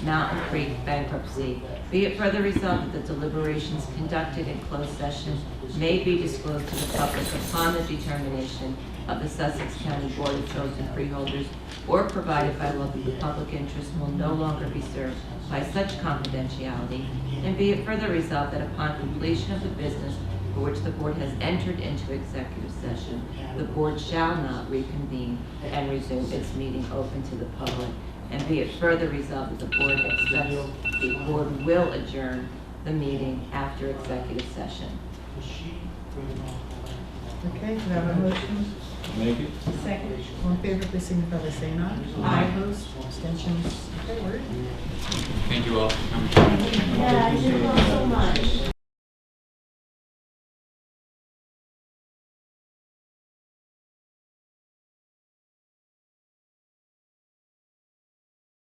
Mountain Creek bankruptcy. Be it further resolved that the deliberations conducted in closed session may be disclosed to the public upon the determination of the Sussex County Board of Chosen Freeholders, or provided by law that the public interest will no longer be served by such confidentiality, and be it further resolved that upon completion of the business for which the board has entered into executive session, the board shall not reconvene and resume its meeting open to the public, and be it further resolved that the board expects the board will adjourn the meeting after executive session. Okay, do I have a motion? Make it. Second. All in favor, please signify by saying aye. Aye. Opposed, abstentions, okay, we're in. Thank you all for coming. Yeah, I did so much.